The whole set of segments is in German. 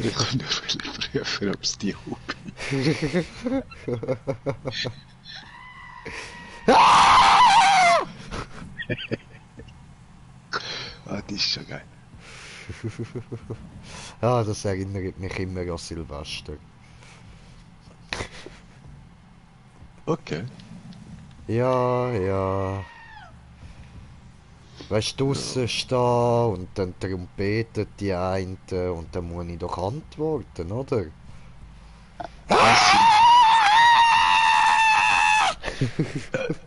Ich kann nur prüfen, ob es die Hupe. Ah, die ist schon geil. Ja, das erinnert mich immer an Silvester. Okay. Ja, ja. Weißt du, draussen stehen und dann trompetet die einen und dann muss ich doch antworten, oder? Was?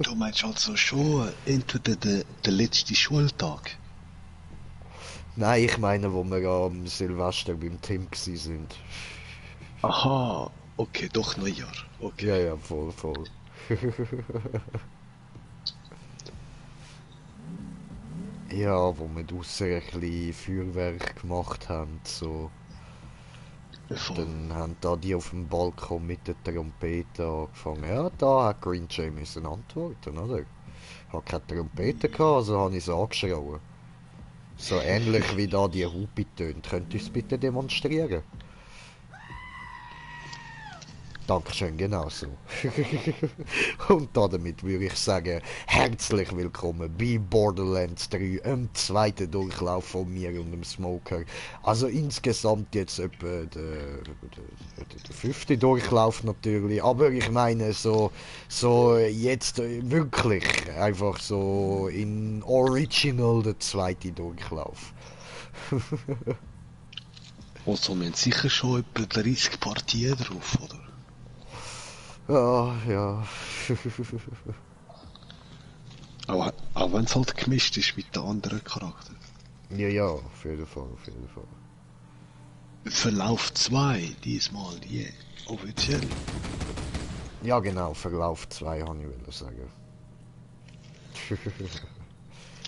Du meinst also schon entweder der letzte Schultag? Nein, ich meine, wo wir am Silvester beim Tim gsi sind. Aha, okay, doch Neujahr. Ja, Okay. ja, voll, voll. Ja, wo wir draussen ein bisschen Feuerwerk gemacht haben, so. Und Voll. dann haben da die auf dem Balkon mit der Trompete angefangen. Ja, da hat Green Jay müssen antworten, oder? Ich hatte keine Trompete gehabt, also habe ich sie angeschrien. So ähnlich wie da die Hupe tönt. Könnt ihr es bitte demonstrieren? Dankeschön, genau so. Und damit würde ich sagen, herzlich willkommen bei Borderlands 3, im zweiten Durchlauf von mir und dem Smoker. Also insgesamt jetzt etwa der fünfte Durchlauf natürlich, aber ich meine so jetzt wirklich einfach so in Original der zweite Durchlauf. Also, wir haben sicher schon etwa 30 Partien drauf, oder? Ja, ja. Auch wenn es halt gemischt ist mit den anderen Charakteren. Ja, ja, auf jeden Fall, auf jeden Fall. Verlauf 2 diesmal, yeah. Offiziell. Ja, genau, Verlauf 2 habe ich sagen.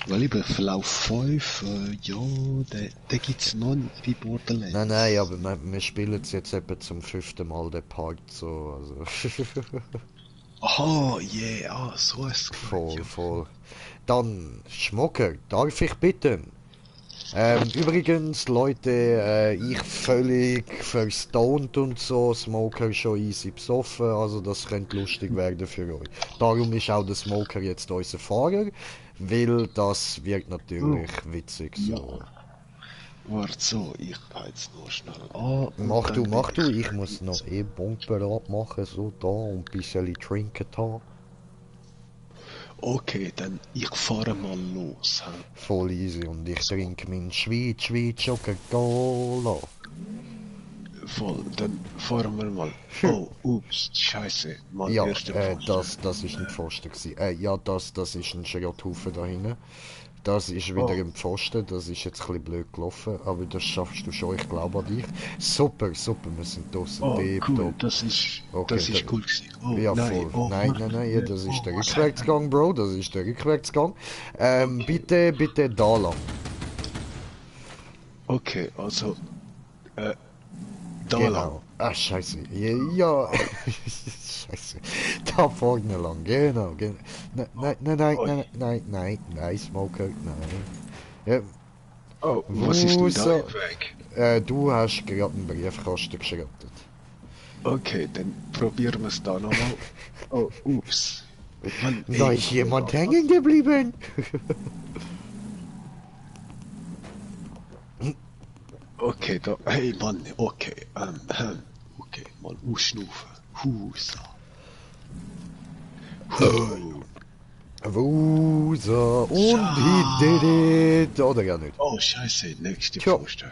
Weil eben Verlauf 5, ja, den gibt's noch nicht bei Nein, nein, Borderlands. aber wir spielen es jetzt etwa zum fünften Mal den Part so, also. Aha, yeah, so hast du es gemeint, Voll, ja. voll. Dann, Schmucker, darf ich bitten? Übrigens, Leute, ich völlig verstoned und so, Smoker schon easy besoffen, also das könnte lustig werden für euch. Darum ist auch der Smoker jetzt unser Fahrer, weil das wird Oh, natürlich witzig ja. so. Warte so, ich heiz nur schnell an und dann bin Mach du, ich ich muss ready noch zum... Bumper abmachen, so da und ein bisschen trinken da. Okay, dann ich fahre mal los. Hä? Voll easy und ich So, trinke meinen Schweiz Coca-Cola. voll, dann fahren wir mal. Oh, ups, scheiße, mal Ja, erste Pfosten. das ist ein Pfosten gewesen. Ja, das ist ein Schrotthaufen da hinten. Das ist wieder Oh, ein Pfosten, das ist jetzt ein bisschen blöd gelaufen, aber das schaffst du schon, ich glaube an dich. Super, super, wir sind draussen, oh, cool, tipptopp. Okay, das ist cool gewesen. Oh, ja nein, voll. oh, Nein, nein, warte, nein, ja, das ist oh, der was hat er? Rückwärtsgang, Bro, das ist der Rückwärtsgang. Okay, Bitte da lang. okay, also, äh, da lang. Genau. Ah, scheiße. Ja, ja. Scheiße. Da vorne lang. Genau, genau. Oi. Nein, Smoker, nein. Ja, Oh, was ist wo denn da so? im Weg? Du hast gerade einen Briefkasten geschrottet. Okay, dann probieren wir es da nochmal. Oh, ups. Mann, Da ey, ist jemand was? hängen geblieben. Okay, da, hey Mann, okay, okay, mal ausschnaufen. Husa. Hu. Wusa und he did Ja. it. Oder ja nicht. Oh, scheiße, nächste Tja. Pfosten.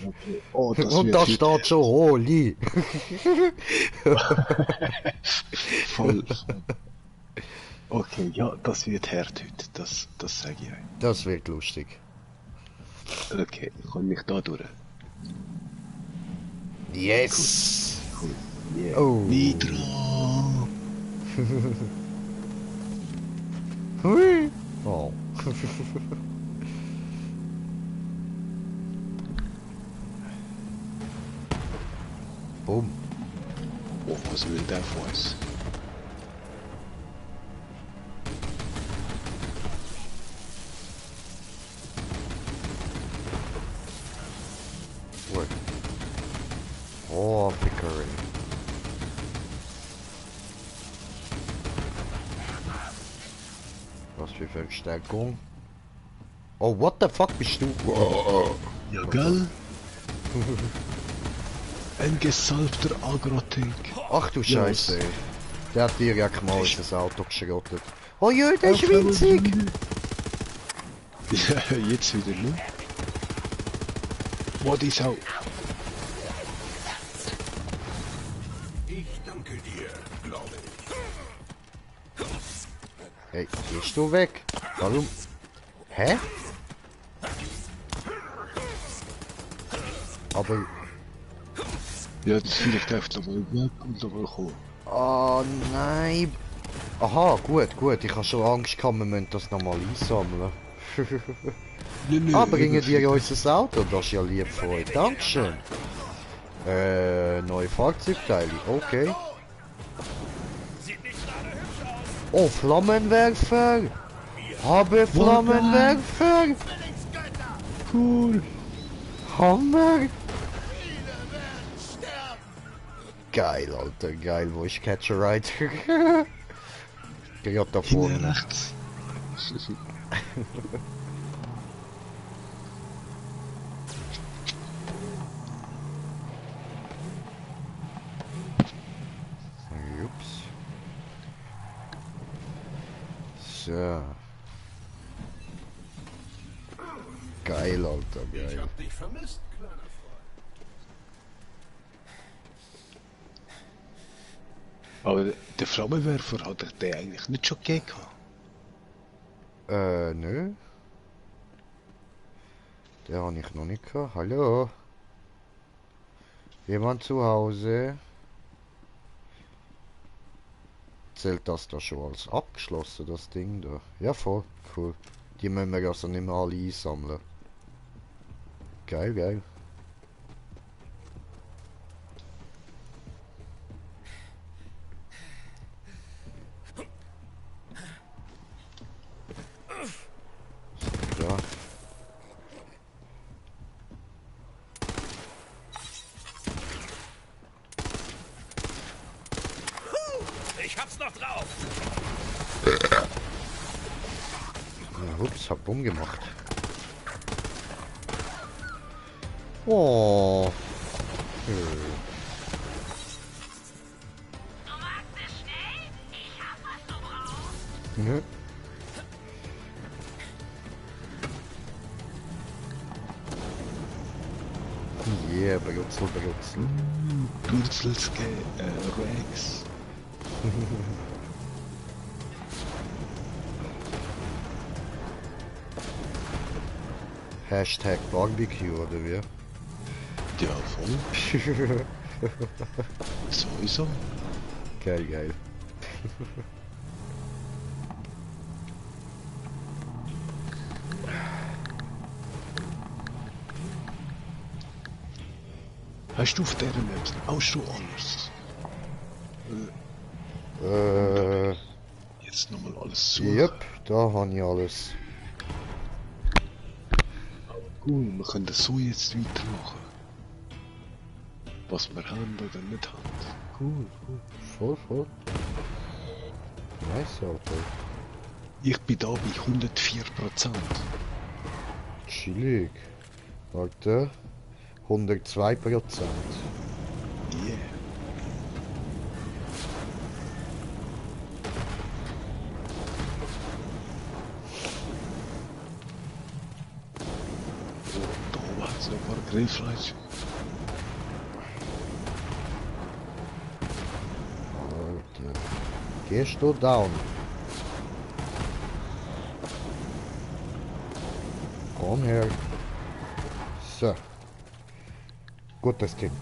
Okay. Oh, das Und wird da heute steht schon Holy. voll. Okay, ja, das wird hart heute, das sage ich euch. Das wird lustig. Okay, komme ich da durch? Yes. Cool. Yeah. Oh. Nitro! Hui. Oh. Boom. Oh, was will der von uns? Gut. Oh, Pickery. Was für Verstärkung? Oh, what the fuck bist du? Ja, gell? Ein gesalbter Agro-Tank. Ach du Ja, Scheiße. Der hat direkt mal das Auto geschrottet. Oh je, der ist winzig! Ja, jetzt wieder, ne? What is out? Ich danke dir, glaube ich. Hey, gehst du weg? Warum? Hä? Aber... Ja, das vielleicht einfach nochmal weg und nochmal kommen. Oh nein! Aha, gut, gut. Ich habe schon Angst gehabt, wir müssen das nochmal einsammeln. Nee, Ah, bringen die unser Auto? Das ist ja lieb von euch. Dankeschön. Neue Fahrzeugteile. Okay. Oh, Flammenwerfer! Habe Flammenwerfer! Cool! Hammer! Geil, Alter, geil. Wo ist Catcher Rider? Gerade da vorne. Hinten rechts. Ups. So. Geil, Alter, Ich geil. hab dich vermisst, kleiner Freund. Aber der Flammenwerfer hat der eigentlich nicht schon gegeben. Nö. Der habe ich noch nicht gehabt. Hallo? Jemand zu Hause? Zählt das da schon als abgeschlossen, das Ding da? Ja, voll. Cool. Die müssen wir also nicht mehr alle einsammeln. Geil, geil. Ja. Ich hab's noch drauf. Ja, ups, hab Bumm gemacht. Oh. Nö. Yeah, Brutzel, Brutzel. Gürzelske Rex. Hashtag Barbecue, oder wie? Ja, voll. Sowieso. Geil, geil. Hast du auf dieser Map auch schon alles? Jetzt nochmal alles suchen. Yep, da habe ich alles. Cool, wir können das so jetzt weitermachen. Was wir haben oder nicht haben. Cool, cool. Voll, voll. Nice, Alter. Ich bin da bei 104%. Chillig. Warte. 102%. Yeah. Da oben hat es noch ein paar Grillfleisch. Alter. Gehst du down? Komm her. So. Gutes Kind.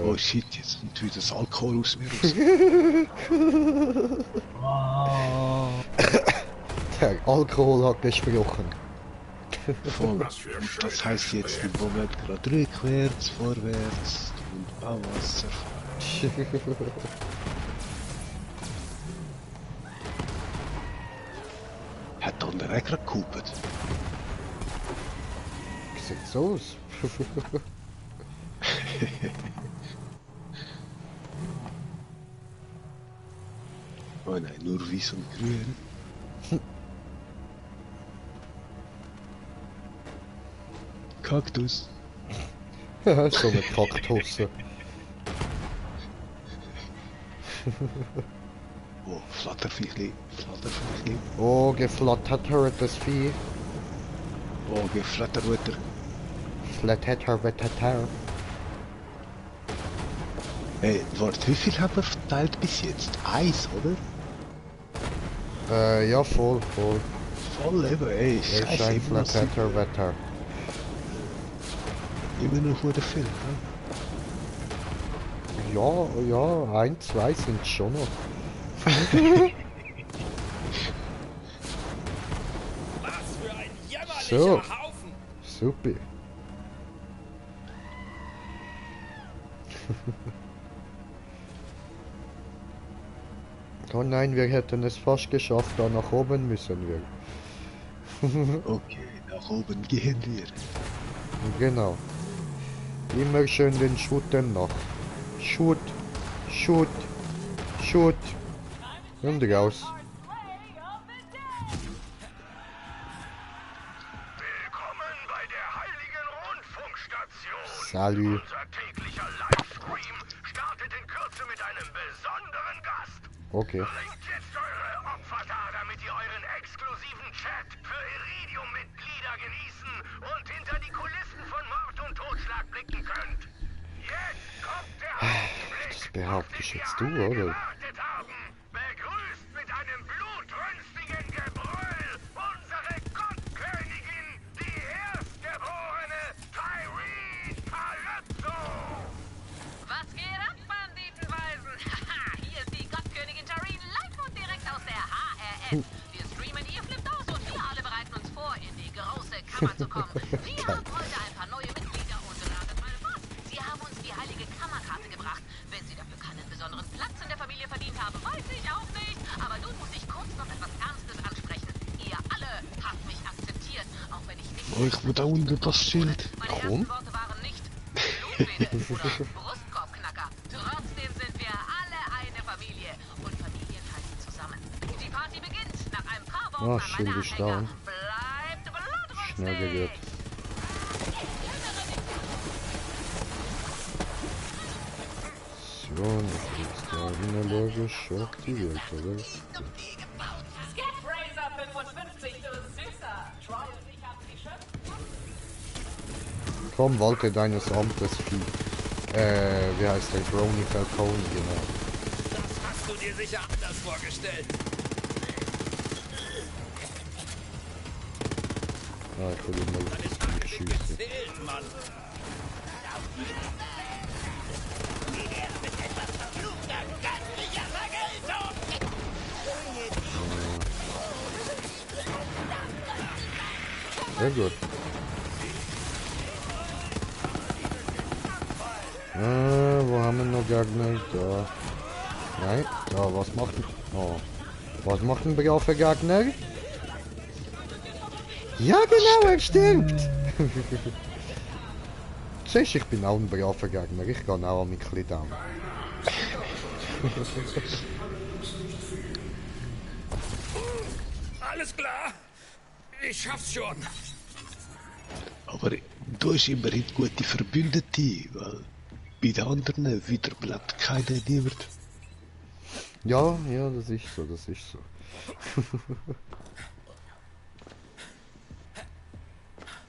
Oh shit, jetzt kommt wieder das Alkohol aus mir raus. Der Alkohol hat gesprochen. Voll. Was für Und das heißt jetzt im Moment gerade rückwärts, vorwärts und Bauwasser fahren. Hat da unten auch gerade gehupert? Sieht so aus. Oh nein, nur weiß und grün. Kaktus. So eine Kaktusse. Oh, Flatterviechli. Flatterviechli. Oh, geflattert hat das Vieh. Oh, Geflatterwetter. Flattert Wetter. Hey, warte, wie viel haben wir verteilt bis jetzt? Eins, oder? Ja, voll. Voll eben, ey. Das ist Scheiße, ein immer noch, Flattert Wetter. immer noch vor der Film, Ja, ein, zwei sind schon noch. Was für ein jämmerlicher So. Haufen! Super. Oh nein, wir hätten es fast geschafft, da nach oben müssen wir. Okay, nach oben gehen wir. Genau. Immer schön den Shooten nach. Shoot. Und raus. Willkommen bei der Heiligen Rundfunkstation. Salut. Unser täglicher Livestream startet in Kürze mit einem besonderen Gast. Okay. Bringt jetzt eure Opfer da, damit ihr euren exklusiven Chat für Iridium-Mitglieder genießen und hinter die Kulissen von Mord und Totschlag blicken könnt. Jetzt kommt der Hauptblick, Das behauptest auf den jetzt wir du, alle oder? gewartet haben. Begrüßt mit einem blutrünstigen Gebrüll unsere Gottkönigin, die Erstgeborene Tyreen Palazzo. Was geht ab, Banditenweisen? Haha, hier ist die Gottkönigin Tyreen live und direkt aus der HRN. Wir streamen, ihr flippt aus und wir alle bereiten uns vor, in die große Kammer zu kommen. Wir haben heute ein paar neue Mitglieder und ratet mal was. Sie haben uns die heilige Kammerkarte gebracht. Wenn sie dafür keinen besonderen Platz in der Familie verdient haben, weiß ich auch nicht. Aber nun muss ich kurz noch etwas Ernstes ansprechen. Ihr alle habt mich akzeptiert, auch wenn ich nicht... Oh, ich muss da unten das Schild. Meine Warum? ersten Worte waren nicht Blutfede oder Brustkorbknacker. Trotzdem sind wir alle eine Familie und Familien halten zusammen. Die Party beginnt nach ein paar Wochen an Schild meine ist Anhänger. down. Bleibt blutrünstig! Schnell gerührt. So, dann kriegst du eine logisch aktiviert, oder? Sketbrazer 55, du Süßer. Troy und ich haben die Schöpfung. Komm, Walte deines Amtes, Vieh. Wie heißt der? Brony Falcone, genau. Das hast du dir sicher anders vorgestellt. Ah, ich will ihn mal schießen. Zählt, Mann. Sehr gut. Wo haben wir noch Gegner? Da. Nein, da, was macht ein... Oh. Was macht ein braucher Gegner? Ja genau, er stirbt! Siehst, ich bin auch ein braver Gegner, ich gehe auch ein bisschen down. Alles klar. Ich schaff's schon. Aber du hast immerhin gute Verbündete, weil bei den anderen wieder bleibt keiner niemand. Ja, das ist so, das ist so.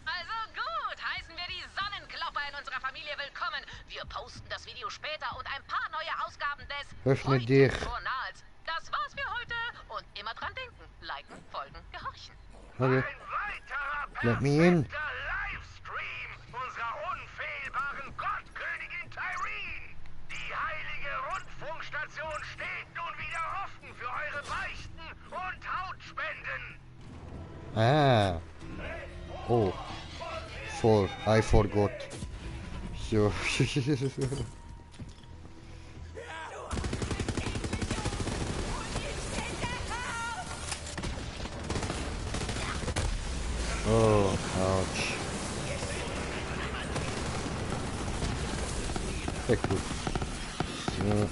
Also gut, heißen wir die Sonnenklopper in unserer Familie willkommen. Wir posten das Video später und ein paar neue Ausgaben des Öffne dich. Journals. Das war's für heute und immer dran denken. Liken, folgen, gehorchen. Okay, Ein weiterer let me in. perfekter Livestream unserer unfehlbaren Gottkönigin Tyreen. Die heilige Rundfunkstation steht nun wieder offen für eure Beichten und Hautspenden. Ah. Oh. I forgot. So. Oh, ouch. Sehr gut. So.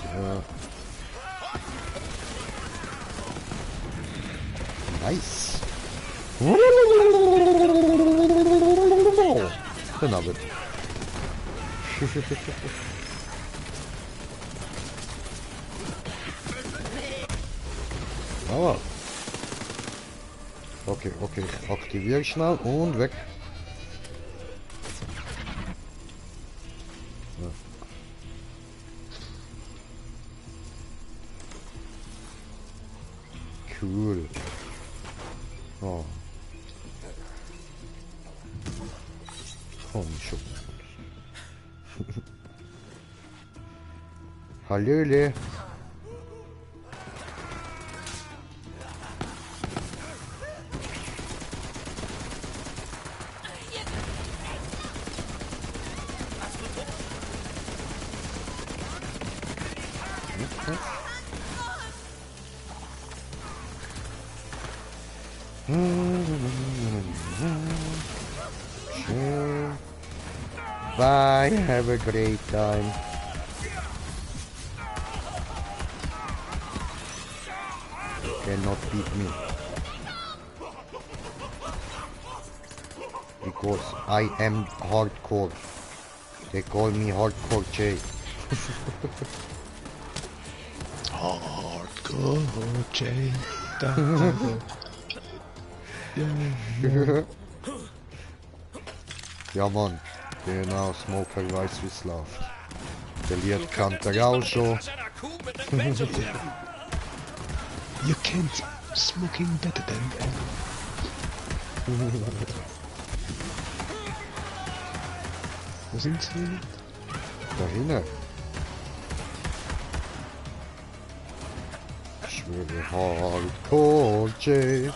So. Nice. Ten nawet. Aber. Okay, okay. Aktiviere schnell und weg. Ja. Cool. Oh. Komm schon. Hallöle. Sure. Bye, have a great time. Cannot beat me. Because I am hardcore. They call me Hardcore J. Hardcore J. Da, Ja Mann, genau, Smoker weiß wie's läuft. Der Lied kannte er auch schon. You can't smoking better than Wo sind sie? Da hinten. Ich schwöre Hardcore J.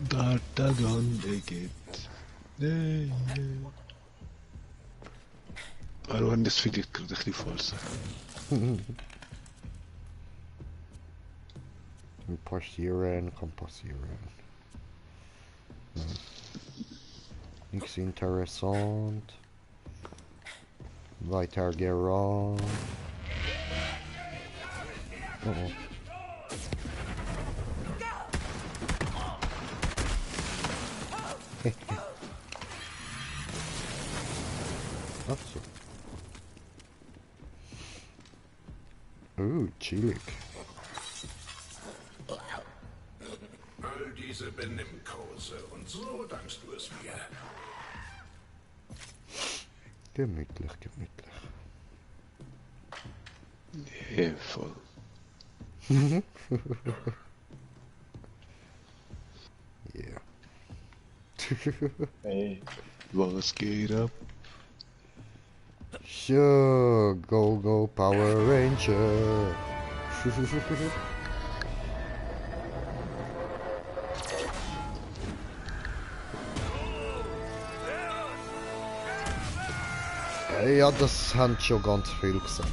Dartagon Egit. Nee. Aber das finde ich gerade ein bisschen falsch. Passieren, kann passieren. Ja. Nichts interessant. Weiter gerannt. Oh oh. Ach so. Oh, chillig. All diese Benimmkurse und so dankst du es mir. Gemütlich, gemütlich. Nee, voll. Yeah. Hey, Was geht ab? Sure, go go Power Ranger. Ja, das haben schon ganz viel gesagt.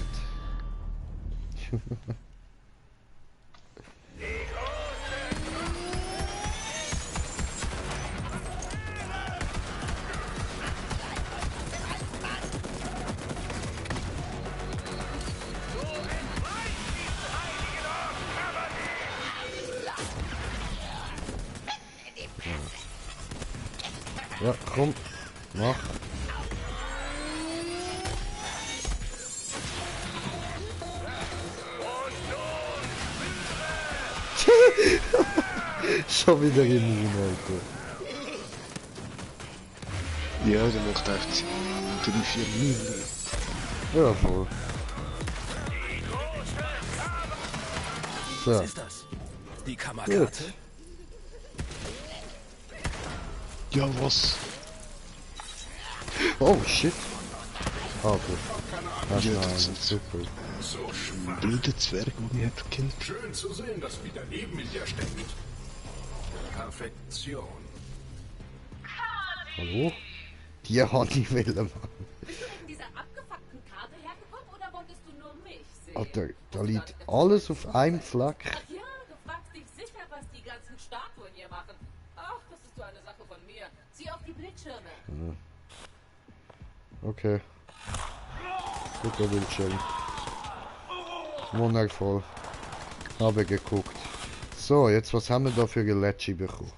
Ja, komm, mach. Schon wieder immun, Alter. Ja, der macht echt 3-4 Minuten. Ja, voll. So, Was ist das? Die Kammerkarte? gut. Ja, was? Oh, shit. Ah, gut. Ach Ja, nein, das sind super. So schwach. Blöde Zwerge, die mich hat gekillt. Schön zu sehen, dass wieder Leben in dir steckt. Perfektion. Hallo? Die hat ich wollen machen. Bist du wegen dieser abgefuckten Karte hergekommen oder wolltest du nur mich sehen? Alter, da liegt alles auf einem Fleck. Ach ja, du fragst dich sicher, auf die Bildschirme. Okay. Guter Bildschirm. Wundervoll. Habe geguckt. So, jetzt was haben wir da für Geletschi bekommen?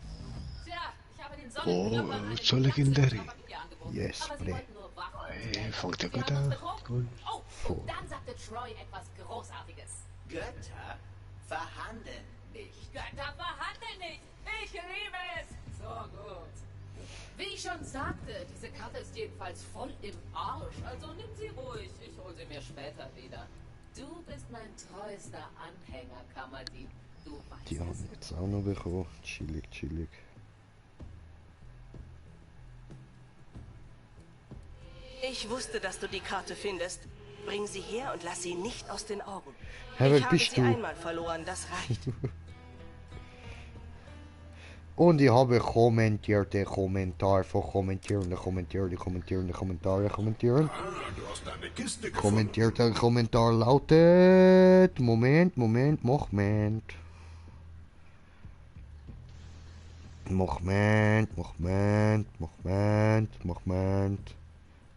Tja, ich habe den Oh, Sonnenkörper eine so ganze legendary. Menge angeboten. Yes, Aber sie bre. wollten nur Waffen. Hey, fängt ja Sie gut haben uns an. betrogen. Cool. Oh, und dann sagte Troy etwas Großartiges. Götter verhandeln nicht. Götter verhandeln nicht. Ich liebe es. So gut. Wie ich schon sagte, diese Karte ist jedenfalls voll im Arsch. Also nimm sie ruhig. Ich hole sie mir später wieder. Du bist mein treuester Anhänger, Kammerdien. Du weißt Die haben es. jetzt auch noch bekommen. Chillig, chillig. Ich wusste, dass du die Karte findest. Bring sie her und lass sie nicht aus den Augen. Hä, wer Ich habe bist sie du? einmal verloren, das reicht. Und ich habe kommentierte Kommentar von Kommentierende. Kommentierter Kommentar lautet... Moment.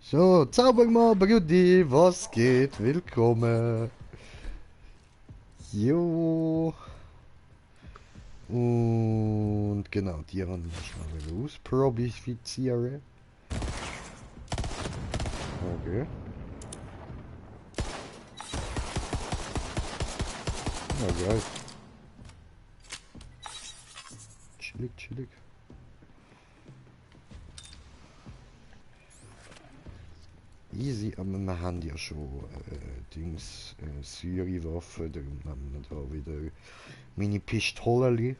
So, Zaubermann, Brudi, was geht? Willkommen. Jo. Und genau, die haben wir schnell ausprobifizieren. Okay. Ja, geil. Chillig. Easy, aber wir haben ja schon Syri-Waffen, darum haben wir da wieder meine Pistole.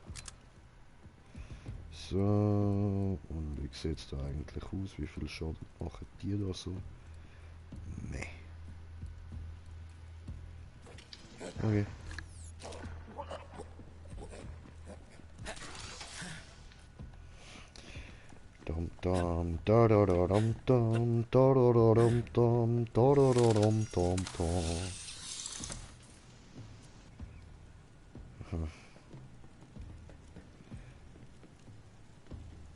So, und wie sieht es da eigentlich aus? Wie viel Schaden machen die da so? Nee. Okay. Dum dum da da da dum dum da da da dum dum da da da dum dum dum.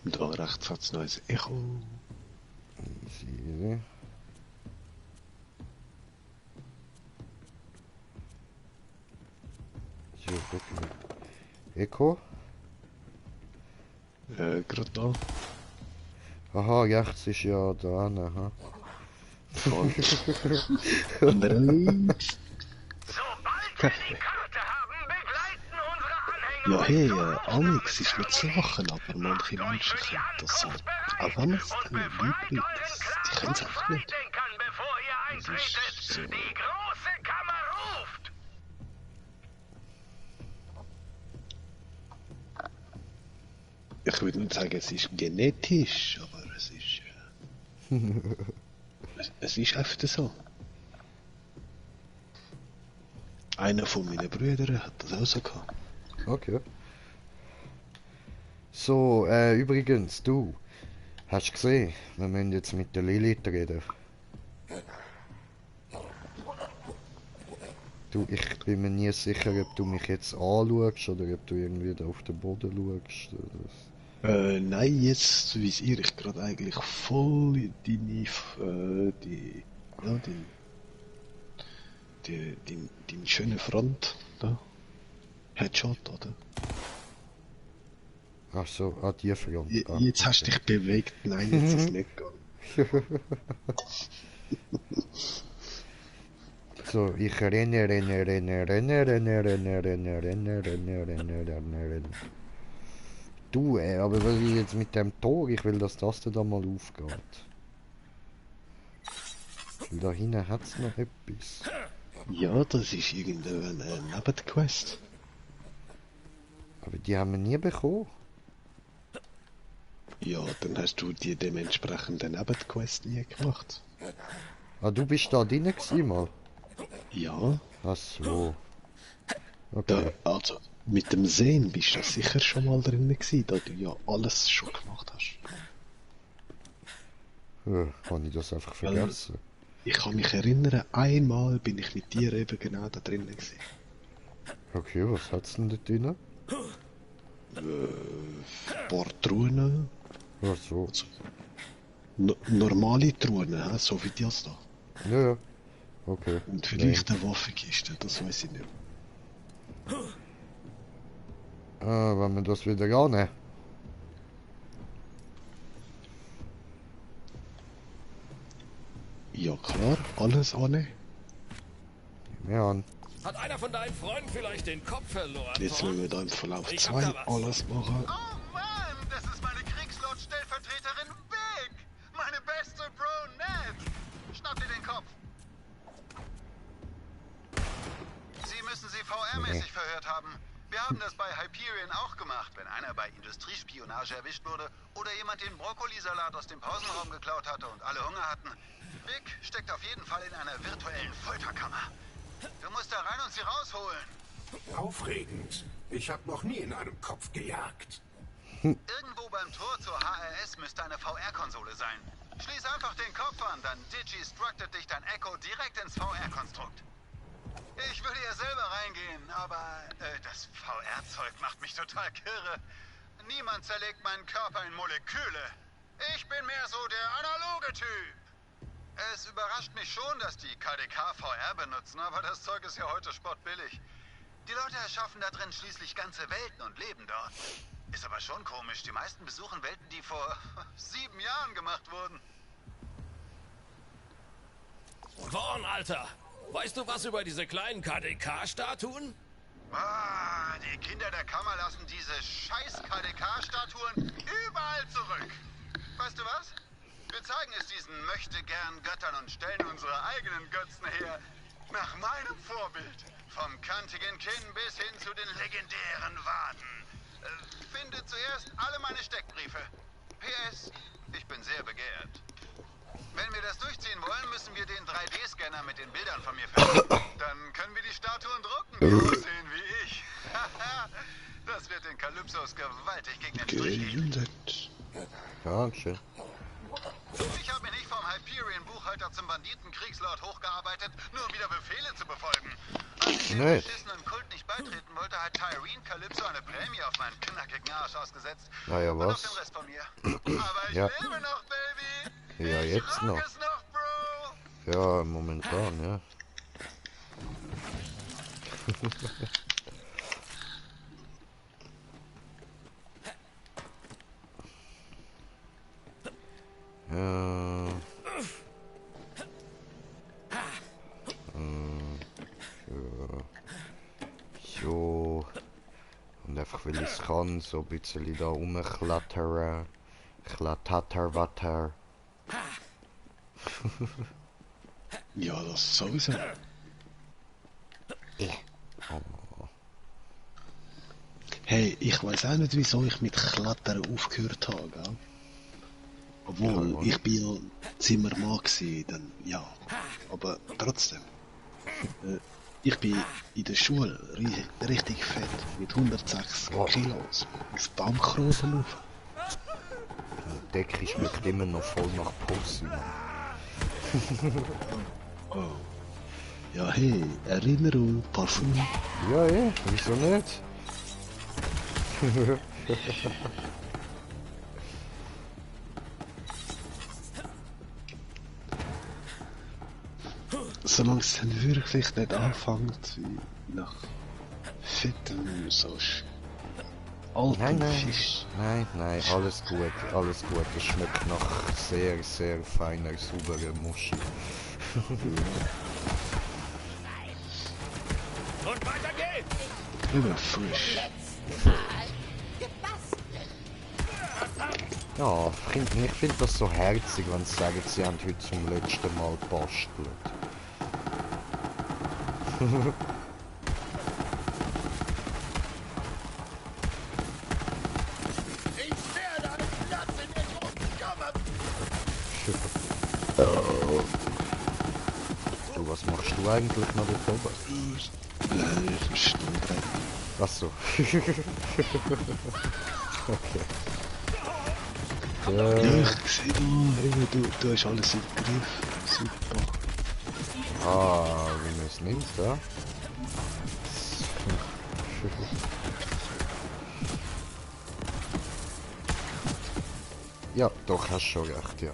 Da rechts hat es noch ein Echo. Easy. So, gucken. Echo? Gerade da. Aha, rechts ist ja da, aha. Und links. Sobald wir die Karte haben, begleiten unsere Anhänger Ja, hey, uns durch Alex ist nicht zu lachen, aber manche Menschen können das halt. Auch wenn es und dann befreit lieb euren ist, die Clan können es von einfach nicht. Freidenkern, bevor ihr Das ist eintretet. so. Die große Kammer ruft. Ich würde nicht sagen, es ist genetisch, aber es ist. Es ist öfter so. Einer von meinen Brüdern hat das auch so gehabt. Okay. So, übrigens, du. Hast du gesehen? Wir müssen jetzt mit der Lilith reden. Du, ich bin mir nie sicher, ob du mich jetzt anschaust oder ob du irgendwie da auf den Boden schaust. Nein, jetzt visiere ich gerade eigentlich voll in deine schöne Front da. Headshot, oder? Ach so, die Front. Jetzt hast du dich bewegt, nein, jetzt ist es nicht gegangen. So, ich renne. Du, aber was ist jetzt mit dem Tor? Ich will, dass das da mal aufgeht. Weil da hinten hat es noch etwas. Ja, das ist irgendeine Nebenquest. Aber die haben wir nie bekommen. Ja, dann hast du die dementsprechende Nebenquest nie gemacht. Ah, du bist da drin gewesen mal? Ja, Ach so. da, Okay. also mit dem Sehen bist du sicher schon mal drin gewesen, da du ja alles schon gemacht hast. Habe ich das einfach vergessen? Ich kann mich erinnern, einmal bin ich mit dir eben genau da drinnen gewesen. Okay, was hat's denn da drin? Ein paar Truhen, Ach so. Also, normale Drohnen, hä? So wie das da. Ja, ja. Okay. Und vielleicht eine Waffenkiste, das weiß ich nicht. Wenn wir das wieder annehmen. Ja klar, alles annehmen. Ja, an. Hat einer von deinen Freunden vielleicht den Kopf verloren? Jetzt müssen wir da im Verlauf Ich hab 2 da was. alles machen. Oh Mann, das ist meine Kriegslord-Stellvertreterin Vic! Meine beste Bro Ned! Schnapp dir den Kopf! Sie müssen sie VR-mäßig verhört haben. Wir haben das bei Hyperion auch gemacht, wenn einer bei Industriespionage erwischt wurde oder jemand den Brokkolisalat aus dem Pausenraum geklaut hatte und alle Hunger hatten. Vic steckt auf jeden Fall in einer virtuellen Folterkammer. Du musst da rein und sie rausholen. Aufregend. Ich habe noch nie in einem Kopf gejagt. Irgendwo beim Tor zur HRS müsste eine VR-Konsole sein. Schließ einfach den Kopf an, dann Digi-structet dich dein Echo direkt ins VR-Konstrukt. Ich würde ja selber reingehen, aber das VR-Zeug macht mich total kirre. Niemand zerlegt meinen Körper in Moleküle. Ich bin mehr so der analoge Typ. Es überrascht mich schon, dass die KDK VR benutzen, aber das Zeug ist ja heute spottbillig. Die Leute erschaffen da drin schließlich ganze Welten und leben dort. Ist aber schon komisch, die meisten besuchen Welten, die vor 7 Jahren gemacht wurden. Vaughn, Alter! Weißt du was über diese kleinen KDK-Statuen? Ah, die Kinder der Kammer lassen diese scheiß KDK-Statuen überall zurück. Weißt du was? Wir zeigen es diesen Möchtegern-Göttern und stellen unsere eigenen Götzen her. Nach meinem Vorbild. Vom kantigen Kinn bis hin zu den legendären Waden. Finde zuerst alle meine Steckbriefe. PS, ich bin sehr begehrt. Wenn wir das durchziehen wollen, müssen wir den 3D-Scanner mit den Bildern von mir verwenden. Dann können wir die Statuen drucken, die aussehen wie ich. Das wird den Kalypsos gewaltig gegen den Strich gehen. Gelindet. Dankeschön. Ich habe mich nicht vom Hyperion-Buchhalter zum Banditen-Kriegslord hochgearbeitet, nur um wieder Befehle zu befolgen. Als ich dem Nett. beschissenen Kult nicht beitreten wollte, hat Tyreen Calypso eine Prämie auf meinen knackigen Arsch ausgesetzt. Na ja, Und auf was? den Rest von mir. Aber ich Ja. lebe noch, Baby! Ja, Ich jetzt rock noch. es noch, Bro! Ja, momentan, ja. Ja. So. Und einfach weil ich es kann, so ein bisschen da rumklettern. Watter. Ja, das sowieso. Hey, ich weiß auch nicht, wieso ich mit Klettern aufgehört habe, gell? Obwohl, Ja, ich bin ja Zimmermann gewesen, dann, ja. Aber trotzdem. Ich bin in der Schule richtig fett, mit 106 Kilos, auf Baumkrosen rauf. Die Decke schmeckt immer noch voll nach Pussy, Mann. Oh. Ja, hey, Erinnerung, Parfum. Ja, wieso nicht? Solange es dann wirklich nicht anfängt, wie nach fettem, so altem Fisch. Nein, alles gut. Es schmeckt nach sehr, sehr feiner, sauberer Muschi. Und weiter geht's! Immer frisch. Ja, ich finde das so herzig, wenn sie sagen, sie haben heute zum letzten Mal gebastelt. Ich werde einen Platz in der großen Kammer! Du, was machst du eigentlich noch dort oben? Leider schnell. Achso. Okay. Ja, ich sehe da, hey, du hast alles im Griff. Super. Wie man es nimmt, ja? Ja, doch, hast schon recht, ja.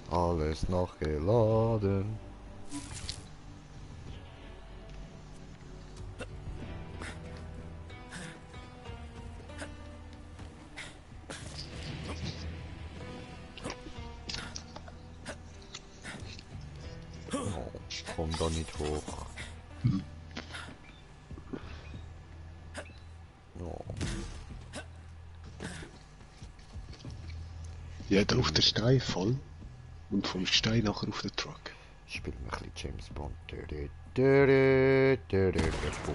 Alles nachgeladen. Oh, komm da nicht hoch. Oh. Ja, da auf der Stein voll. Und vom Stein nachher auf den Truck. Spiel mir ein bisschen James Bond. Dö, dö, dö, dö, dö, dö, dö.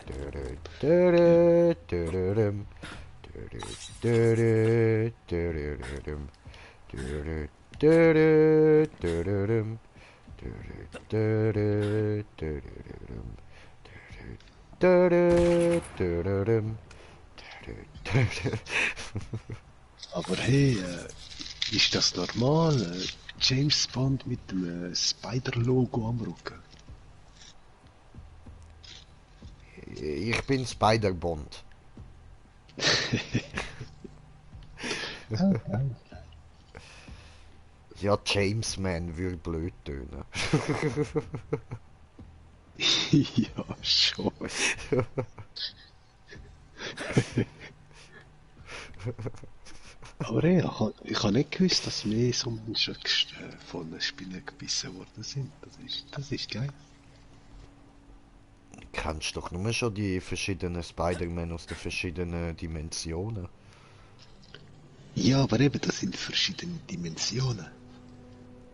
Dö, dö, dö, dö, dö, dö, düm. Dö, dö, dö, dö, dö, dö, dö, düm. Dö, dö, dö, dö, dö, dö, düm. Dö, dö, dö, dö, dö, dö, düm. Dö, dö, dö, dö, düm. Dö, dö, dö, dö. Aber hey, ist das normal? James Bond mit dem Spider-Logo am Rücken? Ich bin Spider-Bond. Ja, James Man würde blöd tönen. Ja, schon. Aber hey, ich habe nicht gewusst, dass mehr so Menschen von den Spinnen gebissen worden sind. Das ist geil. Kennst doch nur schon die verschiedenen Spider-Man aus den verschiedenen Dimensionen. Ja, aber eben, das sind verschiedene Dimensionen.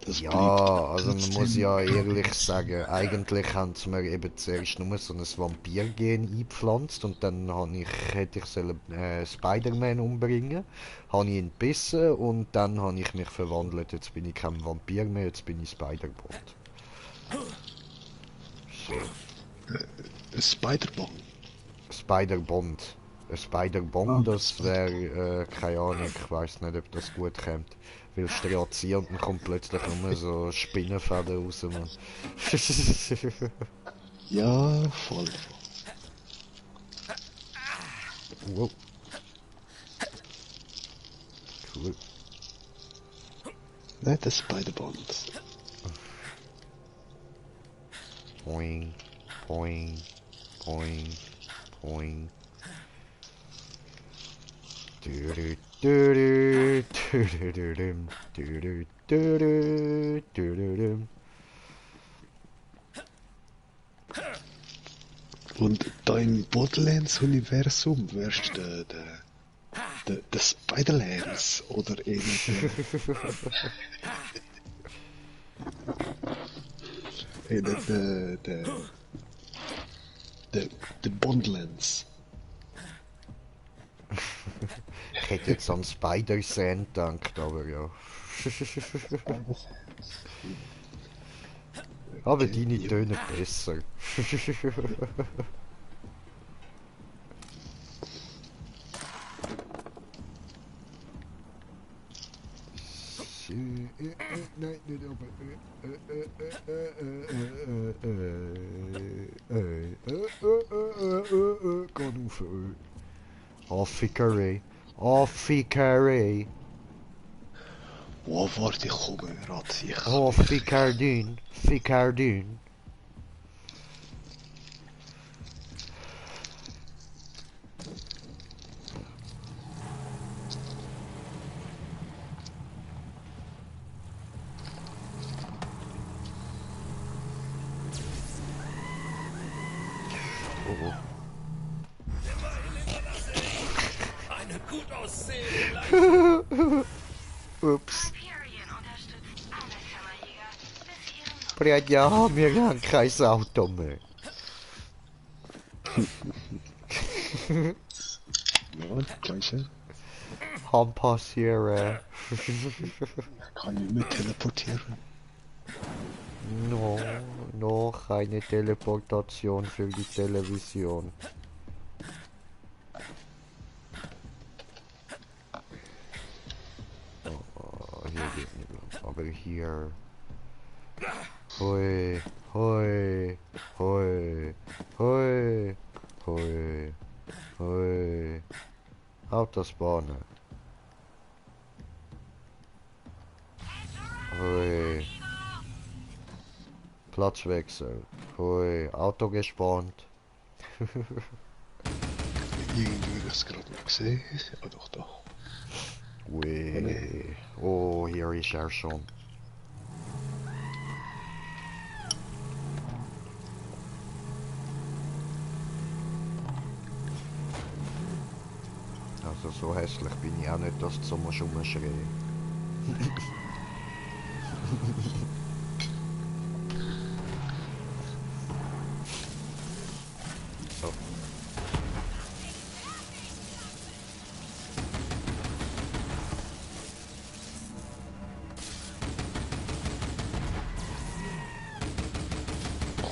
Das Ja, bleibt also man trotzdem- muss ja ehrlich sagen, eigentlich haben sie mir eben zuerst nur so ein Vampir-Gen eingepflanzt und dann hätte ich Spider-Man umbringen, habe ich ihn gebissen und dann habe ich mich verwandelt. Jetzt bin ich kein Vampir mehr, jetzt bin ich Spider-Bond. So. Ein Spider-Bond. Spider-Bond. Ein Spider-Bond, das wäre, keine Ahnung, ich weiß nicht, ob das gut kommt. Weil Strazier und dann kommt plötzlich nur so Spinnenfäden raus, man. Ja, voll. Wow. Cool. Nicht ein Spider-Bond. Boing, boing, boing, boing. Dürü, dürü, dürüdüm, dürü, dürü, dürüdüm. Und da im Borderlands-Universum wärst du der Spider-Lance oder eher der Bondlands. Ich hätte jetzt an Spider-Sand gedacht, aber ja. Aber deine tönen besser. Nein, nicht aber. Geh auf. Affikerei. Affikerei. Oh, warte, ich komme gerade sicher. Oh, Ficardin. Ficardin. Oh. Eine gut aussehende Ups. Ja, wir haben kein Auto mehr. Ja, gleiche. Haben passieren. Kann ich nicht teleportieren. No, keine Teleportation für die Television. Oh, hier geht nicht lang. Aber hier. Hoi, hoi, hoi, hoi, hoi, Ui. Autos bahnen. Ui. Platzwechsel. Ui. Auto gespannt. Irgendwie habe ich es gerade nicht gesehen. Ah doch, da. Ui. Oh, hier ist er schon. Also so hässlich bin ich auch nicht, dass du so musst rumschreien. So.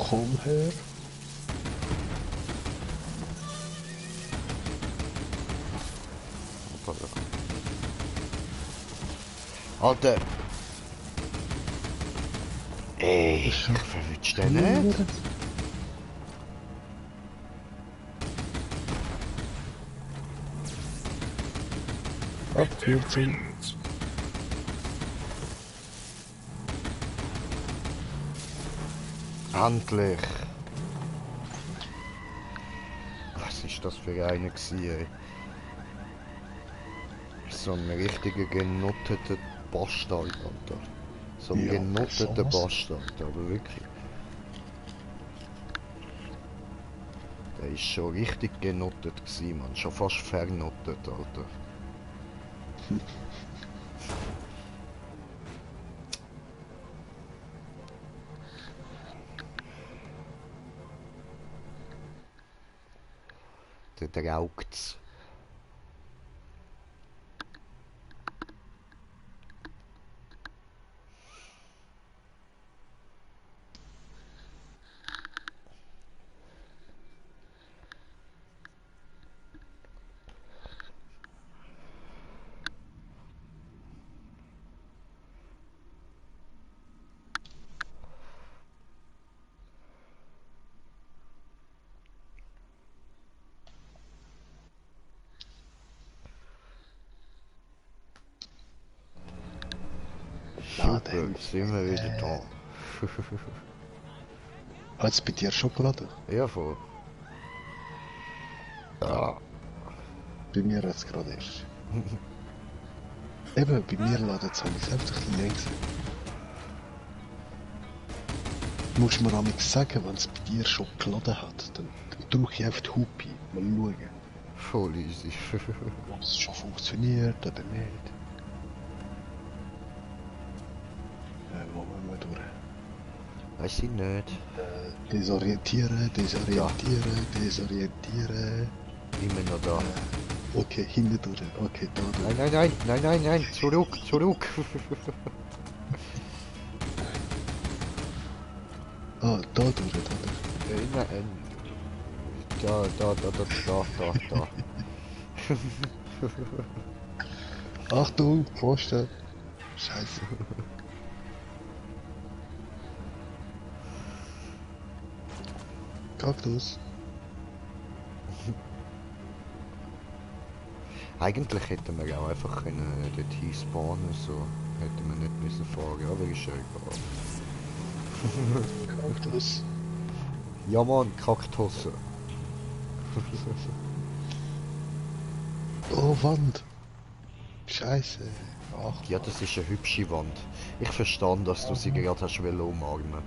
Komm her. Alter! Ey, ich verwünsche den nicht. Abkürzung. Endlich! Was ist das für einer gewesen, ey? So ein richtiger genutteter Bastard, Alter. So ein Ja, genutteter sowas. Bastard, aber wirklich. Der ist schon richtig genuttet gewesen, man. Schon fast vernuttet, Alter. Der draugt's. Super, sind wir wieder da. Hat's bei dir Schokolade? Ja, voll. Ja. Bei mir hat's gerade erst. Eben, bei mir ladet es einfach ein bisschen langsam. Du musst mir auch sagen, wenn es bei dir Schokolade hat, dann drücke ich einfach die Hupe. Mal schauen, Voll easy. ob es schon funktioniert oder nicht. Wo wollen wir durch? Weiß ich nicht. Desorientieren, desorientieren, desorientieren. Immer noch da. Okay, hinten durch. Okay, da durch. Nein, nein, nein, nein, nein, nein, zurück, zurück. Ah, da durch, da durch. Nein, da. Achtung, Pfosten. Scheiße. Kaktus. Eigentlich hätten wir auch einfach können dort hinspawnen, so hätten wir nicht müssen fahren, aber ist ja egal. Kaktus. Ja Mann, Kaktusse. Oh, Wand. Scheiße. Ach, Ja, das ist eine hübsche Wand. Ich verstehe, dass du sie gerade hast umarmen.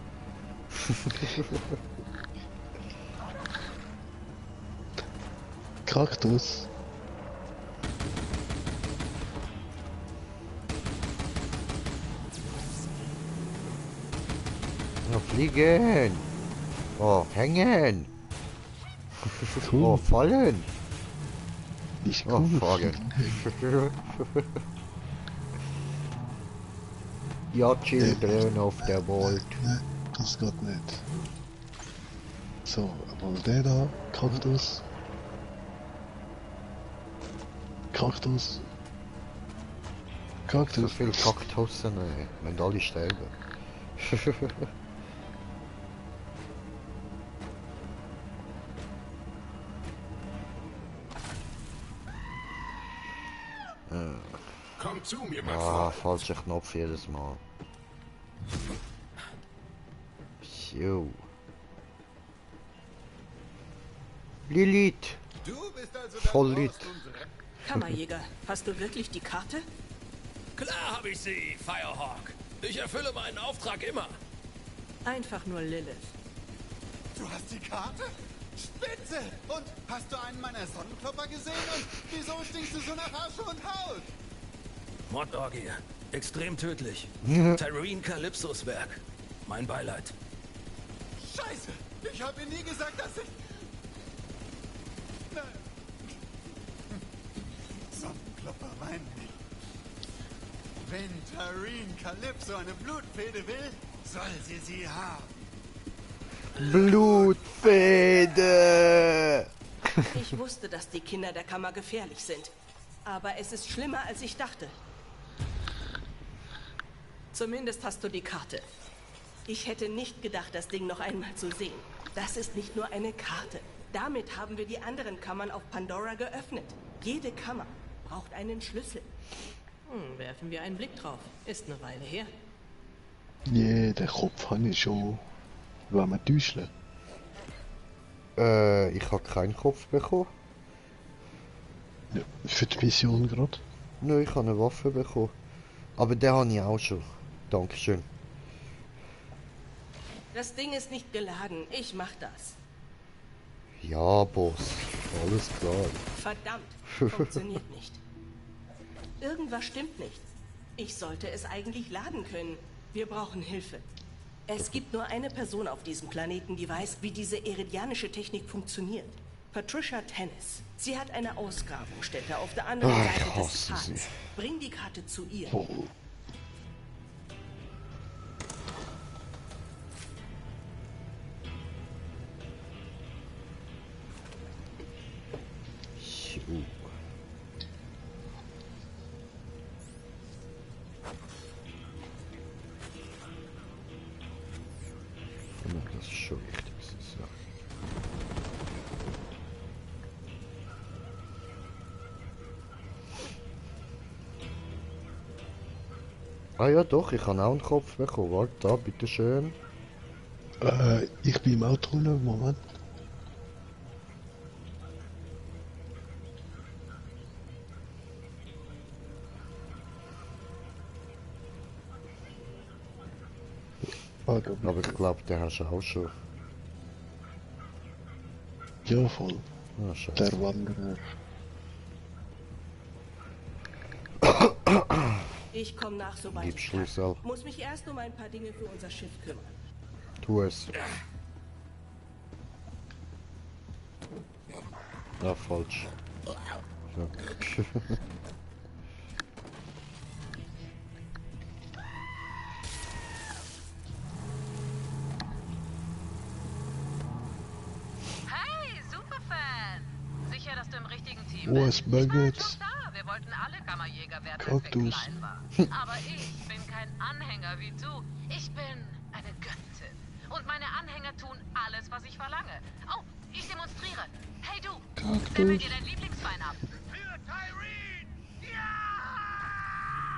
Kaktus. Ja, fliegen! Oh, hängen! Cool. Oh, fallen! Ist Oh, cool. fahren! Ja, Children of the World. Nein, das geht nicht. So, aber der da, Kaktus. Kaktus. So Kaktus. viele Kaktussen, wenn alle sterben. Komm zu mir, mein Ah, Freund. falscher Knopf jedes Mal. So. Lilith. Du bist also Voll Lied. Kammerjäger, hast du wirklich die Karte? Klar habe ich sie, Firehawk. Ich erfülle meinen Auftrag immer. Einfach nur Lilith. Du hast die Karte? Spitze! Und hast du einen meiner Sonnenklopper gesehen? Und wieso stinkst du so nach Asche und Haut? Mordorgie. Extrem tödlich. Tyreen Calypsos Werk. Mein Beileid. Scheiße! Ich habe ihr nie gesagt, dass ich... Nein. Sonnenklopper meinen nicht. Wenn Tyreen Calypso eine Blutfehde will, soll sie haben. Blutfede! Ich wusste, dass die Kinder der Kammer gefährlich sind. Aber es ist schlimmer, als ich dachte. Zumindest hast du die Karte. Ich hätte nicht gedacht, das Ding noch einmal zu sehen. Das ist nicht nur eine Karte. Damit haben wir die anderen Kammern auf Pandora geöffnet. Jede Kammer braucht einen Schlüssel. Werfen wir einen Blick drauf. Ist eine Weile her. Nee, den Kopf habe ich schon. Wollen wir täuschen? Ich habe keinen Kopf bekommen. Ja, für die Mission gerade. Nein, ich habe eine Waffe bekommen. Aber den habe ich auch schon. Dankeschön. Das Ding ist nicht geladen. Ich mach das. Ja, Boss. Alles klar. Verdammt, funktioniert nicht. Irgendwas stimmt nicht. Ich sollte es eigentlich laden können. Wir brauchen Hilfe. Es gibt nur eine Person auf diesem Planeten, die weiß, wie diese iridianische Technik funktioniert. Patricia Tennis. Sie hat eine Ausgrabungsstätte auf der anderen Ich Seite des hasse Pfads. sie. Bring die Karte zu ihr. Oh. So. Ja, das ist schon richtig. So. Ah ja doch, ich habe auch einen Kopf bekommen. Warte, da, bitteschön. Ich bin im Auto drin, Moment. Ah, da bin Aber ich glaube, den hast du auch schon. Ja, voll. Ah, scheiße. Der Wanderer. Ich komme nach, sobald Gib ich kann. Schlüssel. Muss mich erst um ein paar Dinge für unser Schiff kümmern. Tu es. Ja, falsch. So. Hey, Superfan! Sicher, dass du im richtigen Team Oh, bist? es Ich war buggt. schon da. Wir wollten alle Kammerjäger werden, als wir Kaktus. klein waren. Aber ich bin kein Anhänger wie du. Ich bin eine Göttin. Und meine Anhänger tun alles, was ich verlange. Oh, ich demonstriere. Hey du, stempel dir dein Lieblingsbein ab. Für Tyreen!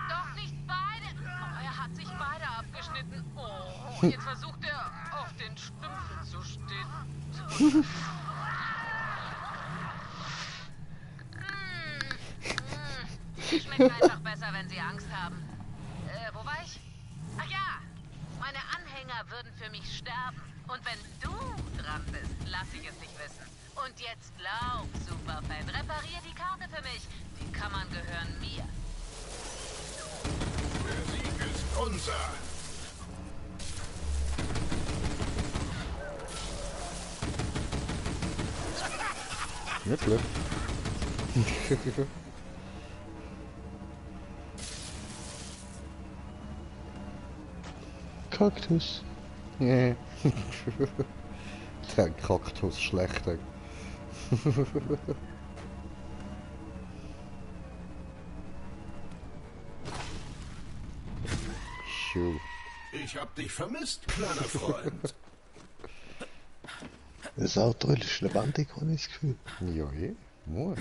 Doch nicht beide. Oh, er hat sich beide abgeschnitten. Oh, jetzt versucht er, auf den Stümpfen zu stehen. Schmeckt einfach besser, wenn sie Angst haben. Wo war ich? Ach ja, meine Anhänger würden für mich sterben. Und wenn du dran bist, lass ich es nicht wissen. Und jetzt glaub, Superfan, reparier die Karte für mich. Die Kammern gehören mir. Der Sieg ist unser. Wirklich? Kaktus. Nee. Der Kaktus schlechter. Schuh. Ich hab dich vermisst, kleiner Freund. Das Auto ist lebendig, habe ich das Gefühl. Ja, muss.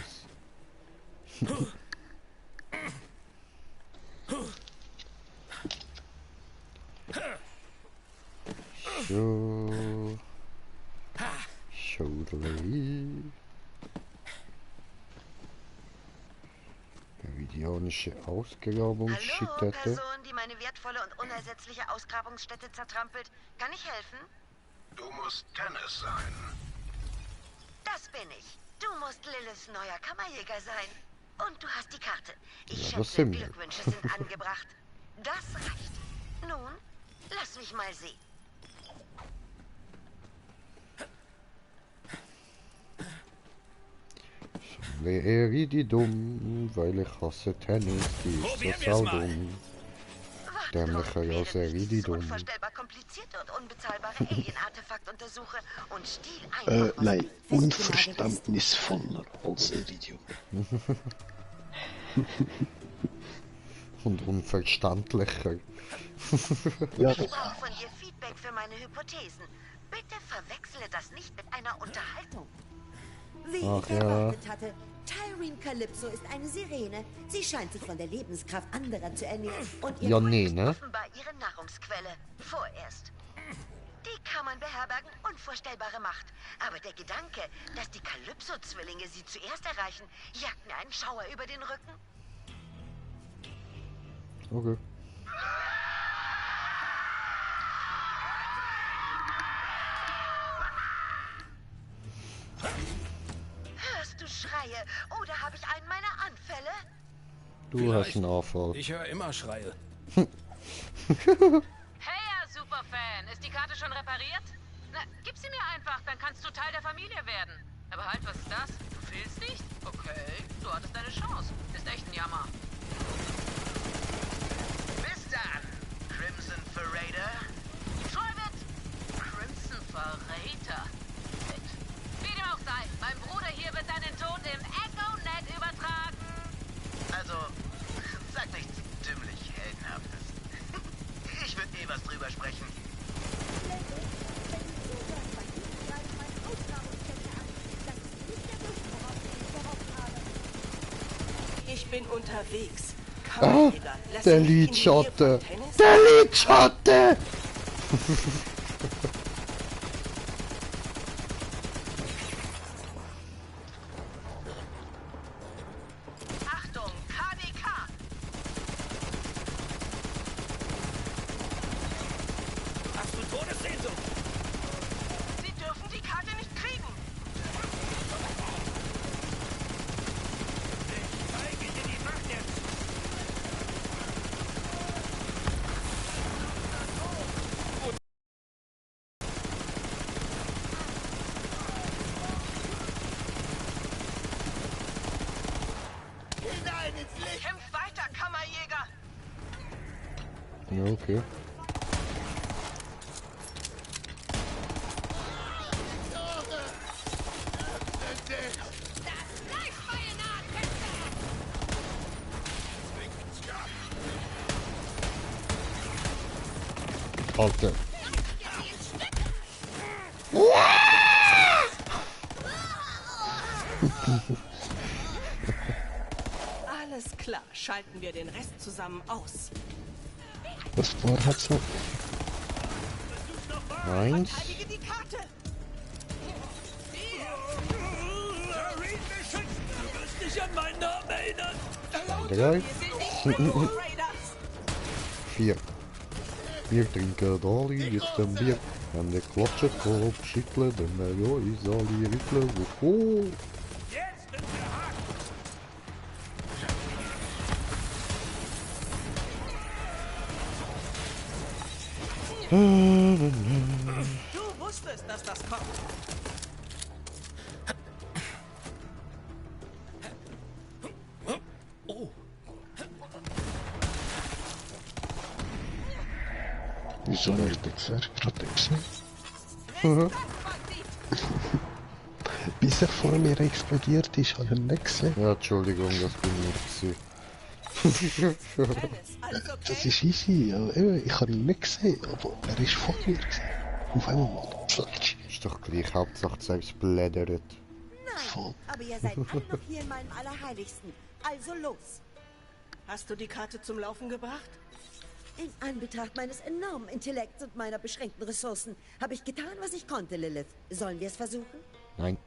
Indianische Hallo, Ausgrabungsstätte. Person, die meine wertvolle und unersetzliche Ausgrabungsstätte zertrampelt. Kann ich helfen? Du musst Tennis sein. Das bin ich. Du musst Liliths neuer Kammerjäger sein. Und du hast die Karte. Ich Ja, das schätze, sind wir. Glückwünsche sind angebracht. Das reicht. Nun, lass mich mal sehen. Erididum, weil ich hasse Tennis, die ist Probieren so wir's mal. saudumm. Warte Dämlicher doch, als während ich dieses Erididum. unvorstellbar komplizierte und unbezahlbare Alien-Artefakt untersuche und Stil einfach was Nein, unverständnisvoller als Iridium. Und unverständlicher. Ja, Ich brauche von dir Feedback für meine Hypothesen. Bitte verwechsle das nicht mit einer Unterhaltung. Wie Ach ich ja. erwartet hatte. Tyrene Calypso ist eine Sirene. Sie scheint sich von der Lebenskraft anderer zu ernähren. Und ihr Ja, Freund nee, ist ne? Offenbar ihre Nahrungsquelle. Vorerst. Die kann man beherbergen, unvorstellbare Macht. Aber der Gedanke, dass die Calypso-Zwillinge sie zuerst erreichen, jagt mir einen Schauer über den Rücken. Okay. Hörst du Schreie oder habe ich einen meiner Anfälle? Du hast einen Anfall. Ich höre immer Schreie. Hey, Superfan, ist die Karte schon repariert? Na, gib sie mir einfach, dann kannst du Teil der Familie werden. Aber halt, was ist das? Du fehlst nicht? Okay, du hattest deine Chance. Ist echt ein Jammer. Bis dann, Crimson Verräter. Troyvit! Crimson Verräter. Wie dem auch sei, mein Bruder hier wird deinen Tod im Echo-Net übertragen. Also, sag nichts dümmlich Heldenhaftes. Ich würde eh was drüber sprechen. Ich bin unterwegs. Ah, Kammerjäger, lass der mich in die Nähe Lidschatten. von Tennis. Der Lidschatten! Achtung, KDK! Hast du Todessehnsucht? Sie dürfen die Karte nicht kriegen. Zeige dir die Macht jetzt. Kämpft weiter, Kammerjäger! Ja, okay. Alter. Alles klar, schalten wir den Rest zusammen aus. das war halt so. Eins. Verteidige die Karte! Tyrene beschützt! Du wirst dich an meinen Namen erinnern. Drei. Wir sind die Triple Raiders! 4. Wir trinken alle jetzt ein Bier. En de klatschen Kopf schütteln, dann wir uns alle rütteln. Oh. Jetzt sind wir hart. Du wusstest, dass das kommt. Wieso nicht jetzt gerade gesehen? Bis er vor mir explodiert ist, hat er nicht gesehen. Ja, Entschuldigung, das bin ich gewesen. Dennis, alles Das okay? ist easy, ja, eben, ich habe ihn nicht gesehen, aber er ist vor mir gesehen. Auf einmal mal. Ist doch gleich, Hauptsache selbst blättert. Nein, Voll. aber ihr seid alle noch hier in meinem Allerheiligsten. Also los. Hast du die Karte zum Laufen gebracht? In Anbetracht meines enormen Intellekts und meiner beschränkten Ressourcen habe ich getan, was ich konnte, Lilith. Sollen wir es versuchen? Nein.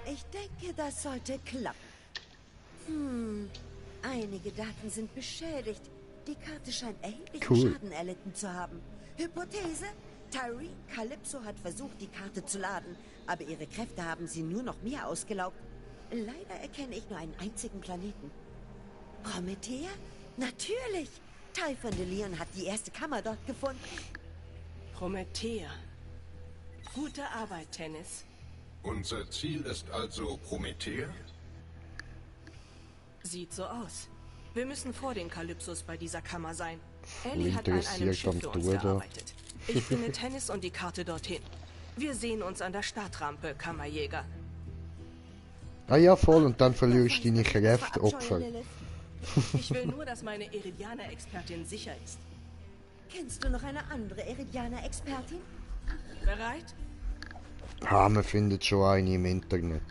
Ich denke, das sollte klappen. Einige Daten sind beschädigt. Die Karte scheint erheblichen Schaden erlitten zu haben. Hypothese? Tyreen Calypso hat versucht, die Karte zu laden, aber ihre Kräfte haben sie nur noch mehr ausgelaugt. Leider erkenne ich nur einen einzigen Planeten. Promethea? Natürlich! Typhon de Leon hat die erste Kammer dort gefunden. Promethea. Gute Arbeit, Tennis. Unser Ziel ist also Promethea? Sieht so aus. Wir müssen vor den Kalypsos bei dieser Kammer sein. Ellie hat an einem Schiff für uns gearbeitet. Ich bringe Tennis und die Karte dorthin. Wir sehen uns an der Startrampe, Kammerjäger. Ah ja, voll, und dann verliere ich deine Kräfte, Opfer. Ich will nur, dass meine Eridianer-Expertin sicher ist. Kennst du noch eine andere Eridianer-Expertin? Bereit? Ah, man findet schon eine im Internet.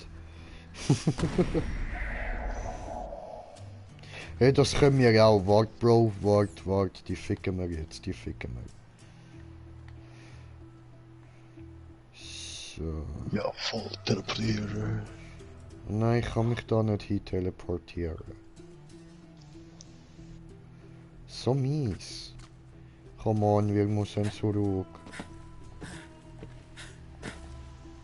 Hey, das können wir auch. Wart, Bro, wart. Die ficken wir jetzt, die ficken wir. So. Ja, voll teleportieren. Nein, ich kann mich da nicht hin teleportieren. So mies. Come on, wir müssen zurück.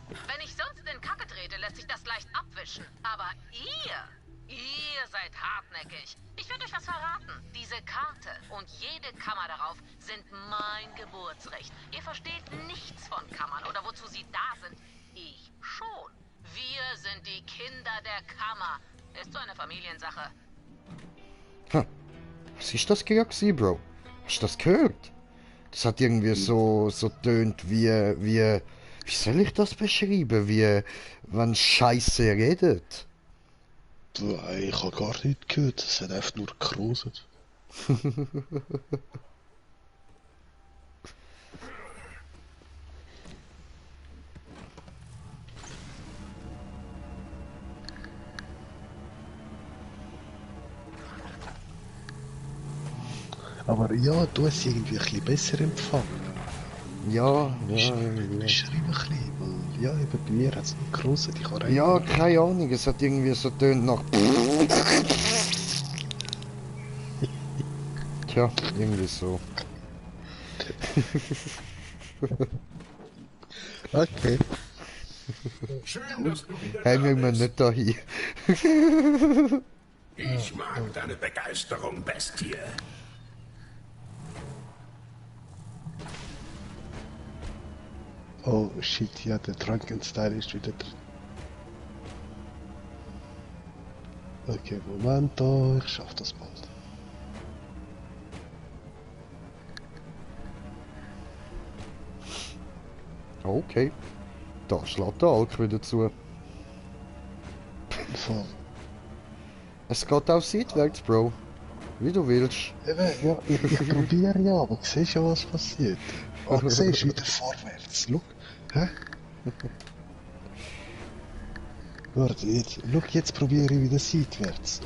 Wenn ich sonst in Kacke trete, lässt sich das leicht abwischen. Aber ihr seid hartnäckig. Ich werde euch was verraten. Diese Karte und jede Kammer darauf sind mein Geburtsrecht. Ihr versteht nichts von Kammern oder wozu sie da sind. Ich schon. Wir sind die Kinder der Kammer. Ist so eine Familiensache. Hm. Was ist das gerade, Bro? Hast du das gehört? Das hat irgendwie so tönt wie soll ich das beschreiben? Wie wenn Scheiße redet. Du, ich habe gar nicht gehört, es hat einfach nur gekroset. Aber ja, du hast irgendwie ein bisschen besser empfangen. Ja. Beschreib ein bisschen, weil ja, eben bei mir hat es nicht gekroset, ich habe Ja, keine Ahnung, es hat irgendwie so tönt nach... Tja, irgendwie so. Okay. Schön, dass du wieder Hängen wir nicht dahin. Ich mag deine Begeisterung, Bestie. Oh shit, ja, der Drunken-Style ist wieder drin. Okay, Moment, ich schaff das bald. Okay. Da schlägt der Alk wieder zu. Voll. Es geht auch seitwärts, Bro. Wie du willst. Eben, ja, ich probiere ja, aber siehst ja, was passiert. Ah, siehst wieder vorwärts. Schau. Hä? Warte, jetzt probiere ich wieder seitwärts.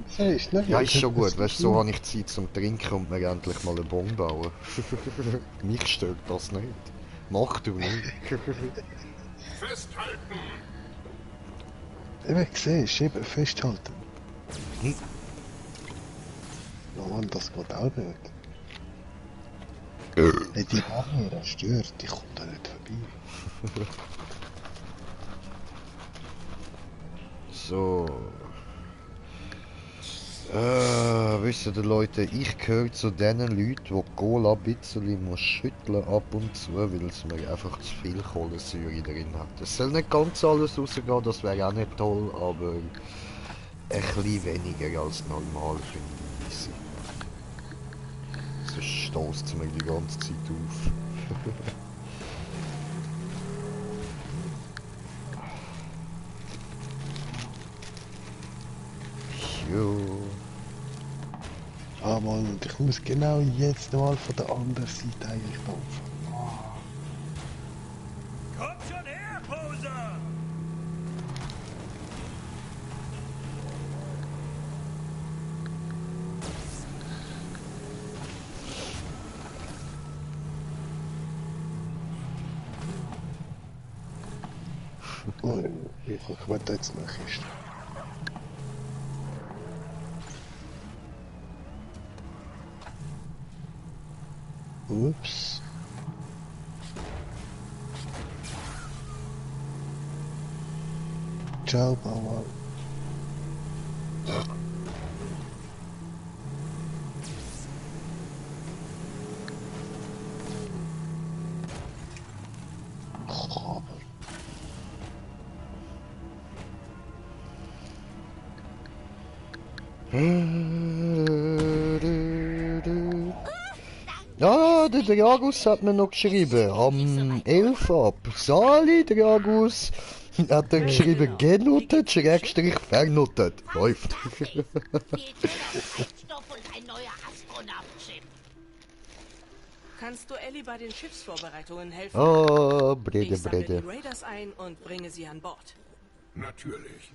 Siehst du, ne? Ja, ist schon gut. Weißt du, so habe ich Zeit zum Trinken und mir endlich mal einen Bon bauen. Mich stört das nicht. Mach du nicht. Festhalten! Eben, siehst du, eben festhalten. Oh Mann, das geht auch nicht. Hey, die Barriere stört, die kommt da nicht vorbei. So. Wissen die Leute, ich gehöre zu den Leuten, die Cola ein bisschen muss schütteln ab und zu, weil es mir einfach zu viel Kohlensäure drin hat. Es soll nicht ganz alles rausgehen, das wäre auch nicht toll, aber ein bisschen weniger als normal finde ich easy. Sonst stößt es mir die ganze Zeit auf. Jo. Ah Mann, und ich muss genau jetzt mal von der anderen Seite eigentlich drauf. Kommt schon her, Poser! Oh, ich warte jetzt Nachricht. Ups. Ciao, Bauer. Ja, der Dragus hat mir noch geschrieben, am 11 ab. Sali Dragus hat er geschrieben, genotet, Schrägstrich, vernotet. Läuft. Kannst du Ellie bei den Schiffsvorbereitungen helfen? Oh, Brede, Ich sammle Brede. die Raiders ein und bringe sie an Bord. Natürlich.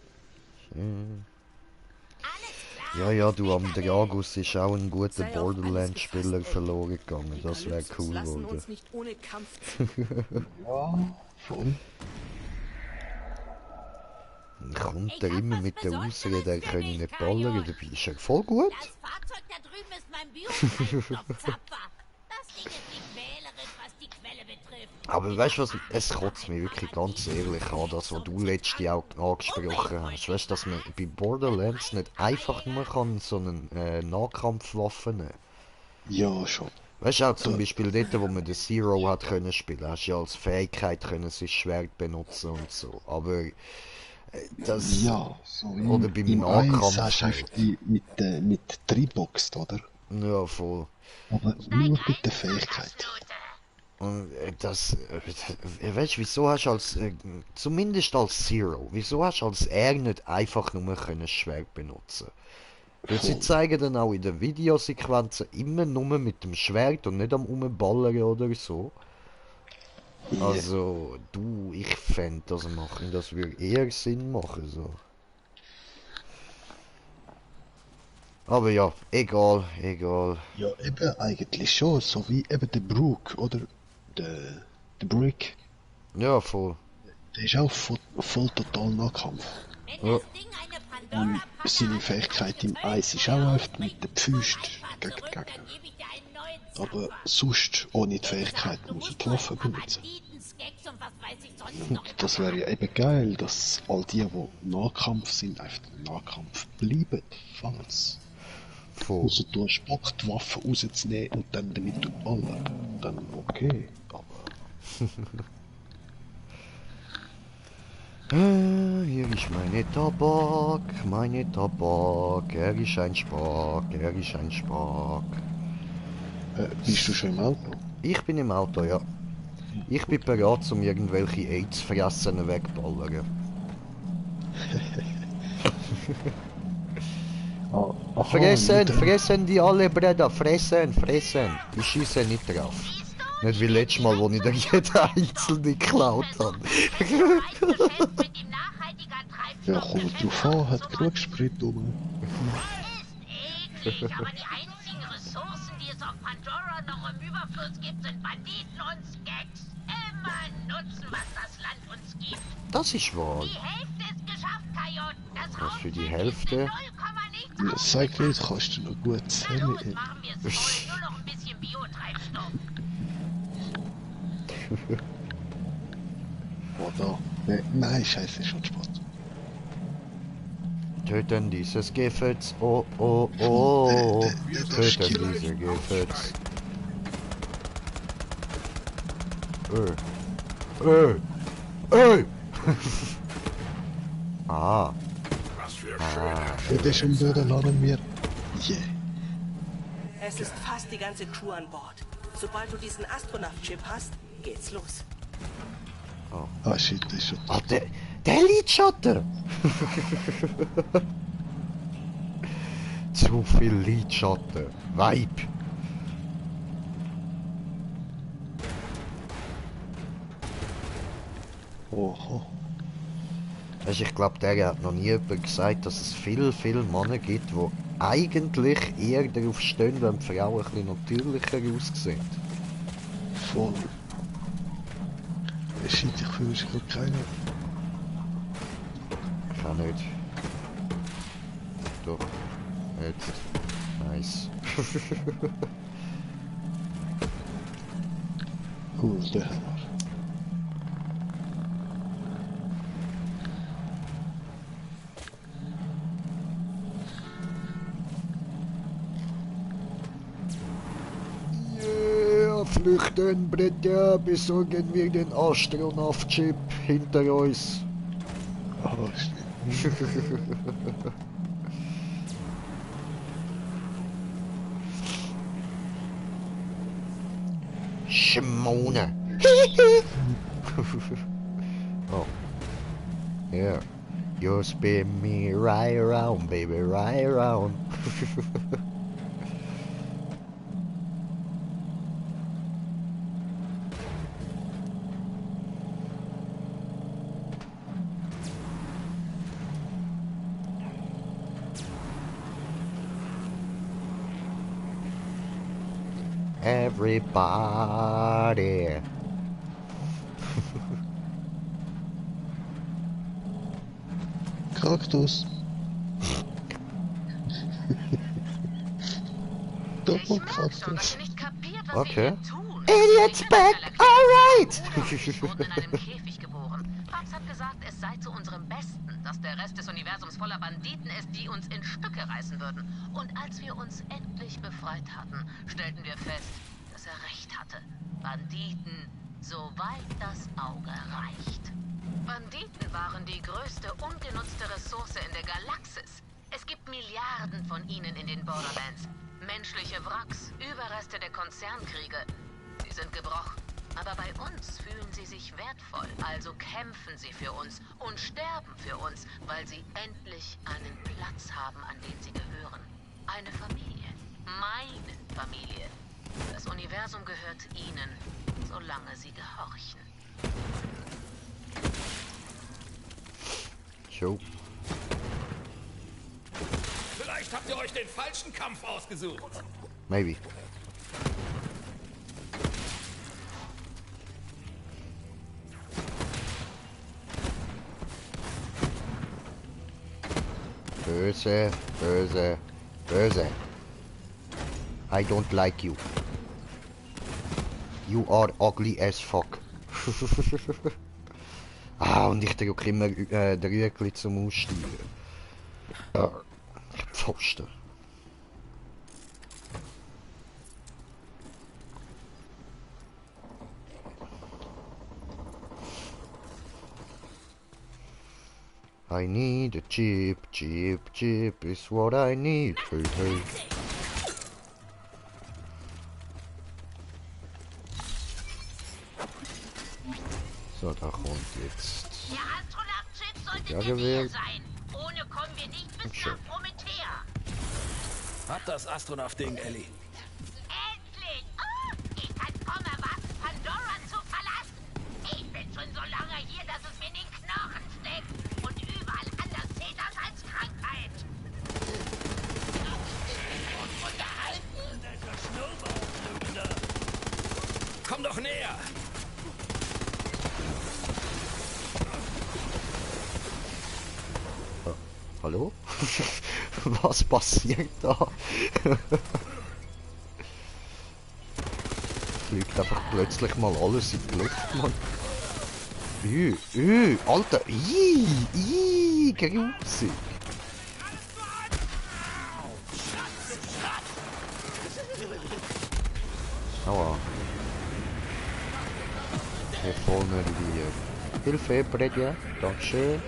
Ja, du, am Dragus ist auch ein guter Borderlands-Spieler verloren gegangen. Das wäre cool Lassen geworden. uns nicht ohne Kampf ziehen. Ja, voll. Kommt er immer mit der Ausrede, er könne nicht ballern, dabei ist er voll gut. Das Fahrzeug da drüben ist mein Biotreibstoffzapfer. Das Ding ist nicht wählerisch, was die Quelle betrifft. Aber weißt du was, es kotzt mich wirklich ganz ehrlich an, das was du letztes Jahr auch angesprochen hast. Weißt du, dass man bei Borderlands nicht einfach nur kann so eine Nahkampfwaffe nehmen. Ja, schon. Weißt du auch zum Beispiel dort, wo man den Zero hat können spielen, hast du ja als Fähigkeit können sein Schwert benutzen und so. Aber das... Ja, so oder beim im Nahkampf. hast du einfach die mit 3 Boxen, oder? Ja, voll. Aber nur mit der Fähigkeit. Und das, weißt du, wieso hast du als, zumindest als Zero, wieso hast du als er nicht einfach nur können Schwert benutzen? Weil sie zeigen dann auch in den Videosequenzen immer nur mit dem Schwert und nicht am Umballern oder so. Also, du, ich fände das würde eher Sinn machen, so. Aber ja, egal. Ja, eben eigentlich schon, so wie eben der Brook, oder? Der Brick. Ja, voll. Der ist auch voll total Nahkampf. Ja. Und seine Fähigkeit im Eis ist auch oft mit den Füßen gegen die Gegner. Aber sonst, ohne die Fähigkeit, muss er die Waffe benutzen. Und das wäre ja eben geil, dass all die Nahkampf sind, einfach Nahkampf bleiben. Falls. Also du hast Bock, die Waffe rauszunehmen und dann damit du ballern. Dann okay, aber... Hier ist meine Tabak, er ist ein Spark. Bist du schon im Auto? Ich bin im Auto, ja. Ich bin bereit, um irgendwelche AIDS-Fressen wegballern. Fressen die alle, Breda, fressen. Ich schieße nicht drauf. Nicht wie letztes Mal, wo ich da jeden einzelne geklaut habe. Ja, kommt drauf an, hat genug Sprit rum. Ist eklig, aber die einzigen Ressourcen, die es auf Pandora noch im Überfluss gibt, sind Banditen und Skeks. Immer nutzen, was das Land uns gibt. Das ist wahr. Die Hälfte ist geschafft, Coyote. Das Was für die Hälfte? Das zeigt nicht, kannst du noch gut zählen. Machen wir es voll, nur noch ein bisschen Biotreibstoff. Oh, da. Nein, scheiße, schon Spaß. Töten dieses Gefäß, oh. Töten diese Gefäß. Ah. Was für schöne Das ist ein Laden mir. Yeah. Es ist fast die ganze Crew an Bord. Sobald du diesen Astronaut-Chip hast, geht's los. Ah, shit, das ist schon... Ah, der Lidschatten! Zu viel Lidschatten. Vibe. Oho. Weißt, ich glaube, der hat noch nie jemand gesagt, dass es viele Männer gibt, die eigentlich eher darauf stehen, wenn die Frauen ein bisschen natürlicher aussehen. Voll. Shit, ich fühle mich gerade keiner. kann nicht. Doch. Jetzt. Nice. Gut, der Hammer. Yeah, flüchten, Bretja, besorgen wir den Astronaut-Chip hinter uns. Oh, Schimone. Oh. Yeah. You spin me right around, baby, right around. Everybody. Kaktus. Doppelkaktus. Okay. Idiots back! Alright! Wir wurden in einem Käfig geboren. Babs hat gesagt, es sei zu unserem Besten, dass der Rest des Universums voller Banditen ist, die uns in Stücke reißen würden. Und als wir uns endlich befreit hatten, stellten wir fest, dass er recht hatte. Banditen, soweit das Auge reicht. Banditen waren die größte ungenutzte Ressource in der Galaxis. Es gibt Milliarden von ihnen in den Borderlands. Menschliche Wracks, Überreste der Konzernkriege. Sie sind gebrochen. Aber bei uns fühlen sie sich wertvoll. Also kämpfen sie für uns und sterben für uns, weil sie endlich einen Platz haben, an den sie gehören. Eine Familie. Meine Familie. Das Universum gehört ihnen, solange sie gehorchen. Show. Vielleicht habt ihr euch den falschen Kampf ausgesucht. Maybe. Böse, böse, böse. I don't like you. You are ugly as fuck. Ah, und ich drücke immer Rüegli zum Aussteigen. Pfosten. I need a chip, chip, chip is what I need. Hey, hey. So, da kommt jetzt. Der Astronaut-Chip sollte Ja, der gewählt. sein. Ohne kommen wir nicht bis Schön. nach Promethea. Hab das Astronaut-Ding, Ellie. Endlich! Oh, ich kann kaum erwarten, Pandora zu verlassen. Ich bin schon so lange hier, dass es mir in den Knochen steckt. Und überall anders zählt das als Krankheit. Komm doch näher! Hallo? Was passiert da? Fliegt einfach plötzlich mal alles in die Luft, Mann. Alter, grusig. Aua. Hier vorne die Hilfe, Bredja. Dankeschön.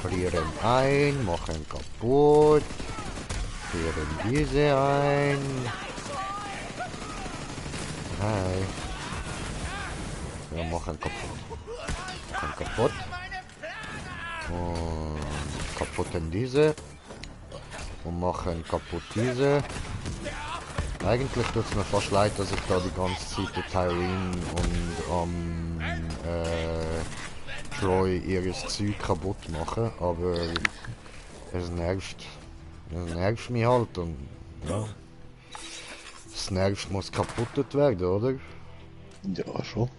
Frieren ein, machen kaputt. Frieren diese ein. Hi. Wir machen kaputt. Komm kaputt. Und kaputten diese. Und machen kaputt diese. Eigentlich tut es mir fast leid, dass ich da die ganze Zeit der Tyreen und Troy ihres Zeug kaputt mache, aber es nervt. Es nervt mich halt und ja. Das nervt muss kaputtet werden, oder? Ja, schon.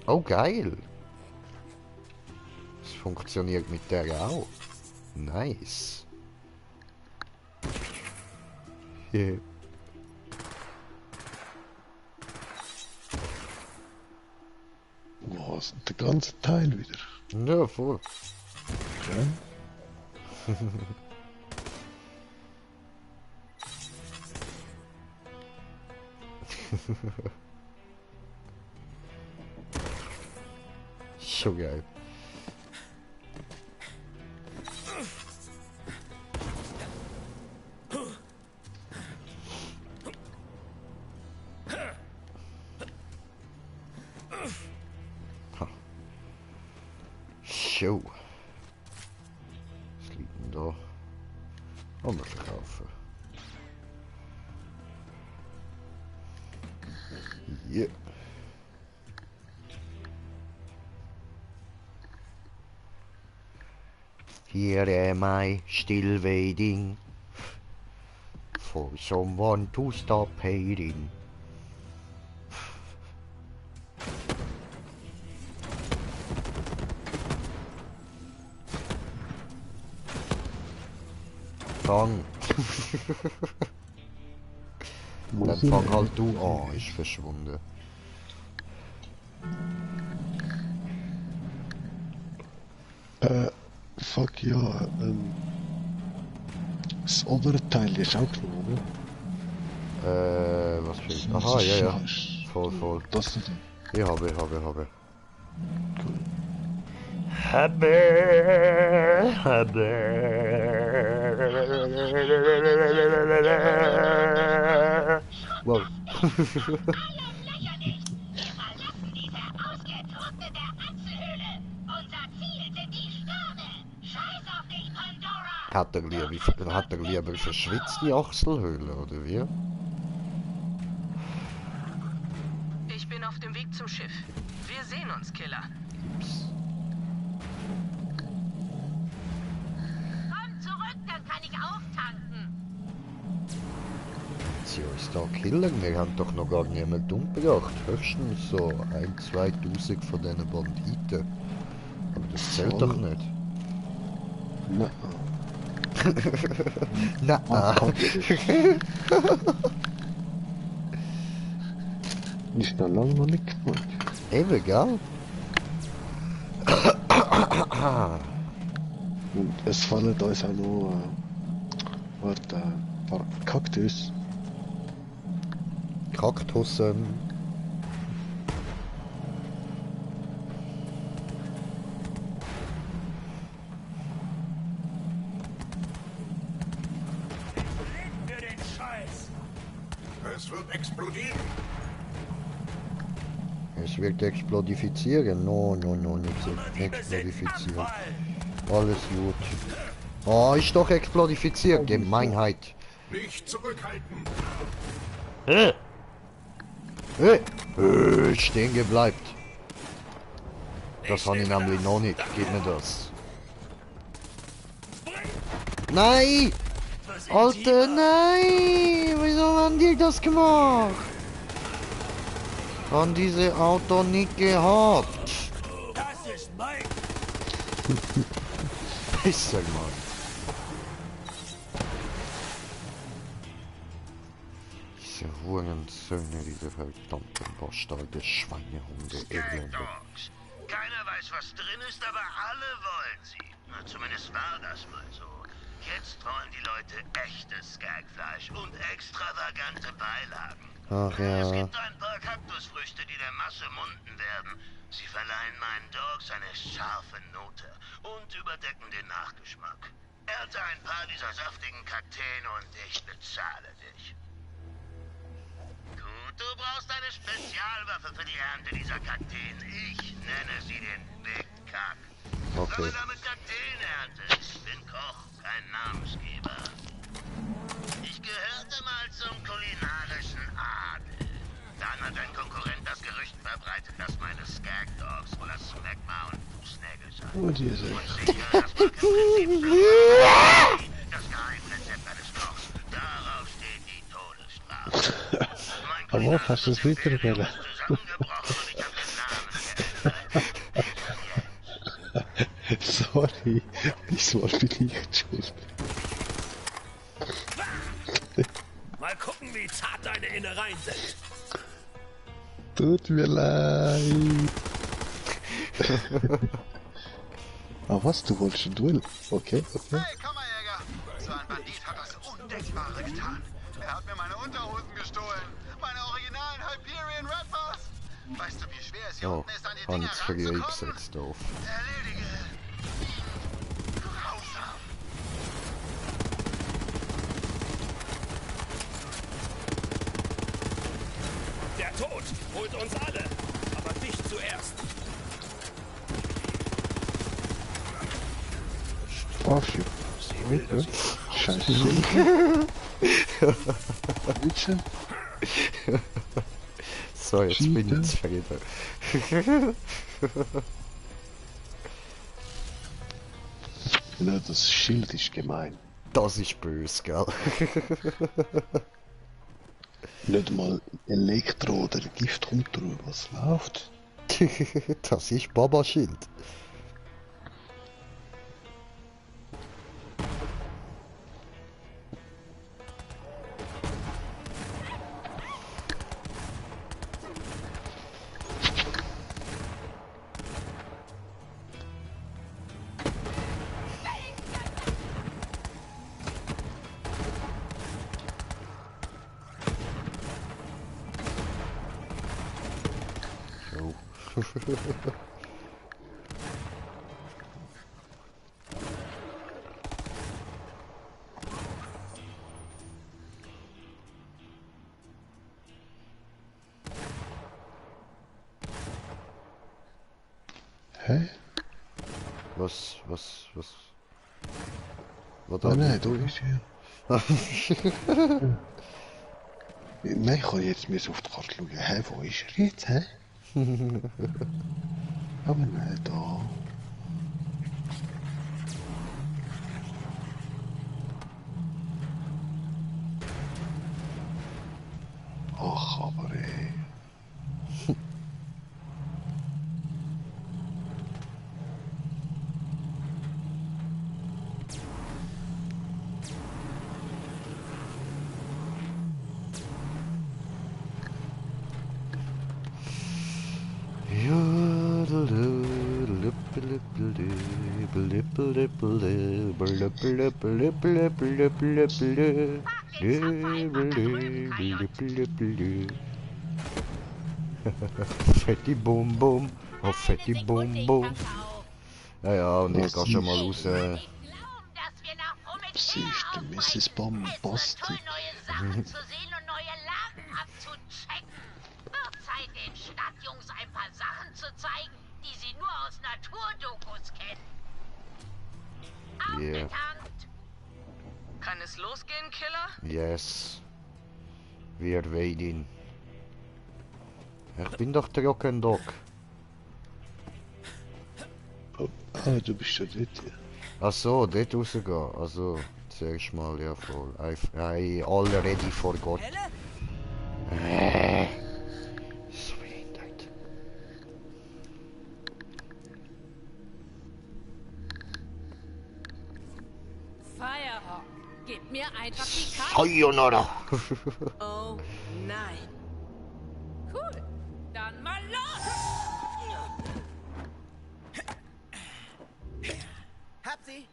Oh geil! Es funktioniert mit der auch. Nice. Yeah. Was? Der ganze Teil wieder? Ja, voll. Okay. So geil. So. Was liegt denn da? Oh, wir verkaufen. Yeah. Here am I, still waiting for someone to stop hating. Fang. Dann fang halt du an, ist verschwunden. Fuck ja, das obere Teil ist auch genommen, Was fehlt? Aha, ja, ja. Voll, voll. Das ist Ich habe. Habe. Wow. Hat er lieber verschwitzt die Achselhöhle, oder wie? Ich bin auf dem Weg zum Schiff. Wir sehen uns, Killer. Ups. Komm zurück, dann kann ich auftanken. Tja, ist da Killer? Wir haben doch noch gar niemand umgebracht. Höchstens so 1.000-2.000 von diesen Banditen. Aber das zählt doch nicht. Nein. Na. Ist noch lange noch nicht gemacht. Eben, gell? Und es fallen uns auch noch ein paar Kaktus. Kaktussen. Es wird explodieren. Es wird explodifizieren. No, nicht so explodifizieren. Alles gut. Oh, ist doch explodifiziert. Gemeinheit. Nicht zurückhalten. Stehen gebleibt. Das habe ich nämlich noch nicht. Gib mir das. Nein! Alter, nein! Wieso haben die das gemacht? Haben diese Auto nicht gehabt? Das ist mein... Pisser, Mann. Diese Hurensöhne, diese verdammten Bastarde, Schweinehunde, Elende. Keiner weiß, was drin ist, aber alle wollen sie. Na, zumindest war das mal so. Jetzt wollen die Leute echtes Skagfleisch und extravagante Beilagen. Ach ja. Es gibt ein paar Kaktusfrüchte, die der Masse munden werden. Sie verleihen meinen Dogs eine scharfe Note und überdecken den Nachgeschmack. Ernte ein paar dieser saftigen Kakteen und ich bezahle dich. Gut, du brauchst eine Spezialwaffe für die Ernte dieser Kakteen. Ich nenne sie den Big Kack. Okay. Aber damit Kakteen erntest, bin Koch, kein Namensgeber. Ich gehörte mal zum kulinarischen Adel. Dann hat ein Konkurrent das Gerücht verbreitet, dass meine Skag Dogs voller Smegma und Fußnägel seien. Oh, diese. Und sicher, das Markenprinzip das Geheimrezept eines Kochs. Darauf steht die Todesstrafe. Mein Aber hast du das mitgekriegt? ist zusammengebrochen und ich habe den Namen geändert. Sorry, diesmal bin ich schuld. Mal gucken, wie zart deine Innereien sind. Tut mir leid. Ah, was? Du wolltest ein Duell? Okay, okay. Hey, Kammerjäger! So ein Bandit hat das Undenkbare getan. Er hat mir meine Unterhosen gestohlen. Meine originalen Hyperion Rappers. Weißt du, wie schwer es hier Oh, unten ist, an die Dinger Hans für die ranzukommen? Ipset doof. Erledige. Grausam. Der Tod holt uns alle, aber dich zuerst. Oh, shit. Scheiße. Bitte? So, jetzt bin ich zufrieden. Ja, das Schild ist gemein. Das ist böse, gell? Nicht mal Elektro oder Gift rumdrüber, was läuft. Das ist Baba-Schild. Hä? Was? Ah, nein, da ist er. Nein, ich kann jetzt mehr auf die Karte schauen. Hä, wo ist er jetzt, hä? Aber nein, da. Ach, aber ey. Fetti Bum Bum, oh Fetti Bum Bum. Ja, ja, und ich geh schon mal raus. Sie ist der Mrs. Bombastic. Sachen zu sehen und neue Lagen abzuchecken. Wird Zeit, den Stadtjungs ein paar Sachen zu zeigen, die sie nur aus Naturdokus kennen. Yeah. Aufgetankt. Kann es losgehen, Killer? Yes. Wir waiting. Ich bin doch der Rock'n'Dog. Oh, ah, du bist ja dort hier. Ach so, dort rausgehen. Also, zuerst mal, ja voll. I already forgot. So behindert. Firehawk, gib mir einfach die Karte. Sayonara. Oh nein. Cool, dann mal los! Hab sie!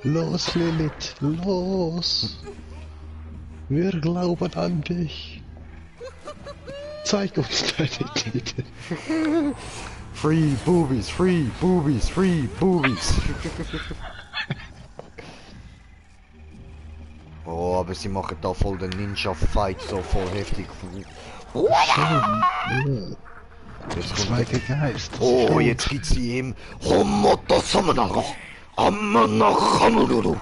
Los, Lilith, los! Wir glauben an dich. Zeig uns deine Glieder. Free Boobies, Free Boobies, Free Boobies. Oh, aber sie machen da voll den Ninja-Fight so voll heftig. Jetzt kommt der Geist. Oh, jetzt gibt sie ihm Homoto Samanara. Amanachamururu.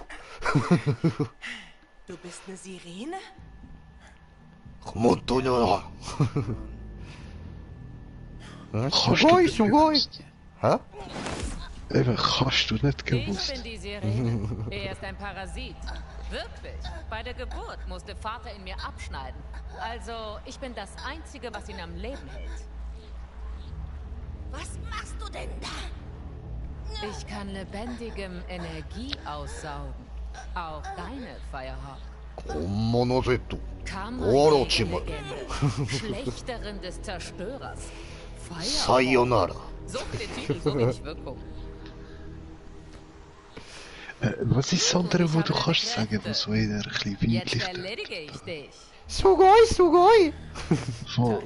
Du bist eine Sirene? Homoto Nara. Sugoi. Hä? Eben, kannst du nicht Ich gewusst. bin die Sirene. Er ist ein Parasit. Wirklich. Bei der Geburt musste Vater ihn mir abschneiden. Also, ich bin das Einzige, was ihn am Leben hält. Was machst du denn da? Ich kann lebendigem Energie aussaugen. Auch deine, Firehawk. Monosetto. Legende. Schlechterin des Zerstörers. Sayonara. So viele Titel, so wenig Wirkung. Was ist das andere, wo du kannst sagen, was so eher ein bisschen weiblich Jetzt erledige ich dich. Sugoi, Sugoi. Voll.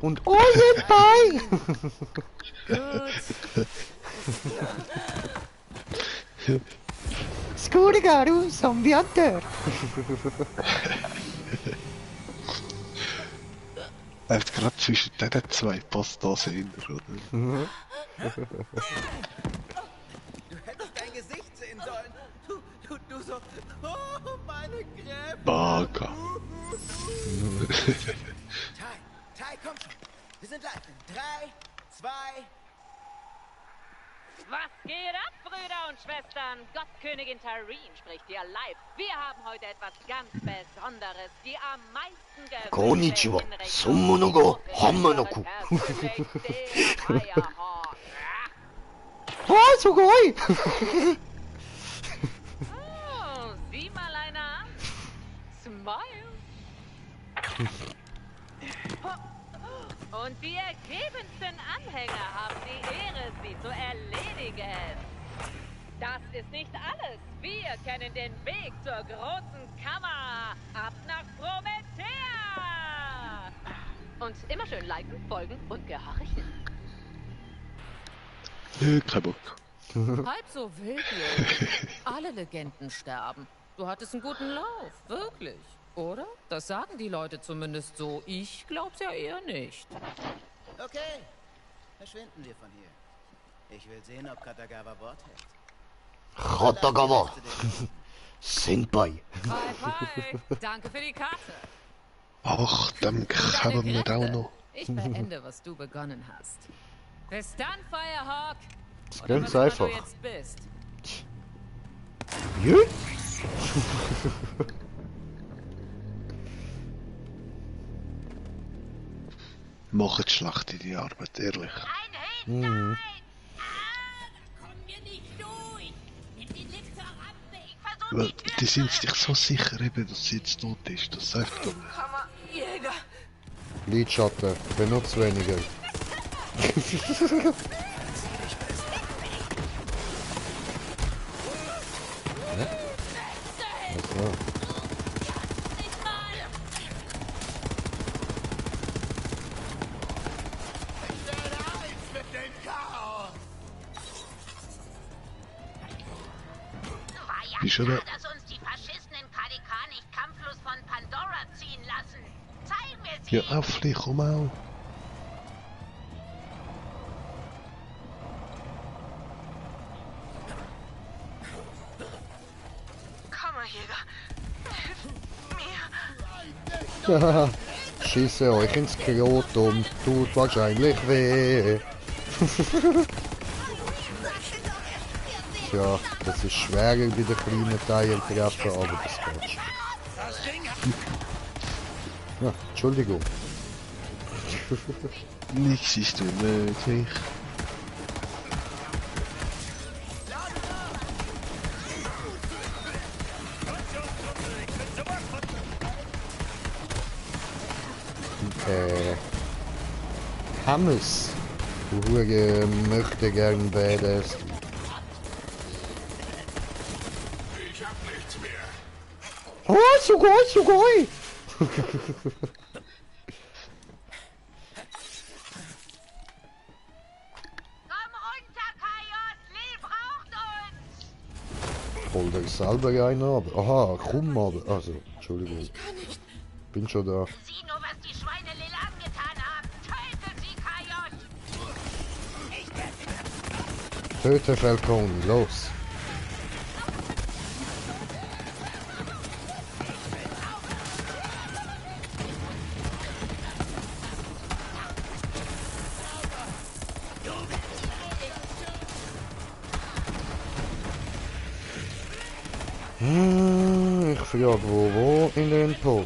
Und Oye Gut. Scurigaru, Sambiante. Er hat gerade zwischen diesen zwei Postdosen hinter, oder? Du hättest dein Gesicht sehen sollen. Du so... Oh, meine Kräfte. Baga. Tai, komm schon. Wir sind live in 3, 2... Was geht ab, Brüder und Schwestern? Gottkönigin Tyreen spricht hier live. Wir haben heute etwas ganz Besonderes. Die am meisten gewünschte Konnichiwa. in Region Summono go Hamanoku. Oh, Sugoi. Oh, sieh mal einer an. Smile. Und die ergebensten Anhänger haben die Ehre, sie zu erledigen. Das ist nicht alles. Wir kennen den Weg zur großen Kammer. Ab nach Promethea. Und immer schön liken, folgen und gehorchen. Kein Bock. Halb so wild, Junge. Alle Legenden sterben. Du hattest einen guten Lauf, wirklich. Oder? Das sagen die Leute zumindest so. Ich glaub's ja eher nicht. Okay, verschwinden wir von hier. Ich will sehen, ob Katagawa Wort hält. Katagawa. Senpai. Hi. Danke für die Karte. Ach, dann haben wir auch noch. Ich beende, was du begonnen hast. Bis dann, Firehawk. Das ist Oder ganz was einfach. Du jetzt bist. Ja? Macht schlecht in die Arbeit, ehrlich. Mhm. Aber die sind sich so sicher, eben, dass sie jetzt tot ist. Das sagt doch. Jäger. Lidschatten, benutzt weniger. Also. Bist du da? Dass uns die Faschisten in KDK nicht kampflos von Pandora ziehen lassen. Zeigen wir sie! Ja, Affli, komm auch. Kammerjäger. Hilf mir. Schieße euch ins Skrotum, tut wahrscheinlich weh. Tja, das ist schwerer bei den kleinen Teilen treffen, aber das geht schon. Ja, Entschuldigung. Nichts ist unmöglich. Hammes. Du Hure möchte gern Badass. Ich hab nichts mehr. Oh, Sugoi, Sugoi! hol dir selber einen ab. Aha, komm aber. Also, Entschuldigung. Ich kann nicht. Bin schon da. Sieh nur, was die Schweine Lil angetan haben. Tötet sie, KJ! Töte Falcone, los. Ich frage wo in den Po.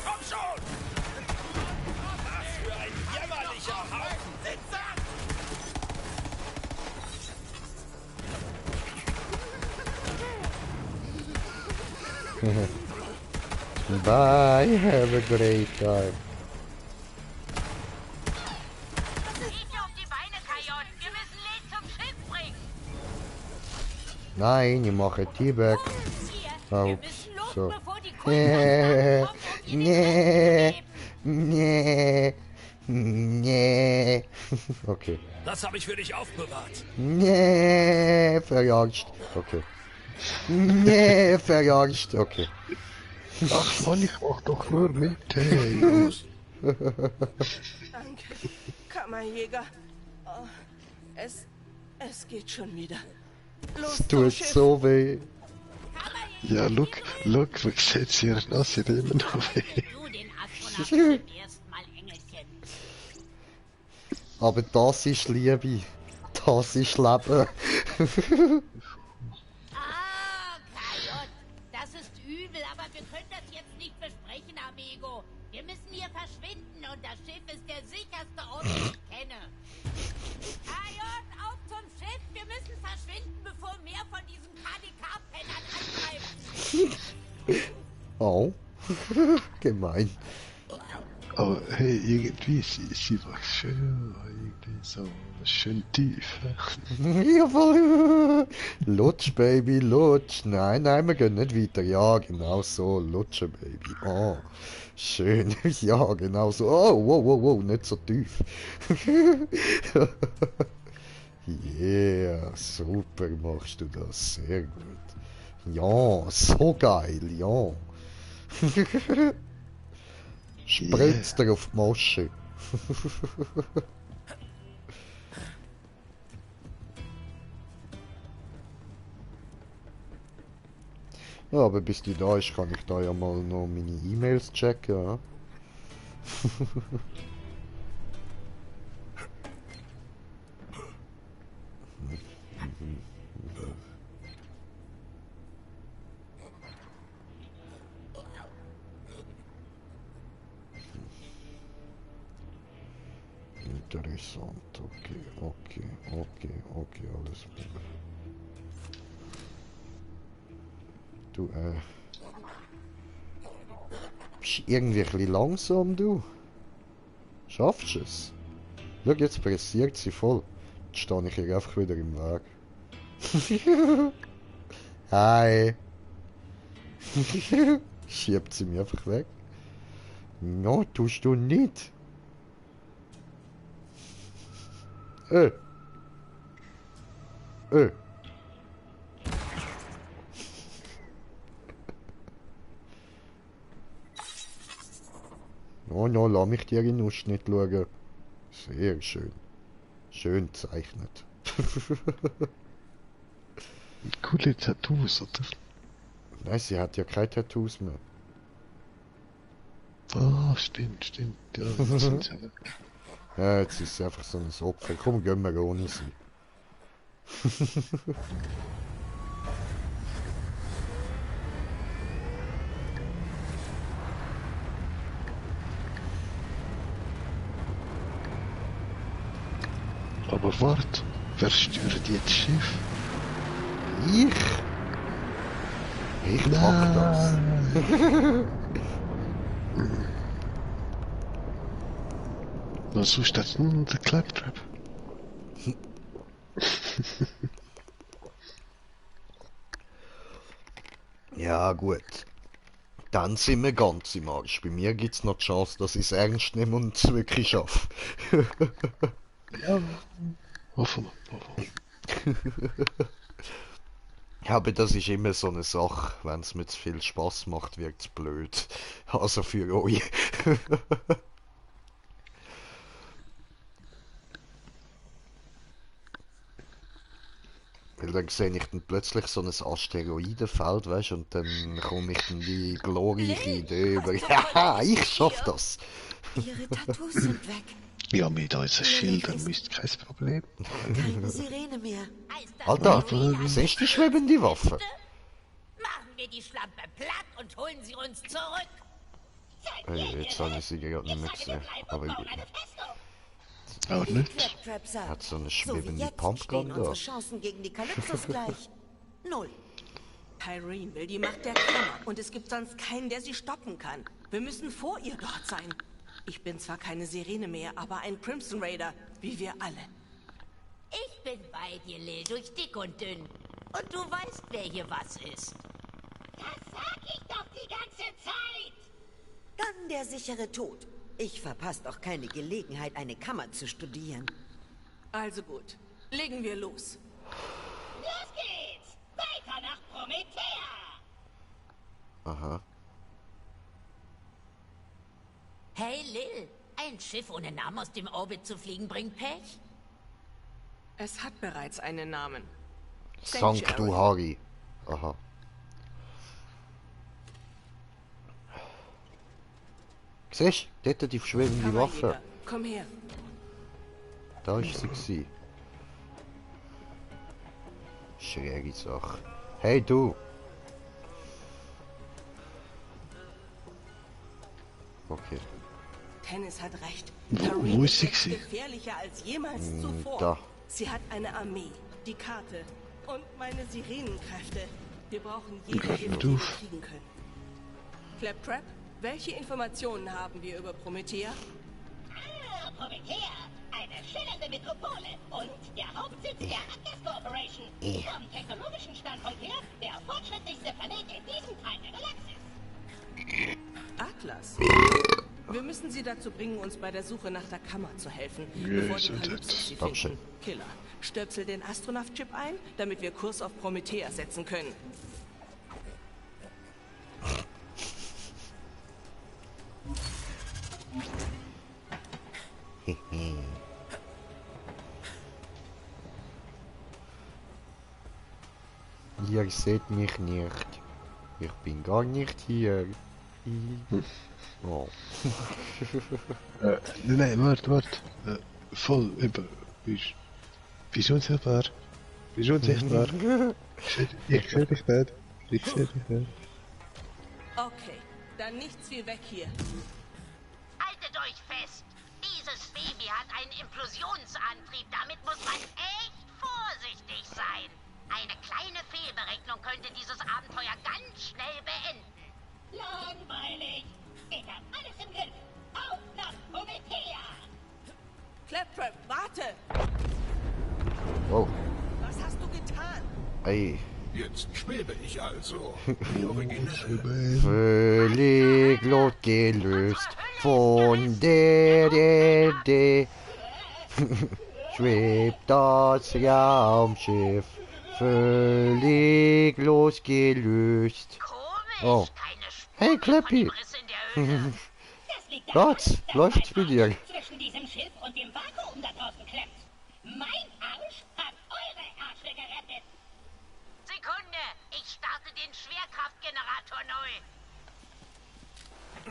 Komm schon! Was für ein jämmerlicher Haufen Wichser! Bye, have a great time. Nein, ich mache Teabag. Oh, so. Nee, nee, nee. Okay. Das habe ich für dich aufbewahrt. Nee, verjagt. Okay. Nee, verjagt. Okay. Ach Mann, ich mach doch nur mit. Hey. Danke, Kammerjäger. Oh, es geht schon wieder. Los, Es tut so weh. Ja, look, wie sieht's hier aus? Sieht immer noch weh. Aber das ist Liebe. Das ist Leben. Das ist übel, aber wir können das jetzt nicht versprechen, Amigo. Wir müssen hier verschwinden und das Schiff ist der sicherste Ort, den ich kenne. Kajon, auf zum Schiff! Wir müssen verschwinden, bevor mehr von diesen KDK-Pennern angreifen. Oh. Gemein. Aber hey, irgendwie, sie war schön, irgendwie so schön tief. Jawohl. Lutsch, Baby, lutsch. Nein, nein, wir gehen nicht weiter. Ja, genau so. Lutschen, Baby. Oh, schön. Ja, genau so. Oh, wow, wow, wow, nicht so tief. Yeah, super machst du das. Sehr gut. Ja, so geil, ja. Spritzt er auf die Masche. Ja, aber bis die da ist, kann ich da ja mal noch meine E-Mails checken. Ja? Interessant, okay, alles gut. Du, bist irgendwie ein bisschen langsam, du. Schaffst du es? Schau, jetzt pressiert sie voll. Jetzt stehe ich ihr einfach wieder im Weg. Hi. Schiebt sie mich einfach weg. No, tust du nicht. Oh no, lass mich dir in den Ausschnitt schauen. Sehr schön. Schön gezeichnet. Coole Tattoos, oder? Nein, sie hat ja keine Tattoos mehr. Ah, stimmt. Ja, das sind sie. Ja, jetzt ist sie einfach so ein Opfer. Komm, gehen wir ohne sie. Aber wart, wer steuert jetzt das Schiff? Ich mach das. Na, so steht nur der Claptrap. Ja, gut. Dann sind wir ganz im Arsch. Bei mir gibt's noch die Chance, dass ich es ernst nehme und es wirklich schaffe. Ja, hoffen wir. Aber das ist immer so eine Sache. Wenn es mir zu viel Spaß macht, wird's blöd. Also für euch. Weil dann sehe ich dann plötzlich so ein Asteroidenfeld, weißt, und dann komme ich dann die glorreiche Idee über. Haha, ich schaff das! Ihre Tattoos sind weg. Ja, mit unseren Schildern müsste kein Problem. Keine Sirene mehr. Alter, siehst du die schwebende Waffe? Machen wir die Schlampe platt und holen sie uns zurück. Hey, jetzt habe ich sie gerade nicht mehr gesehen. Aber gut. Auch nicht. Claptrap sagt, Hat so eine so wie schwebende jetzt Pumpgun stehen da. unsere Chancen gegen die Kalypsos gleich. 0. Tyreen will die Macht der Kammer und es gibt sonst keinen, der sie stoppen kann. Wir müssen vor ihr dort sein. Ich bin zwar keine Sirene mehr, aber ein Crimson Raider, wie wir alle. Ich bin bei dir, Lil, durch dick und dünn. Und du weißt, wer hier was ist. Das sag ich doch die ganze Zeit. Dann der sichere Tod. Ich verpasse doch keine Gelegenheit, eine Kammer zu studieren. Also gut, legen wir los. Los geht's! Weiter nach Promethea! Aha. Hey, Lil, ein Schiff ohne Namen aus dem Orbit zu fliegen bringt Pech? Es hat bereits einen Namen. Sanctuary. Aha. Siehst du? Dort die schwebende Waffe. Komm her. Da ist sie gewesen. Schräge Sache. Hey du! Okay. Tennis hat recht. Wo ist sie ist gewesen? gefährlicher als jemals zuvor. Da. Sie hat eine Armee, die Karte und meine Sirenenkräfte. Wir brauchen jede Hilfe, die wir kriegen können. Claptrap, welche Informationen haben wir über Promethea? Promethea, eine schillernde Metropole und der Hauptsitz der Atlas Corporation. Vom technologischen Standpunkt her der fortschrittlichste Planet in diesem Teil der Galaxis. Atlas? Wir müssen sie dazu bringen, uns bei der Suche nach der Kammer zu helfen, bevor die Kalypsos sie finden. Killer, stöpsel den Astronaut-Chip ein, damit wir Kurs auf Promethea setzen können. Ihr seht mich nicht. Ich bin gar nicht hier. Oh. Nein, warte. Voll über. Bist unsichtbar. Bist unsichtbar. Ich sehe dich nicht. Ich sehe dich nicht. Okay, dann nichts wie weg hier. Haltet euch fest! Dieses Baby hat einen Implosionsantrieb. Damit muss man echt vorsichtig sein. Eine kleine Fehlberechnung könnte dieses Abenteuer ganz schnell beenden. Langweilig! Ich hab alles im Griff. Auf nach Promethea! Claptrap, warte! Oh. Was hast du getan? Ey. Jetzt schwebe ich also. Die Originale. Völlig losgelöst von der Erde. Schwebt das Raumschiff. Völlig losgelöst. Oh. Hey, Clappy. Gott, läuft's bei dir? Zwischen diesem Schiff und dem Vakuum da draußen klemmt. Mein Arsch hat eure Ärsche gerettet. Sekunde, ich starte den Schwerkraftgenerator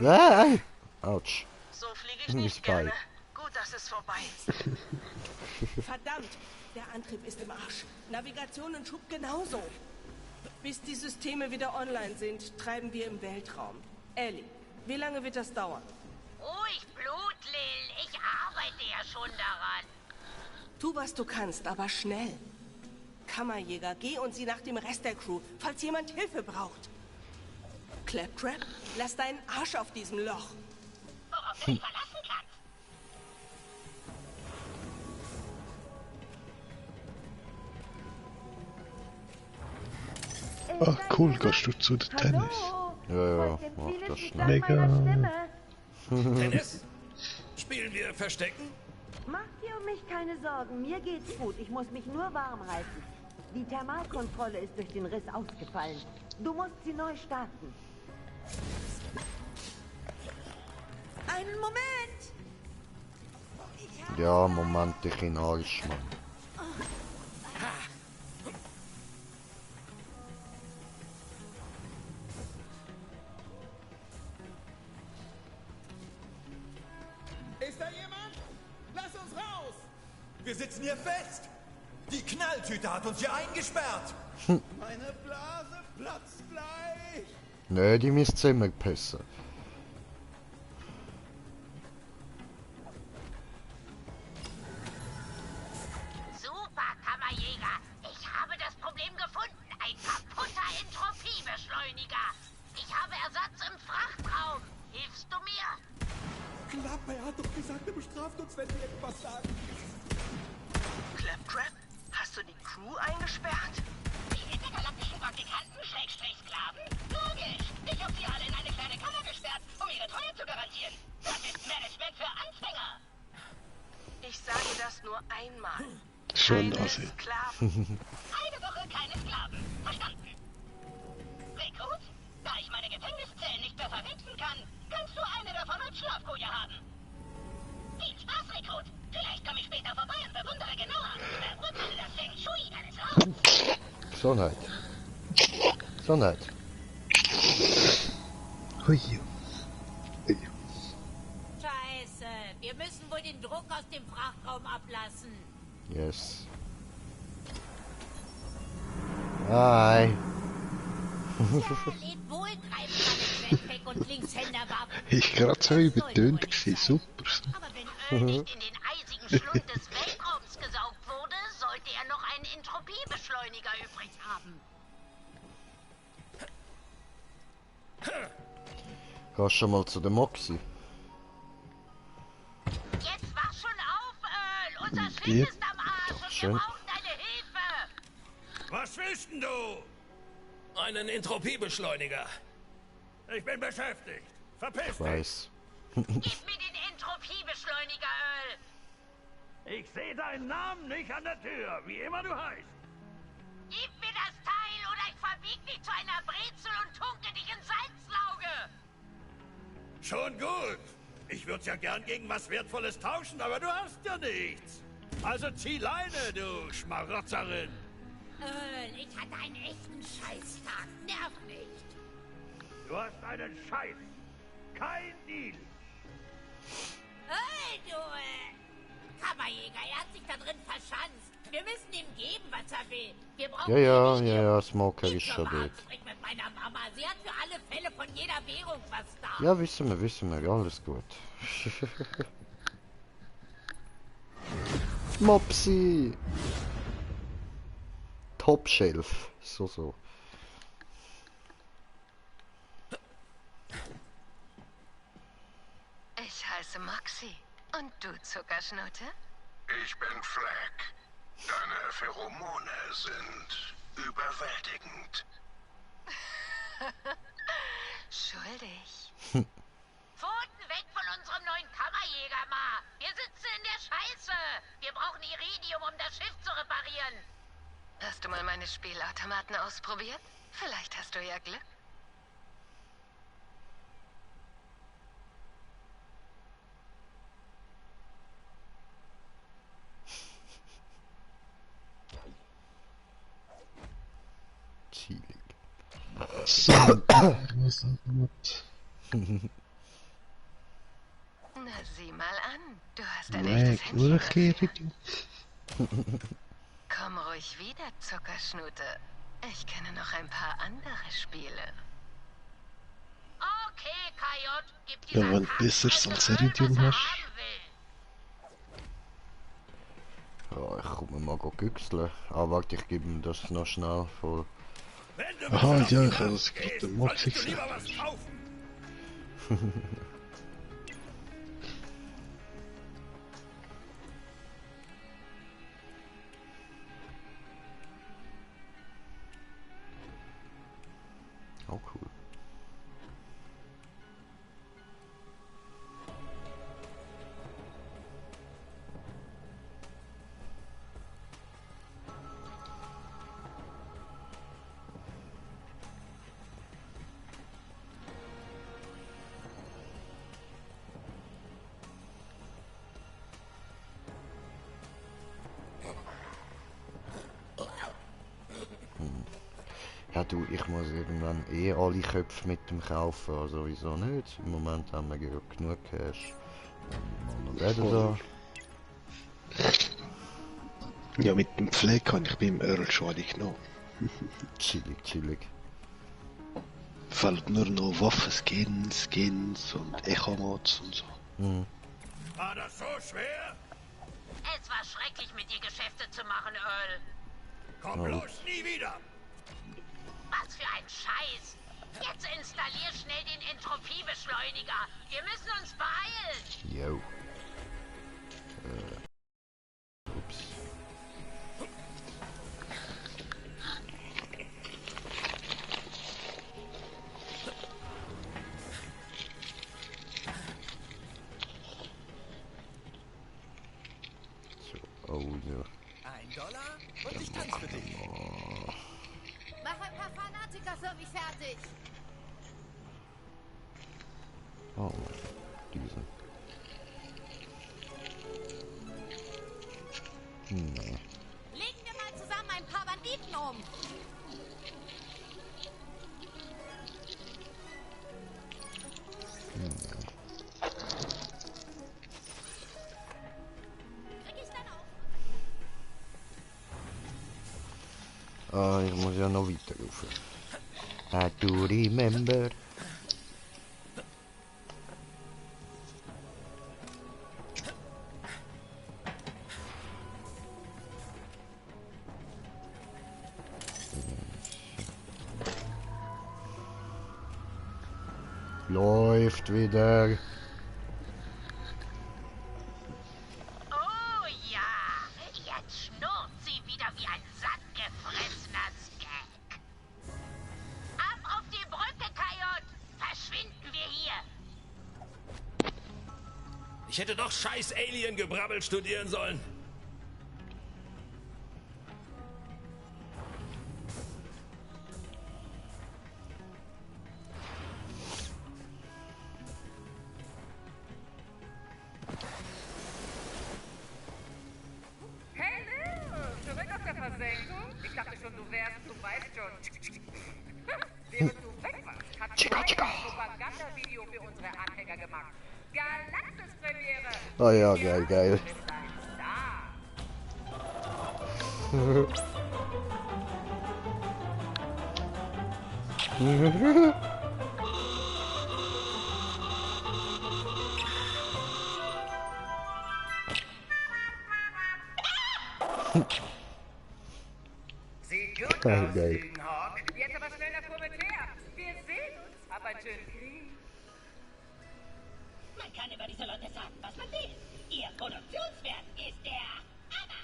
neu. Autsch. So fliege ich nicht gerne. Gut, dass es vorbei ist. Verdammt, der Antrieb ist im Arsch. Navigation und Schub genauso. Bis die Systeme wieder online sind, treiben wir im Weltraum. Ellie, wie lange wird das dauern? Ruhig Blut, Lil. Ich arbeite ja schon daran. Tu, was du kannst, aber schnell. Kammerjäger, geh und sieh nach dem Rest der Crew, falls jemand Hilfe braucht. Claptrap, lass deinen Arsch auf diesem Loch. Worauf du dich verlassen kannst. Ah, cool, gehst du zu der Tennis? Ja. Ja, mach das schnell. Mega. Dennis? Spielen wir Verstecken? Mach dir um mich keine Sorgen, mir geht's gut. Ich muss mich nur warm halten. Die Thermalkontrolle ist durch den Riss ausgefallen. Du musst sie neu starten. Einen Moment! Ja, Moment, ich in Arsch, Mann. Ist da jemand? Lass uns raus! Wir sitzen hier fest! Die Knalltüte hat uns hier eingesperrt! Meine Blase platzt gleich! Nee, die müsst immer pissen. Super, Kammerjäger. Ich habe das Problem gefunden. Ein kaputter Entropiebeschleuniger. Ich habe Ersatz im Frachtraum. Hilfst du mir? Klappe, er hat doch gesagt, er bestraft uns, wenn wir etwas sagen. Claptrap, hast du die Crew eingesperrt? Die intergalaktischen Praktikanten, Sklaven? Logisch. Ich habe sie alle in eine kleine Kammer gesperrt, um ihre Treue zu garantieren. Das ist Management für Anfänger. Ich sage das nur einmal. Schon Keine also. Sklaven. Eine Woche keine Sklaven. Verstanden. Rekrut, da ich meine Gefängniszellen nicht mehr verwechseln kann, kannst du eine davon als Schlafkoje haben. Viel Spaß, Rekrut. Vielleicht komme ich später vorbei und bewundere genauer. Beurteile das Feng Shui deines Raums. Gesundheit. Gesundheit. Hui. Scheiße, wir müssen wohl den Druck aus dem Frachtraum ablassen. Yes. Hi. Lebt wohl, greift weg und Linkshänderwaffen. Ich gerade so übertönt gewesen, super. Aber wenn Öl nicht in den eisigen Schlund des Weltraums gesaugt wurde, sollte er noch einen Entropiebeschleuniger übrig haben. Gehst schon mal zu der Moxie. Jetzt wach schon auf, Öl. Unser Und Schiff dir? ist am Arsch und wir Schön. brauchen deine Hilfe. Was willst denn du? Einen Entropiebeschleuniger. Ich bin beschäftigt. Verpiss Ich weiß. Gib mir den Entropiebeschleuniger, Öl. Ich sehe deinen Namen nicht an der Tür, wie immer du heißt. Gib mir das Teil oder ich verbieg dich zu einer Brezel und tunke dich ins Salzlauge. Schon gut. Ich würde ja gern gegen was Wertvolles tauschen, aber du hast ja nichts. Also zieh Leine, du Schmarotzerin. Öl, ich hatte einen echten Scheißtag. Nerv nicht. Du hast einen Scheiß. Kein Deal. Öl, du, Kammerjäger, er hat sich da drin verschanzt. Wir müssen ihm geben, was er will. Wir brauchen Ja, Smoker ist schon tot. Sprich mit meiner Mama. Sie hat für alle Fälle von jeder Währung was da. Ja, wissen wir, alles gut. Mopsi! Top Shelf, so. Ich heiße Moxie. Und du, Zuckerschnute? Ich bin Fleck. Deine Pheromone sind überwältigend. Schuldig. Pfoten weg von unserem neuen Kammerjäger, Ma. Wir sitzen in der Scheiße. Wir brauchen Iridium, um das Schiff zu reparieren. Hast du mal meine Spielautomaten ausprobiert? Vielleicht hast du ja Glück. Chillig. Na, sieh mal an. Du hast ein Nee, echtes Händchen dafür. Urkehrigung. Komm ruhig wieder, Zuckerschnute. Ich kenne noch ein paar andere Spiele. Okay, KJ, gib Ja, dieser wenn du besseres als Iridium hast. Ja, ich komme mal güchseln. Ah, warte, ich gebe ihm das noch schnell voll. Aha, ja, ich habe es gerade den Moxie Solltest du lieber gesagt. was kaufen? Oh, cool. Ja du, ich muss irgendwann eh alle Köpfe mit dem kaufen, also wieso nicht? Im Moment haben wir ja genug Cash. Dann werden da. Ja, mit dem Pfleg kann ich beim Earl schon alle genommen. Chillig, chillig. Fällt nur noch Waffenskins und Echo-Mods und so. Mhm. War das so schwer? Es war schrecklich, mit dir Geschäfte zu machen, Earl. Komm bloß nie wieder! Was für ein Scheiß! Jetzt installier schnell den Entropiebeschleuniger. Wir müssen uns beeilen. Yo. Ups. So, oh ja. $1 und ich tanze für dich. Mach ein paar Fanatiker für mich fertig. Oh, diesen. Nee. Legen wir mal zusammen ein paar Banditen um. Krieg ich dann auch? Ah, ich muss ja noch weiter rufen. I do remember. Läuft wieder. Oh ja, jetzt schnurrt sie wieder wie ein sattgefressener Skag. Ab auf die Brücke, Coyote! Verschwinden wir hier! Ich hätte doch scheiß Alien-Gebrabbel studieren sollen. Hello! Zurück aus der Versenkung? Ich dachte schon, du wärst, du weißt schon. Während du weg warst, hat Mike ein Propagandavideo für unsere Anhänger gemacht. Galaxis-Premiere! Oh ja, geil, geil. Sieht gut Geil, aus, geil. Lügenhawk. Jetzt aber schnell nach Promethea. Wir sehen uns. Hab einen schönen Krieg. Man kann über diese Leute sagen, was man will. Ihr Produktionswert ist der Hammer.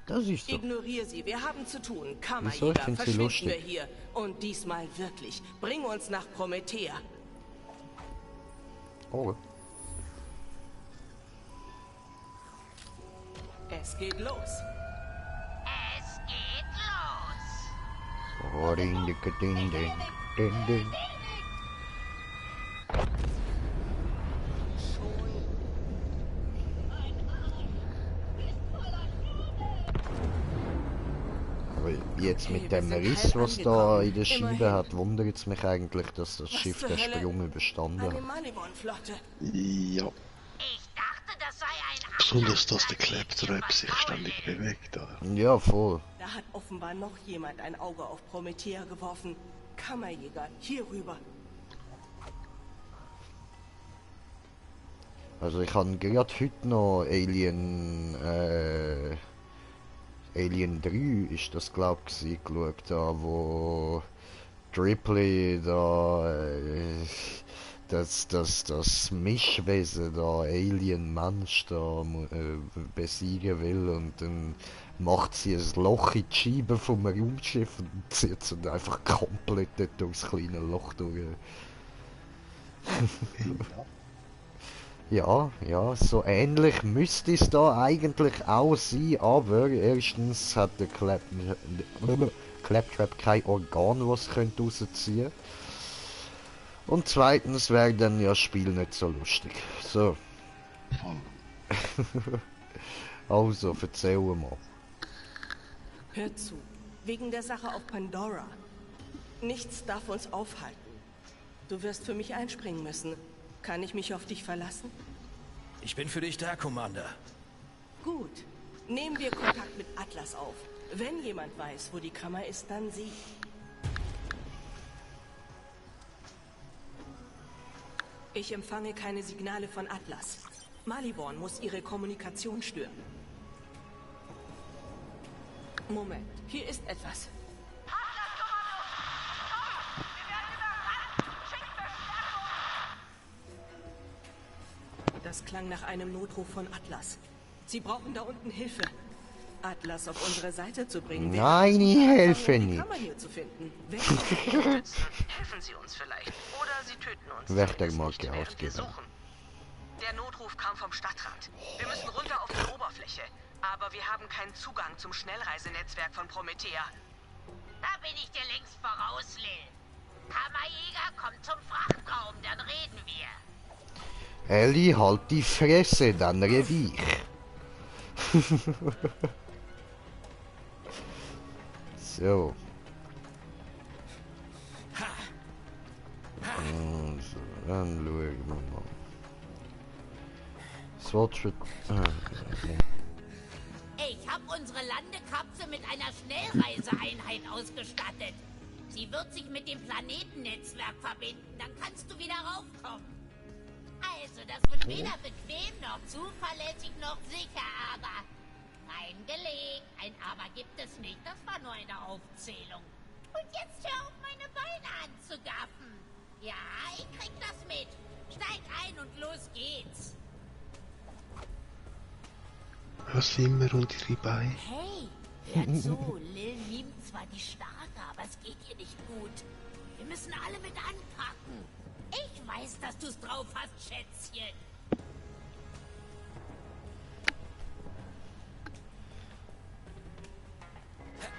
Das ist so. Ignoriere sie, wir haben zu tun. Wieso? Ich Kammerjäger, find sie verschwinden lustig. wir hier. Und diesmal wirklich. Bring uns nach Promethea. Oh. Es geht los. Es geht los. Oh, ding, ding, ding, ding, ding, ding. Aber jetzt mit dem Riss, was da in der Scheibe hat, wundert es mich eigentlich, dass das Schiff zur den Hölle? Sprung überstanden Eine hat. Malibon-Flotte. Ja, Ich dachte, das sei ein besonders, dass der Claptrap sich ständig bewegt. Da. Ja, voll. Da hat offenbar noch jemand ein Auge auf Promethea geworfen. Kammerjäger, hier rüber. Also ich habe gerade heute noch Alien 3 ist das glaub ich geschaut, da wo Ripley da das Mischwesen da Alien Mensch da besiegen will und dann macht sie ein Loch in die Scheibe vom Raumschiff und zieht es dann einfach komplett dort durchs kleine Loch durch. Ja, ja, so ähnlich müsste es da eigentlich auch sein, aber erstens hat der Claptrap kein Organ, was könnte rausziehen. Und zweitens wäre dann ja das Spiel nicht so lustig. So. Also, erzähl mal. Hör zu. Wegen der Sache auf Pandora. Nichts darf uns aufhalten. Du wirst für mich einspringen müssen. Kann ich mich auf dich verlassen? Ich bin für dich da, Commander. Gut. Nehmen wir Kontakt mit Atlas auf. Wenn jemand weiß, wo die Kammer ist, dann sie. Ich empfange keine Signale von Atlas. Maliborn muss ihre Kommunikation stören. Moment, hier ist etwas. Das klang nach einem Notruf von Atlas. Sie brauchen da unten Hilfe. Atlas auf unsere Seite zu bringen. Nein, ich helfe nicht. Helfen Sie uns vielleicht. Oder Sie töten uns. Wer der Marke ausgeben. Der Notruf kam vom Stadtrat. Wir müssen runter auf die Oberfläche. Aber wir haben keinen Zugang zum Schnellreisenetzwerk von Promethea. Da bin ich dir längst voraus, Lil. Kammerjäger, komm zum Frachtraum, dann reden wir. Ellie, halt die Fresse, dann red ich. So. Also, dann schauen wir mal. Swatch. Ich habe unsere Landekapsel mit einer Schnellreiseeinheit ausgestattet. Sie wird sich mit dem Planetennetzwerk verbinden, dann kannst du wieder raufkommen. Also, das wird weder bequem noch zuverlässig noch sicher, aber reingelegt. Ein Aber gibt es nicht, das war nur eine Aufzählung. Und jetzt hör auf, meine Beine anzugaffen. Ja, ich krieg das mit. Steig ein und los geht's. Was sind wir und ihre Beine? Hey, hört zu, Lil mimt zwar die Starke, aber es geht ihr nicht gut. Wir müssen alle mit anpacken. Ich weiß, dass du's drauf hast, Schätzchen.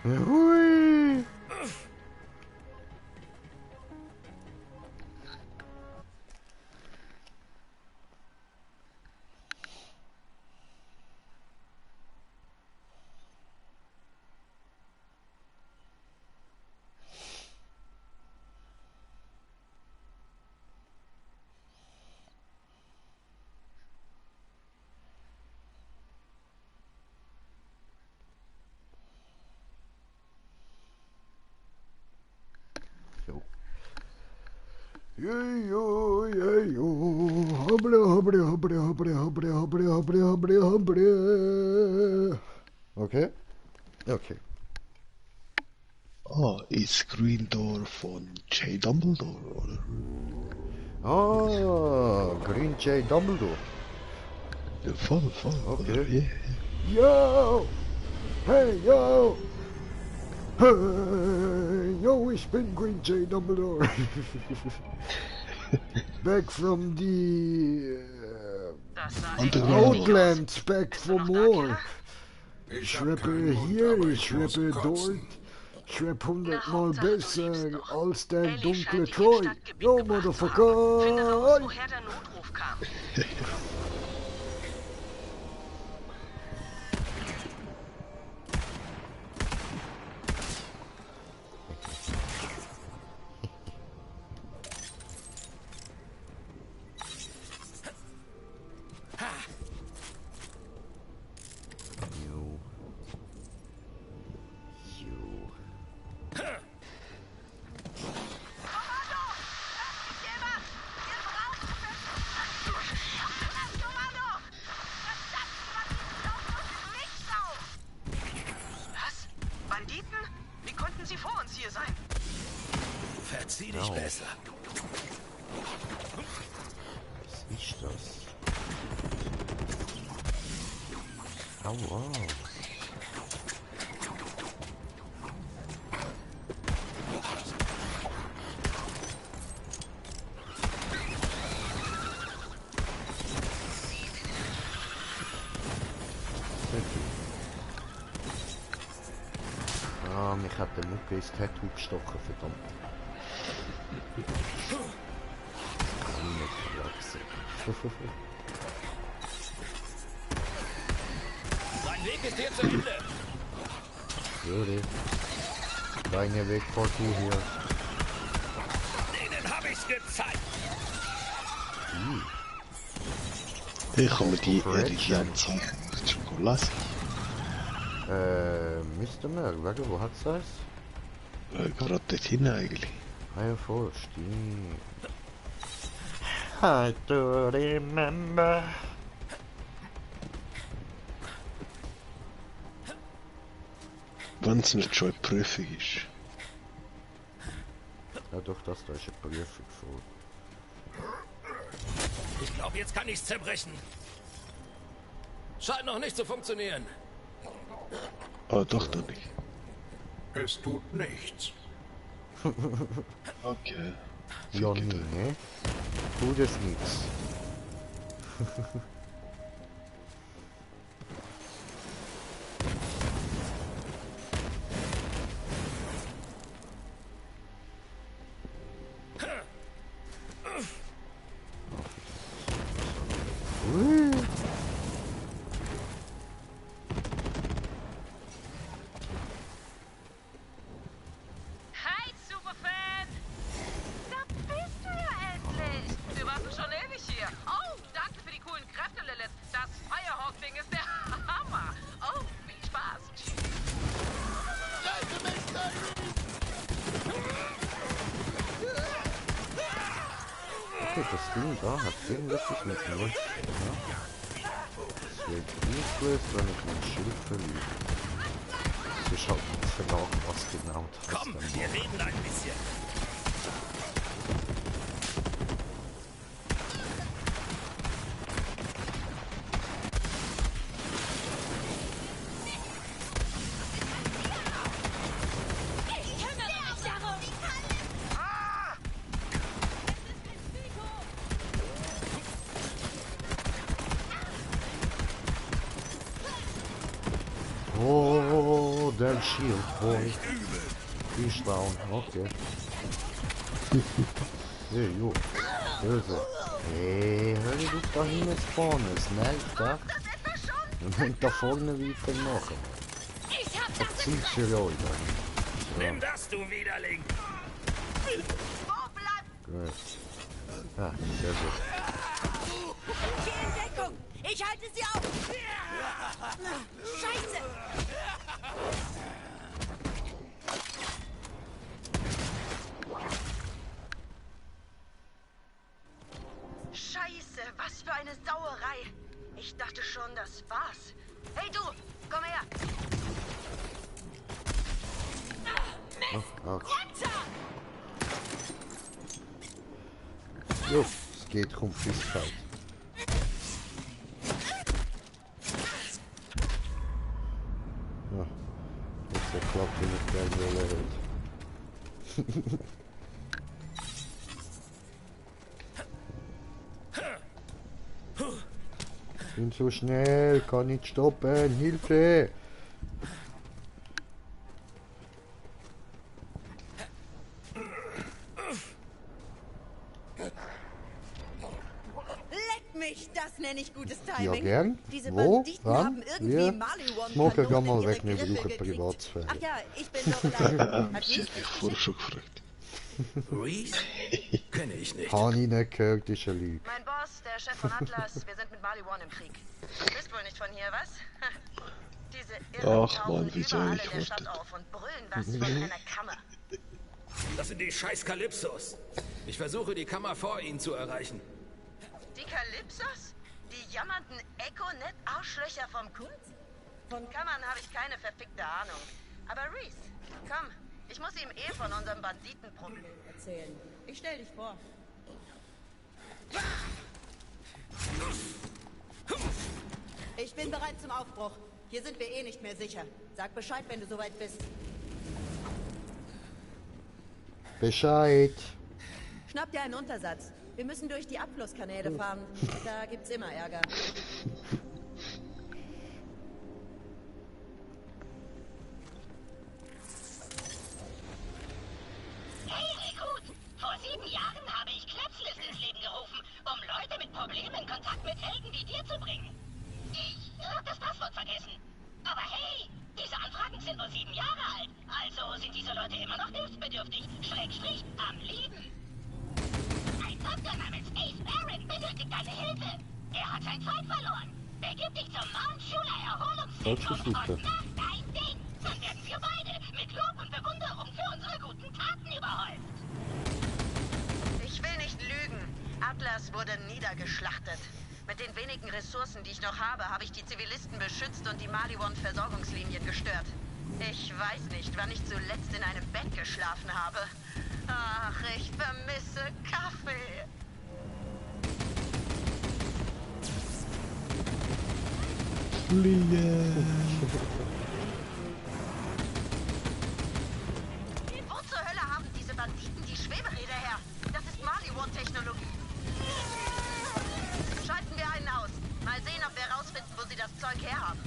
Hui. Okay. Okay. Ah, ist Green Door von J. Dumbledore, oder? Ah, Green J. Dumbledore. Ja, voll. Okay. Yeah. Yo! Hey, yo! Hey, yo, ich bin Green J. Dumbledore. Back from the Outlands, back for more. Ich rappe hier, ich rappe dort. Ich rappe 100-mal besser als der dunkle Troy. Yo, Motherfucker! Finde raus, woher der Notruf kam. Verzieh dich besser. Was ist das? Aua. Ah, mich hat der Mucke ins Tattoo gestochen, verdammt. Mein Weg ist hier zu Ende. Würde. Deine Weg vor dir hier. wird's gezeigt. Ich kann mir die Region zeigen. Schokolade. Müsste man, wegen, wo hat's das? Gerade dort hin eigentlich. Ah ja, voll, stimmt. I do remember. Wenn es nicht schon eine Prüfung ist. Ja doch, da ist eine Prüfung vor. Ich glaube, jetzt kann ich's zerbrechen. Scheint noch nicht zu funktionieren. Ah, doch noch nicht. Es tut nichts. Okay. Ja, nie, ne? Tut es nichts. Hi, Superfan! Da bist du ja endlich! Wir warten schon ewig hier. Oh, danke für die coolen Kräfte, Lilith. Das Firehawk-Ding ist der Hammer. Oh, viel Spaß. Okay, das Ding da hat irgendetwas mit mir. Ja. Es wird useless, wenn ich mein Schild verliere. Es ist halt nicht verraten, was genau das Komm, wir reden ein bisschen. Ich kümmere mich darum. Oh, der Shield Boy. He's down, okay. Hey, jo. Böse. Hey, hör dich da hinten spawnen, schnell, da. Und da vorne weiter machen. Ich hab das Zieh für euch da. Nimm das, du Widerling. Gut. Ah, sehr gut. Geh in Deckung! Ich halte sie auf! Scheiße! Scheiße, was für eine Sauerei! Ich dachte schon, das war's. Hey du, komm her! Oh, ouch. Jo, es geht um Fistfight. Ja, jetzt klappt hier nicht gleich mehr Welt. Ich bin so schnell, kann nicht stoppen, Hilfe! Leck mich, das nenne ich gutes Timing. Ja, gern. Diese Wo? Banditen Wann? haben irgendwie Wir? Maliwan Smoker, geh mal in weg, ihre wir Griffel brauchen gekriegt. Privatsphäre. Ach ja, ich bin Lorelei. Hat Ich Reese hab vorher schon gefragt. Reese? Kenne ich nicht. Habe ich nicht gehört, ist eine Lüge. Mein Boss, der Chef von Atlas, wir sind mit Maliwan im Krieg. Du bist wohl nicht von hier, was? Diese Irren Ach tauchen man, wie soll überall ich in der Stadt warten? auf und brüllen was von einer Kammer. Das sind die scheiß Kalypsos. Ich versuche, die Kammer vor ihnen zu erreichen. Die Kalypsos? Die jammernden Echo-Net-Arschlöcher vom Kunst? Von Kammern habe ich keine verfickte Ahnung. Aber Reese, komm, ich muss ihm von unserem Banditenproblem erzählen. Ich stell dich vor. Ich bin bereit zum Aufbruch. Hier sind wir eh nicht mehr sicher. Sag Bescheid, wenn du soweit bist. Bescheid. Schnapp dir einen Untersatz. Wir müssen durch die Abflusskanäle fahren. Da gibt's immer Ärger. Hey, Rekruten! Vor 7 Jahren habe ich Klepslist ins Leben gerufen, um Leute mit Problemen in Kontakt mit Helden wie dir zu bringen. Ich habe das Passwort vergessen. Aber hey, diese Anfragen sind nur 7 Jahre alt. Also sind diese Leute immer noch hilfsbedürftig, Schrägstrich am Leben. keine Zeit verloren. Begib dich zum Mount Shula Falsche Erholungszentrum Seite. und mach dein Ding. Dann werden wir beide mit Lob und Bewunderung für unsere guten Taten überhäuft. Ich will nicht lügen. Atlas wurde niedergeschlachtet. Mit den wenigen Ressourcen, die ich noch habe ich die Zivilisten beschützt und die Maliwan-Versorgungslinien gestört. Ich weiß nicht, wann ich zuletzt in einem Bett geschlafen habe. Ach, ich vermisse Kaffee. Wo zur Hölle haben diese Banditen die Schweberäder her? Das ist Maliwan-Technologie. Schalten wir einen aus. Mal sehen, ob wir rausfinden, wo sie das Zeug herhaben.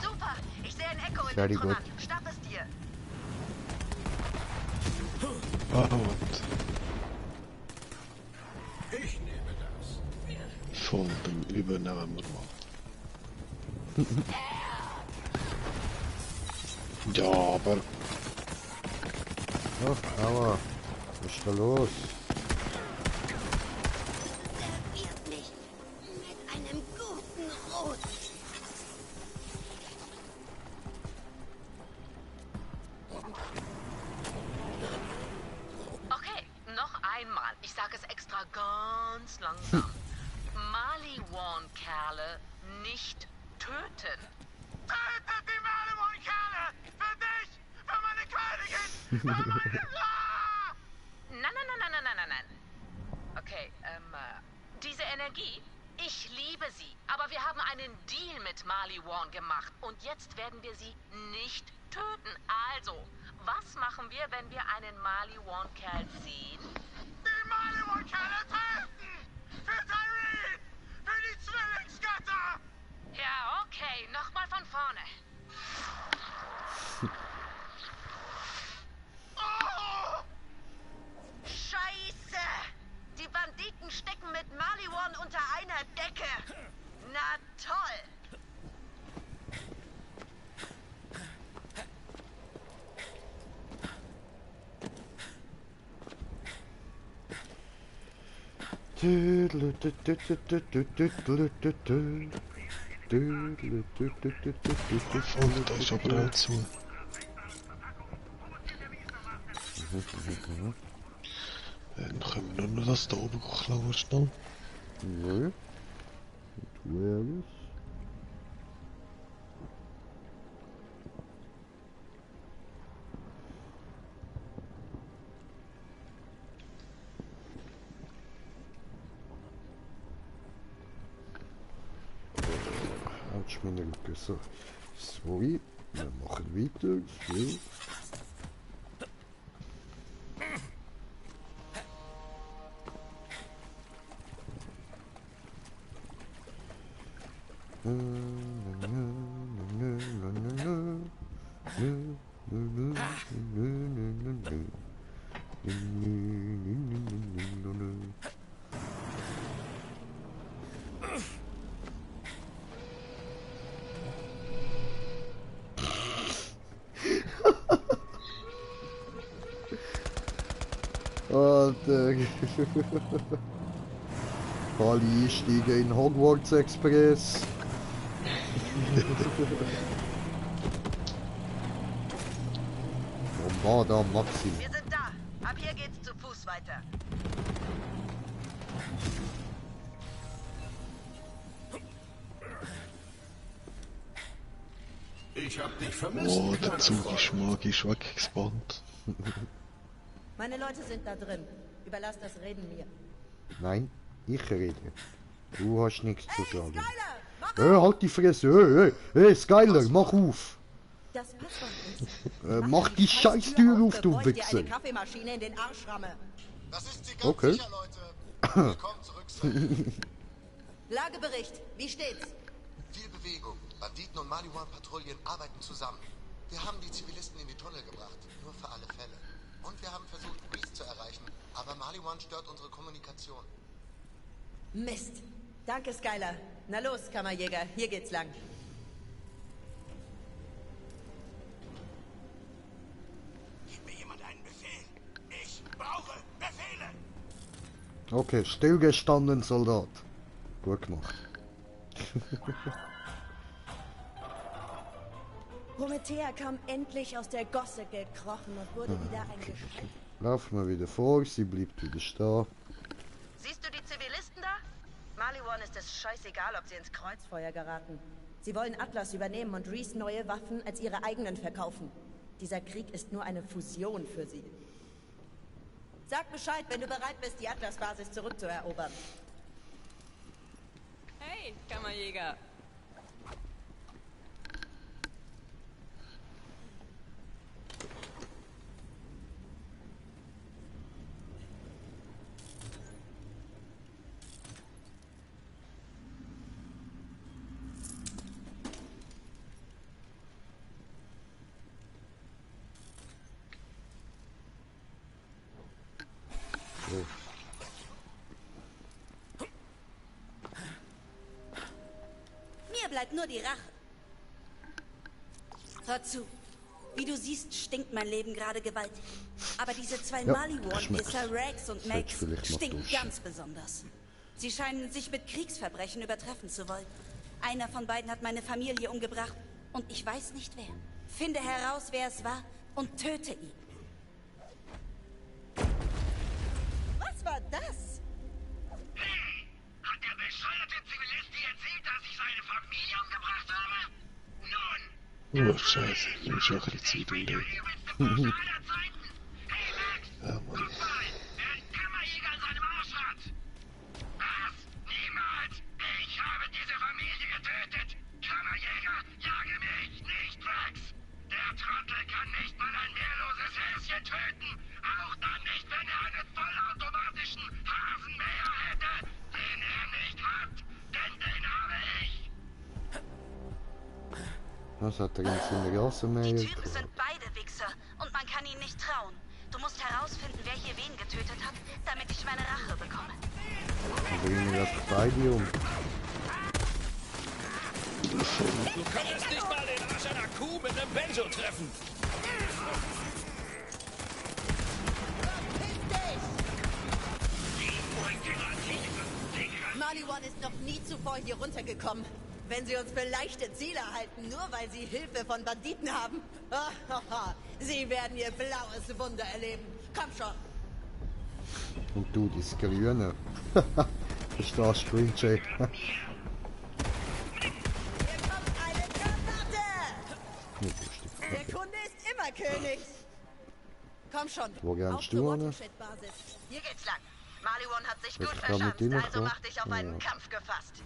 Super, ich sehe ein Echo in Very den Trümmern. good. Schnapp es dir. Verdammt. Ich nehme das. Voll beim Übernehmen wir mal. Ja, aber Ach, aua. Was ist da los? Serviert mich mit einem guten Rot. Okay, noch einmal. Ich sage es extra ganz langsam. Maliwan-Kerle nicht töten. Tötet die Maliwan-Kerle! Für dich! Für meine Königin! Für meine... Ah! Nein. Okay, diese Energie, ich liebe sie. Aber wir haben einen Deal mit Maliwan gemacht. Und jetzt werden wir sie nicht töten. Also, was machen wir, wenn wir einen Maliwan-Kerl sehen? Die Maliwan-Kerle töten! Für Tyreen! Für die Zwillingsgötter! Ja, okay, nochmal von vorne. Oh! Scheiße! Die Banditen stecken mit Maliwan unter einer Decke. Na toll! voll, da ist aber auch zu. Dann können wir nur noch das da oben klauen schnell. Nö. Where is? Hat's mir nicht gesagt. Sorry, wir machen weiter. So. Alter. Alle einsteigen in Hogwarts Express. Bombarda Maxi. Wir sind da. Ab hier geht's zu Fuß weiter. Ich hab dich vermisst. Oh, der kleiner Zug Freund. ist magisch weggespannt. Meine Leute sind da drin. Überlass das Reden mir. Nein, ich rede. Du hast nichts zu sagen. Skyler, mach Halt die Fresse. Hey, Skyler, mach auf. Das Passwort ist. Mach die Scheißtür auf, du bevor ich dir Wichser. eine Kaffeemaschine in den Arsch ramme. Das ist sie ganz Okay. sicher, Leute. Willkommen zurück, Sir. Lagebericht, wie steht's? Viel Bewegung. Banditen und Maliwan-Patrouillen arbeiten zusammen. Wir haben die Zivilisten in die Tunnel gebracht, nur für alle Fälle. Und wir haben versucht, Reese zu erreichen, aber Maliwan stört unsere Kommunikation. Mist. Danke, Skyler. Na los, Kammerjäger, hier geht's lang. Gib mir jemand einen Befehl. Ich brauche Befehle. Okay, stillgestanden Soldat. Gut gemacht. Promethea kam endlich aus der Gosse gekrochen und wurde wieder eingeschaltet. Laufen wir wieder vor, sie bleibt wieder stehen. Siehst du die Zivilisten da? Maliwan ist es scheißegal, ob sie ins Kreuzfeuer geraten. Sie wollen Atlas übernehmen und Reese neue Waffen als ihre eigenen verkaufen. Dieser Krieg ist nur eine Fusion für sie. Sag Bescheid, wenn du bereit bist, die Atlas-Basis zurückzuerobern. Hey, Kammerjäger. Mir bleibt nur die Rache. Hör zu. Wie du siehst, stinkt mein Leben gerade gewaltig. Aber diese zwei Maliwan-Pisser, Rags und Max, stinken ganz besonders. Sie scheinen sich mit Kriegsverbrechen übertreffen zu wollen. Einer von beiden hat meine Familie umgebracht und ich weiß nicht wer. Finde heraus, wer es war und töte ihn. Was war das? Hey, hat der bescheuerte Zivilist dir erzählt, dass ich seine Familie umgebracht habe? Nun, Oh, scheiße, ich bin schon ein bisschen Zeit um den. Ja, Mann. guck mal, wer einen Kammerjäger an seinem Arsch hat. Was? Niemals! Ich habe diese Familie getötet! Kammerjäger, jage mich, nicht Rex! Der Trottel kann nicht mal ein wehrloses Häschen töten! Auch dann nicht, wenn er einen vollautomatischen Hasenmäher hätte, den er nicht hat! Denn den habe ich! Was hat er jetzt in der Rasenmäher? Die Typen sind beide Wichser und man kann ihnen nicht trauen. Du musst herausfinden, wer hier wen getötet hat, damit ich meine Rache bekomme. Wir bringen einfach beide um. Du könntest nicht mal den Arsch einer Kuh mit einem Benzo treffen. Maliwan ist noch nie zuvor hier runtergekommen. Wenn sie uns für leichte Ziele halten, nur weil sie Hilfe von Banditen haben. Sie werden ihr blaues Wunder erleben. Komm schon. Und du, das Grüne. Verstehst du, Jay? Hier kommt eine Granate! Der Kunde ist immer König. Komm schon. Wo rennst auf zur du hin? Watershed-Basis. Hier geht's lang. Maliwan hat sich Was gut kann mit verschanzt, dir noch also vor? mach dich auf einen Ja. Kampf gefasst.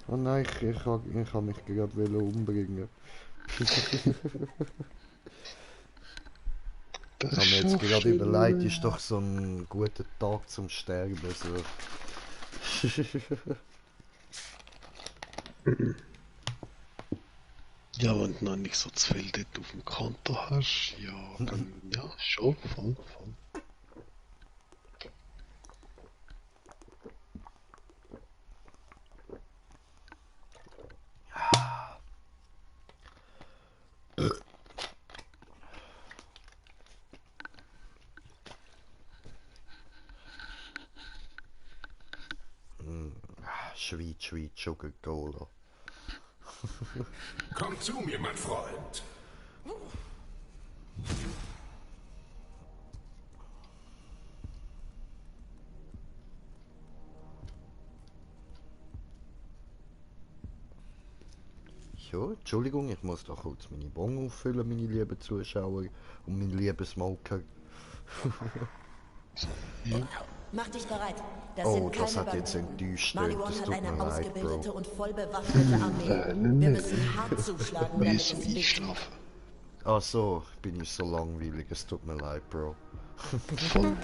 Oh nein, ich kann mich gerade umbringen. Ich habe mir jetzt gerade überlegt, ist doch so ein guter Tag zum Sterben. So. Ja, wenn du noch nicht so zu viel dort auf dem Konto hast, ja, dann, ja, schon, voll. Sweet Sugar Cola. Komm zu mir, mein Freund. Ja, Entschuldigung, ich muss da kurz meine Bon auffüllen, meine lieben Zuschauer und mein lieben Smoker. Mach dich bereit. Das Oh, sind das keine hat jetzt Banditen. enttäuscht. Maliwan Das hat tut eine mir leid, ausgebildete Bro. und voll bewaffnete Armee. Wir müssen hart zuschlagen, damit es beginnt. Ach so, bin ich so langweilig, es tut mir leid, Bro. Voll.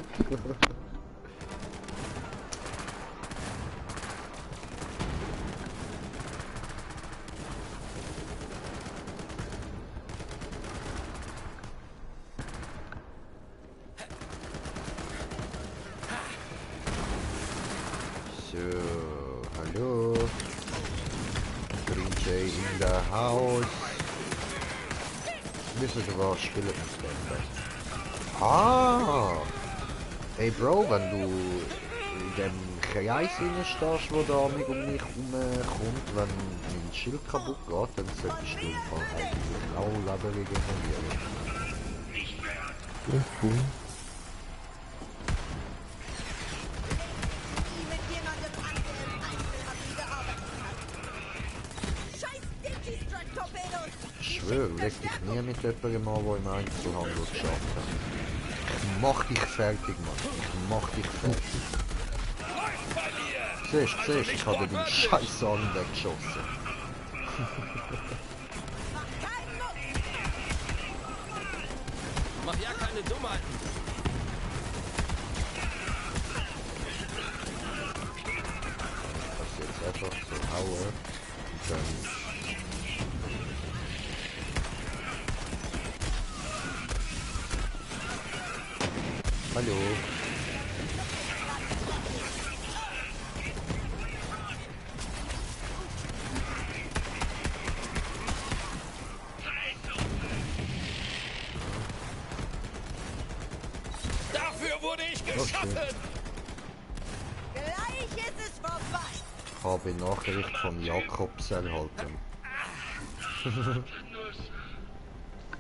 So, hallo. Green Day in the house. Müssen wir was spielen mit dem. Ah! Hey Bro, wenn du in dem Kreis stehst, wo da mit um mich herumkommt, wenn mein Schild kaputt geht, dann solltest du im Fall eigentlich auch Leben regenerieren. Ja, cool. Ich schwöre, leg dich nie mit jemandem an, der im Einzelhandel arbeitet. Ich mach dich fertig, Mann. Ich mach dich fertig. Siehst, ich habe den scheiß Arm weggeschossen. Mach ja keine Dummheiten. Das jetzt einfach so haue und dann... Hallo. Dafür wurde ich geschaffen. Gleich ist es vorbei. Ich habe Nachricht von Jakobs erhalten.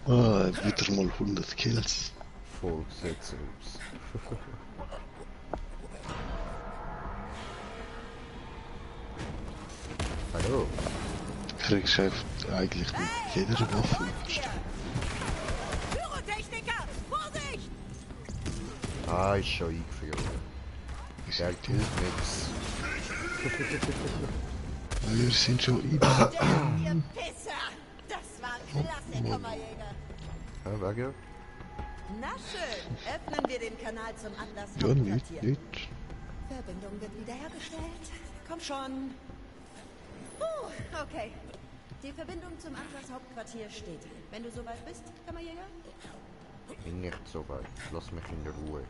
Wieder mal 100 Kills. Volkssetzer aus. Hallo. Kriegst einfach eigentlich mit jeder Waffe. Pyrotechniker, Vorsicht! Ah, ist schon eingefroren. Der tut nichts. Wir sind schon über. Ihr Pisser! Das war klasse, Kammerjäger. Ja, wegen? Na schön, öffnen wir den Kanal zum Atlas Ja, Hauptquartier. nicht. Verbindung wird wiederhergestellt. Komm schon. Okay. Die Verbindung zum Atlas Hauptquartier steht. Wenn du soweit bist, Kammerjäger? Bin nicht so weit. Lass mich in Ruhe.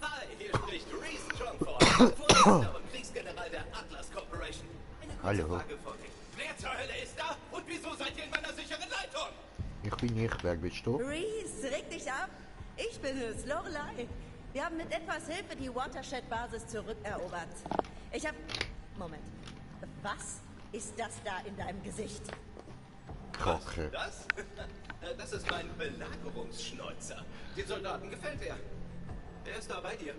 Hi, hier spricht Reese Strongford, Vorsitzender und Kriegsgeneral der Atlas Corporation. Hallo. Frage vor dich. Wer zur Hölle ist da und wieso seid ihr in meiner sicheren Leitung? Ich bin nicht, wer bist du? Reese, reg dich ab. Ich bin es, Lorelei. Wir haben mit etwas Hilfe die Watershed-Basis zurückerobert. Ich hab... Moment. Was ist das da in deinem Gesicht? Kacke. Das? Das ist mein Belagerungsschnäuzer. Den Soldaten gefällt er. Wer ist da bei dir?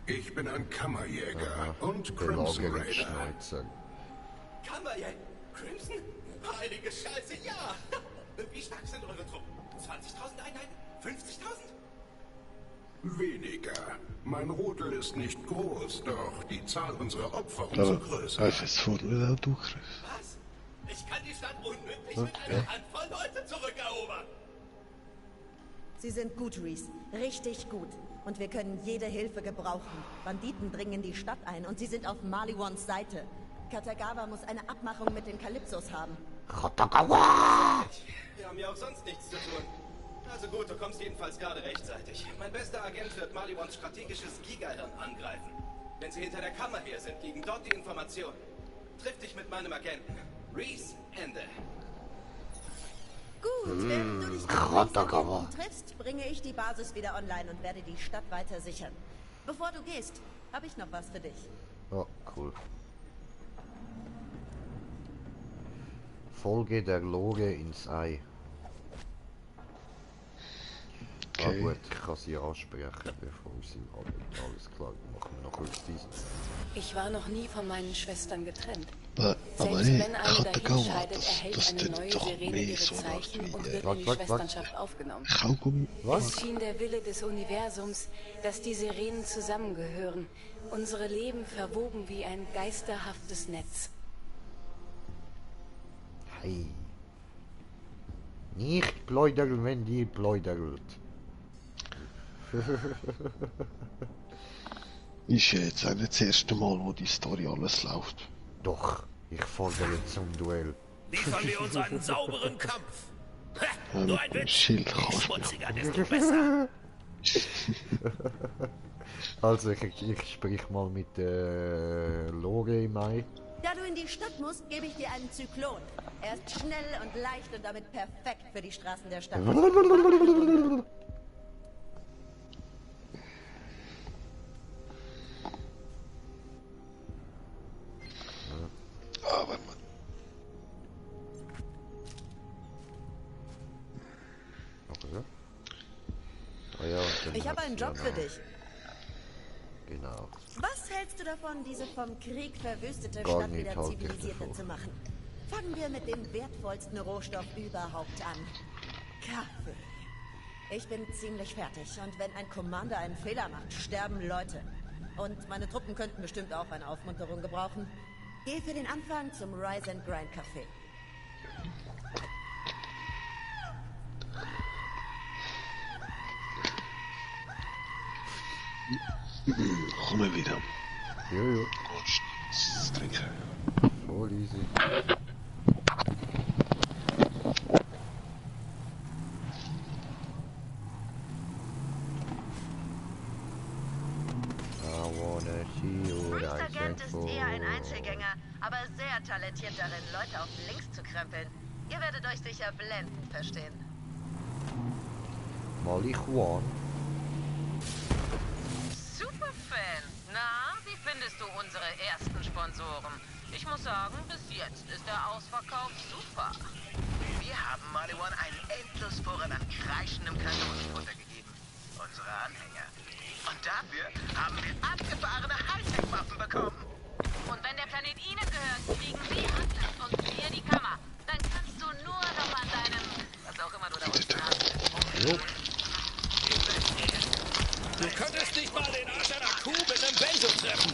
Ich bin ein Kammerjäger und Crimson Raider. Belagerungsschneuzer. Kammerjäger? Crimson? Heilige Scheiße, ja! Wie stark sind eure Truppen? 20.000 Einheiten? 50.000? Weniger. Mein Rudel ist nicht groß, doch die Zahl unserer Opfer umso größer. Einfach vorne wieder durchgriff. Was? Ich kann die Stadt unmöglich mit einer Handvoll Leute zurückerobern. Sie sind gut, Reese. Richtig gut. Und wir können jede Hilfe gebrauchen. Banditen dringen in die Stadt ein und sie sind auf Maliwans Seite. Katagawa muss eine Abmachung mit den Kalypsos haben. Katagawa! Wir haben ja auch sonst nichts zu tun. Also gut, du kommst jedenfalls gerade rechtzeitig. Mein bester Agent wird Maliwans strategisches Gigahirn angreifen. Wenn sie hinter der Kammer her sind, liegen dort die Informationen. Triff dich mit meinem Agenten. Reese, Ende. Gut, während du dich mit Agenten triffst, bringe ich die Basis wieder online und werde die Stadt weiter sichern. Bevor du gehst, habe ich noch was für dich. Oh, cool. Folge der Lore ins Ei. Okay. Ah gut, ich kann sie ansprechen, bevor sie alles klar. Machen wir noch kurz diesen. Ich war noch nie von meinen Schwestern getrennt. Aber Selbst nee, wenn eine dahin Katagawa, scheidet, das erhält eine neue doch Sirene mehr ihre so Zeichen wie und wird in die Schwesternschaft aufgenommen. Kaugummi. Es schien der Wille des Universums, dass die Sirenen zusammengehören, unsere Leben verwoben wie ein geisterhaftes Netz. Hey. Nicht pläudern, wenn die pläudert. Ist ja jetzt auch nicht das erste Mal, wo die Story alles läuft. Doch, ich fordere zum Duell. Liefern wir uns einen sauberen Kampf. Ja, Nur ein mit dem Witz. Schild Je kannst du schmutziger, desto besser. Also ich sprich mal mit Lore Mai. Da du in die Stadt musst, gebe ich dir einen Zyklon. Er ist schnell und leicht und damit perfekt für die Straßen der Stadt. Ah, warte mal. Okay. Oh ja, und dann Ich habe einen Job für dich. Genau. Was hältst du davon, diese vom Krieg verwüstete Gar Stadt nicht wieder halte ich zivilisierter davon. zu machen? Fangen wir mit dem wertvollsten Rohstoff überhaupt an. Kaffee. Ich bin ziemlich fertig und wenn ein Commander einen Fehler macht, sterben Leute. Und meine Truppen könnten bestimmt auch eine Aufmunterung gebrauchen. Geh für den Anfang zum Rise and Grind Café. Kommen wieder. Jojo. Gut, das trinken. Voll easy. Risk Agent ist eher ein Einzelgänger, aber sehr talentiert darin, Leute auf links zu krempeln. Ihr werdet euch sicher blendend verstehen. Marihuana. Superfan! Na, wie findest du unsere ersten Sponsoren? Ich muss sagen, bis jetzt ist der Ausverkauf super. Wir haben Maliwan einen Endlosvorrat an kreischendem Kanonenfutter gegeben. Unsere Anhänger. Und dafür haben wir abgefahrene Hightech-Waffen bekommen. Und wenn der Planet ihnen gehört, kriegen sie Atlas und wir die Kammer. Dann kannst du nur noch an deinem, was auch immer du da unten hast. Du könntest nicht mal den Arsch einer Kuh mit einem Benzo treffen.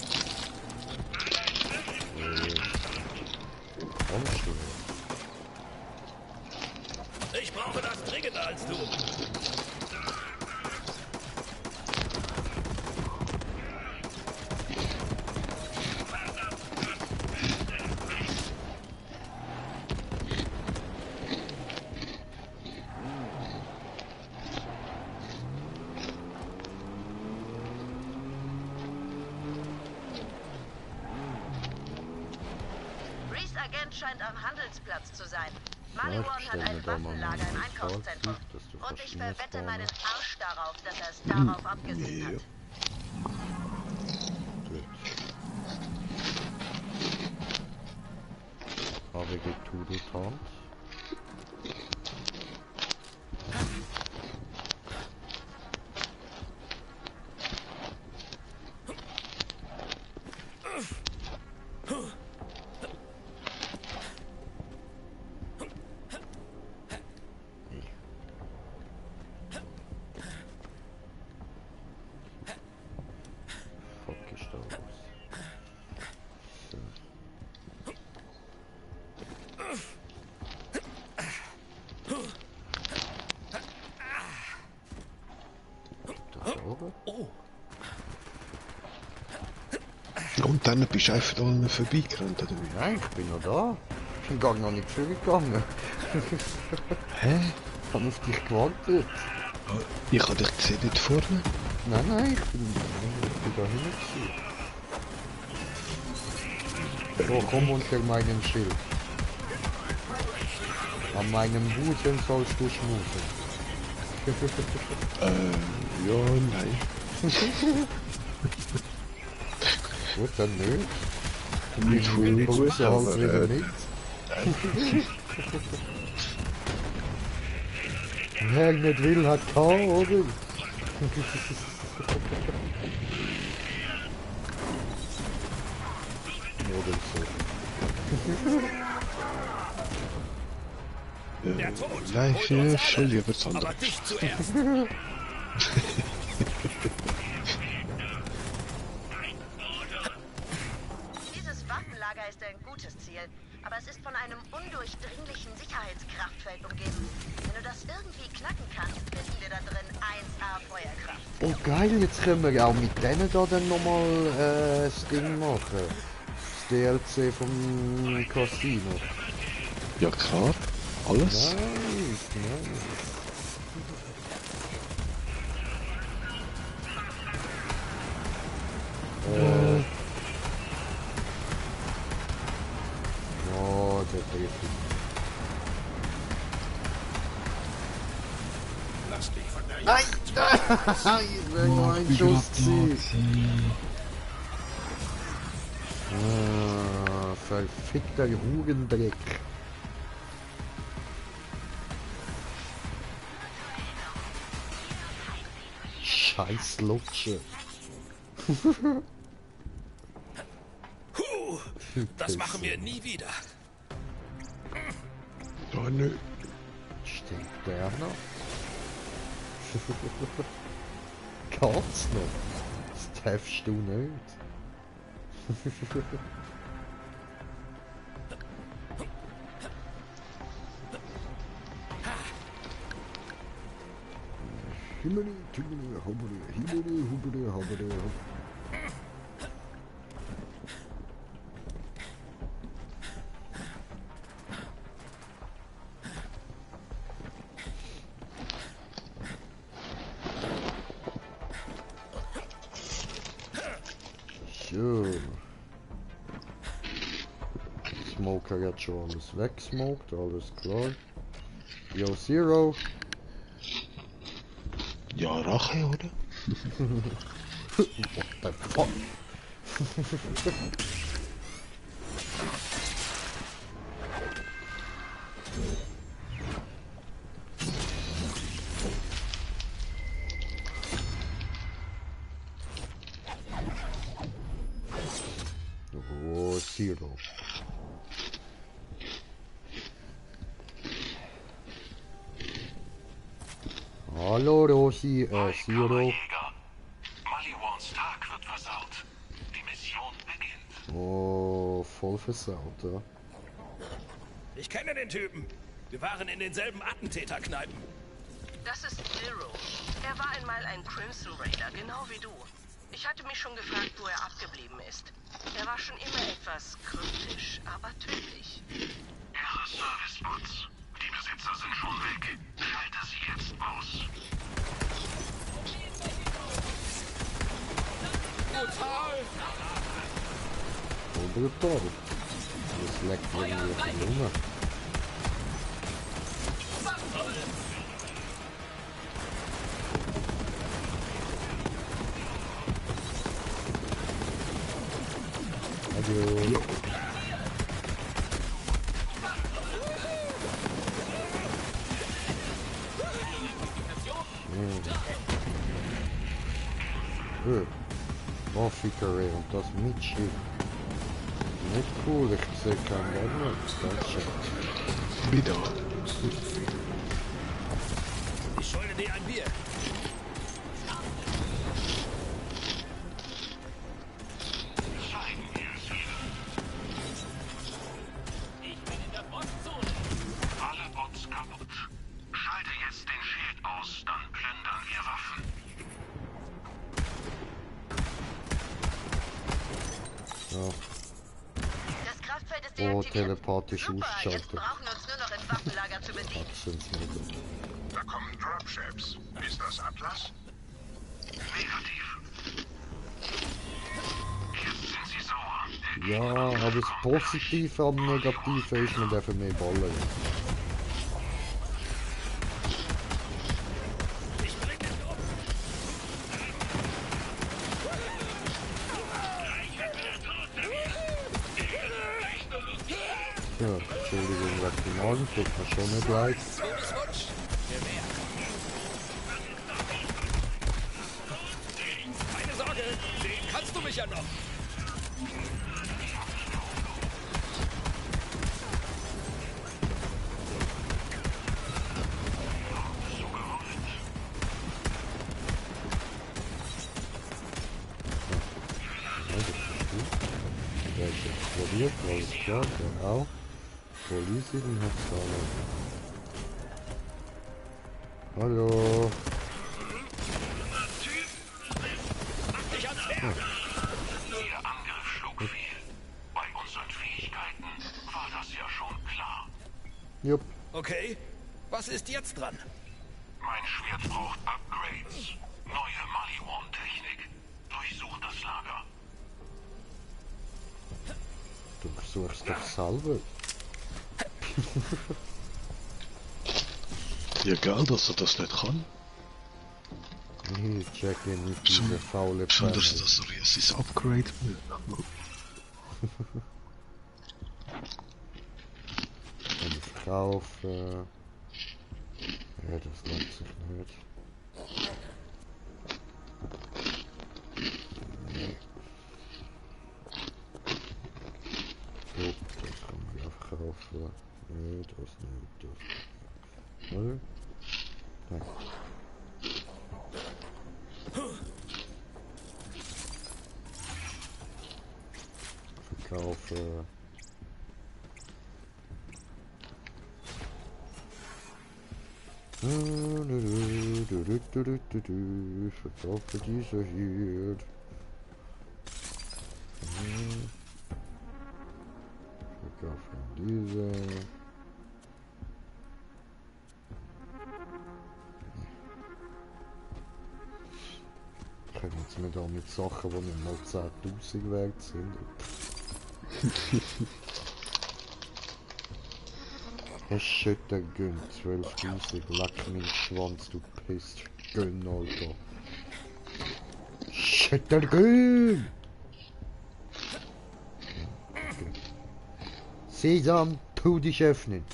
Ich brauche das dringender als du. Reese Agent scheint am Handelsplatz zu sein. Maliwan hat ein Waffenlager im Einkaufszentrum. Und ich verwette meinen Arsch darauf, dass er es darauf abgesehen hat. Habe getudelt. Und dann bist du einfach da vorbeigerannt, oder wie? Nein, ich bin noch da. Ich bin gar noch nicht zurückgegangen. Hä? Ich habe auf dich gewartet. Ich habe dich gesehen dort vorne. Nein, ich bin da hinten. So, komm unter meinen Schild. An meinem Busen sollst du schmusen. Ja, nein. Gut, dann nicht. Nicht viel Kommst du halt wieder nicht. Wer nicht will, hat keinen, oder? Oder so. Der Tod Nein, holt uns schon alle, lieber das andere. aber dich zuerst. Dieses Waffenlager ist ein gutes Ziel, aber es ist von einem undurchdringlichen Sicherheitskraftfeld umgeben. Wenn du das irgendwie knacken kannst, finden wir da drin 1A Feuerkraft. Oh geil, jetzt können wir auch mit denen da dann nochmal das Ding machen. Das DLC vom Casino. Ja klar, alles. Nice, nice. Richtig. Lass dich von der Nein! Es wäre nur ein Schuss gewesen. Verfickter Hugendreck. Scheiß Lutsche. Das machen wir nie wieder. Ja, nö. Steht der noch? Geht's noch? Das darfst du nicht. Himmel, Himmel, Himmel, Himmel, Himmel, Himmel. So. Smoker hat schon alles weggesmoked, alles klar. Yo, Zero. Ja, Rache, oder? What the fuck? Oh, Zero. Hallo Rosi, Zero. Maliwans Tag wird versaut. Die Mission beginnt. Oh, voll versaut, ja. Ich kenne den Typen. Wir waren in denselben Attentäterkneipen. Das ist Zero. Er war einmal ein Crimson Raider, genau wie du. Ich hatte mich schon gefragt, wo er abgeblieben ist. Er war schon immer etwas kryptisch, aber tödlich. Ihre Servicebots. Die Besitzer sind schon weg. Schalte sie jetzt aus. Brutal! Oh, brutal. Das leckt irgendwie auf die Lunge. Adieu. Trafficker und das Mitschiff. Nicht cool, ich sehe keinen Ärmel. Das ist Wieder. Ich schulde dir ein Bier. Ich bin in der Postzone. Alle Bots kaputt. Schalte jetzt den Schild aus, dann plündern wir Waffen. Ja. Das Kraftfeld ist Oh, deaktiviert. telepathisch Super, jetzt ausschalten. brauchen wir uns nur noch ins Waffenlager zu bedienen. Abschnittsmittel. Da kommen Dropships. Ist das Atlas? Negativ. Jetzt sind sie sauer. Ja, aber das Positive am Negativen ist, man darf mehr ballern. Ja, Entschuldigung, wegen dem Magen, tut mir schon nicht leid. Keine Sorge, sehen kannst du mich ja noch. Der ist explodiert, alles klar, der auch. Polizisten hat's da noch. Hallo. Ihr Angriff schlug fehl. Bei unseren Fähigkeiten war das ja schon klar. Jupp. Okay, was ist jetzt dran? Mein Schwert braucht Upgrades. Neue Maliwan-Technik. Durchsucht das Lager. Du versuchst doch selber. Ja, gell, dass er das nicht kann. Nee, checken mit dieser faule Besonders, dass er ja sein Upgrade will. Und verkaufen. Ja, das lohnt sich nicht. Nee. So, das kann man wieder verkaufen. Nee, das nicht, das nicht. Oder? Nein. Verkaufe. Verkaufe diese hier. Verkaufe diese. Ich kann jetzt nicht auch mit Sachen, die nicht mal 10.000 wert sind. Schütter gönn 12.000, leck mich Schwanz, du Pist, gönn, Alter. Schütter gönn! Sesam, tu dich öffnen.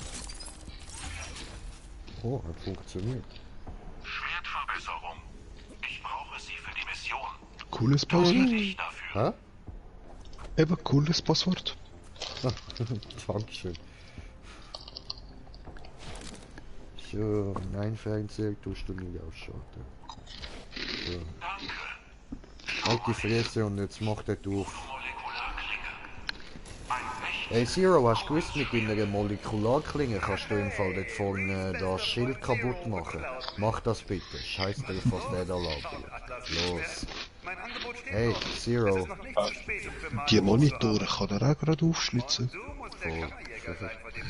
Oh, hat funktioniert. Schwertverbesserung. Ich brauche sie für die Mission. Cooles Passwort. Hä? Eben, cooles Passwort. Dankeschön. So, nein, Fernseher tust du nicht ausschalten. So. Halt die Fresse und jetzt macht er auf. Hey Zero, hast du gewusst, mit deiner Molekularklinge kannst du im Fall dort vorne das Schild kaputt machen? Mach das bitte, scheiß drauf, was der da labert. Los. Hey, Zero. Die Monitore kann er auch gerade aufschlitzen.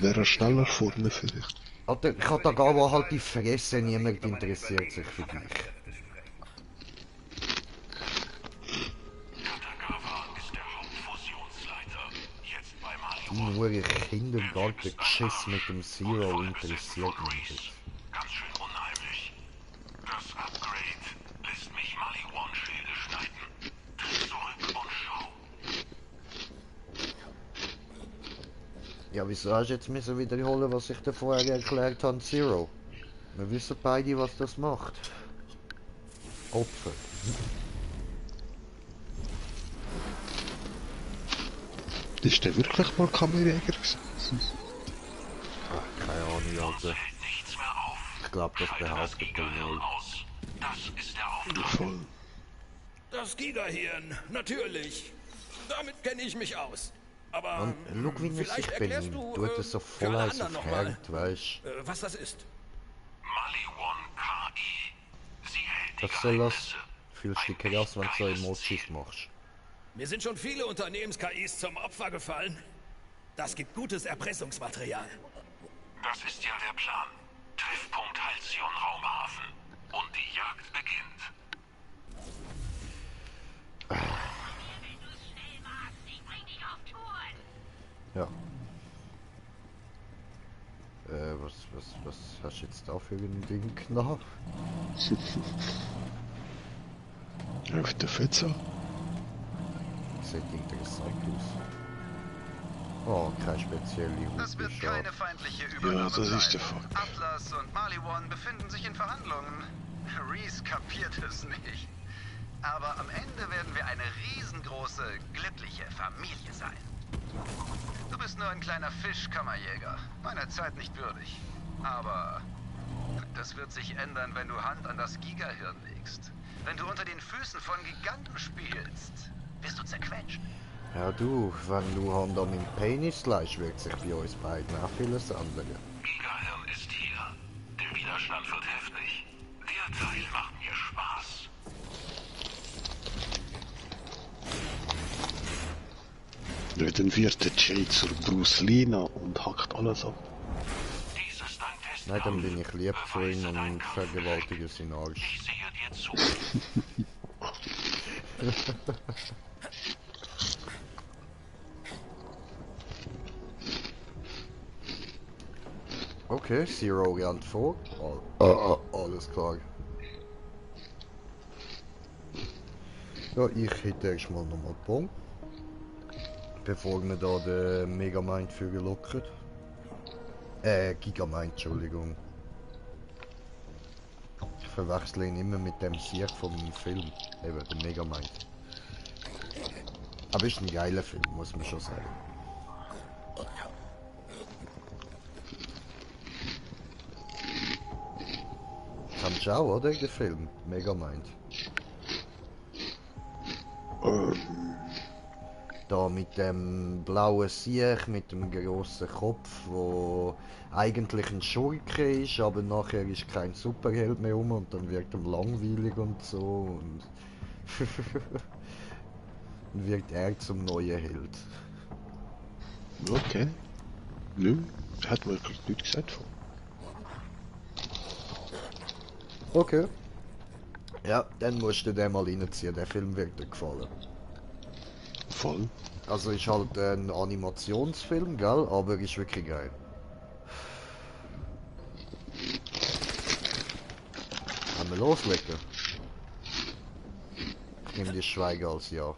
Wäre er schneller vorne vielleicht. Alter, Katagawa, halt die Fresse, niemand interessiert sich für dich. Nur ihr Kindergarten-Geschiss mit dem Zero interessiert mich nicht. Ganz schön unheimlich. Das Upgrade lässt mich Maliwan-Schilde schneiden. Tritt zurück und schau. Ja, wieso hast du jetzt müssen wiederholen, was ich dir vorher erklärt habe, Zero? Wir wissen beide, was das macht. Opfer. Ist der wirklich mal Kammerjäger? Ach, keine Ahnung, Alter. Ich glaube, das behauptet er nicht. Das ist der Auftrag. Voll. Das Gigahirn, natürlich. Damit kenne ich mich aus. Aber Und schau, wie er sich vielleicht erklärst benimmt. du, Tut es so für voll alle als anderen auf noch mal, Herd, weißt was das ist. Maliwan KI. Sie hält die das soll das? Geheimnisse. Fühlst du dich aus, wenn du so Emojis machst. Mir sind schon viele Unternehmens-KIs zum Opfer gefallen. Das gibt gutes Erpressungsmaterial. Das ist ja der Plan. Treffpunkt Halcyon Raumhafen. Und die Jagd beginnt. Ja. Was hast du jetzt da für ein Ding genommen? Auf der Fetzer. Sieht interessant aus. Oh, keine spezielle Hut. Das wird keine feindliche Ja, Übernahme das ist sein. der Fakt. Atlas und Maliwan befinden sich in Verhandlungen. Reese kapiert es nicht. Aber am Ende werden wir eine riesengroße, glückliche Familie sein. Du bist nur ein kleiner Fisch, Kammerjäger. Meiner Zeit nicht würdig. Aber das wird sich ändern, wenn du Hand an das Gigahirn legst. Wenn du unter den Füßen von Giganten spielst, wirst du zerquetscht. Ja du, wenn du Hand an meinen Penis leist, wird sich bei uns beiden auch vieles ändern. Gigahirn ist hier. Der Widerstand wird heftig. Der Teil macht mir Spaß. Ja, dann wird der Jay zur Bruce Lee und hackt alles ab. Nein, dann bin ich lieb zu ihm und vergewaltige seinen Arsch. Ich sehe dir zu. Okay, Zero rennt vor. Alles klar. Ja, ich hätte erstmal nochmal die Bombe. Bevor wir da den Megamind für lockern. Gigamind, Entschuldigung. Ich verwechsel ihn immer mit dem Sieg vom Film. Eben, der Megamind. Aber ist ein geiler Film, muss man schon sagen. Kannst du auch, oder? Den Film? Megamind. Da mit dem blauen Sieg, mit dem grossen Kopf, wo eigentlich ein Schurke ist, aber nachher ist kein Superheld mehr und dann wird er langweilig und so und dann wird er zum neuen Held. Okay. Nö, hat man wirklich nicht gesagt von. Okay. Ja, dann musst du den mal reinziehen, der Film wird dir gefallen. Voll. Also ist halt ein Animationsfilm, gell, aber ist wirklich geil. Können wir loslegen? Ich nehme die Schweige als Ja.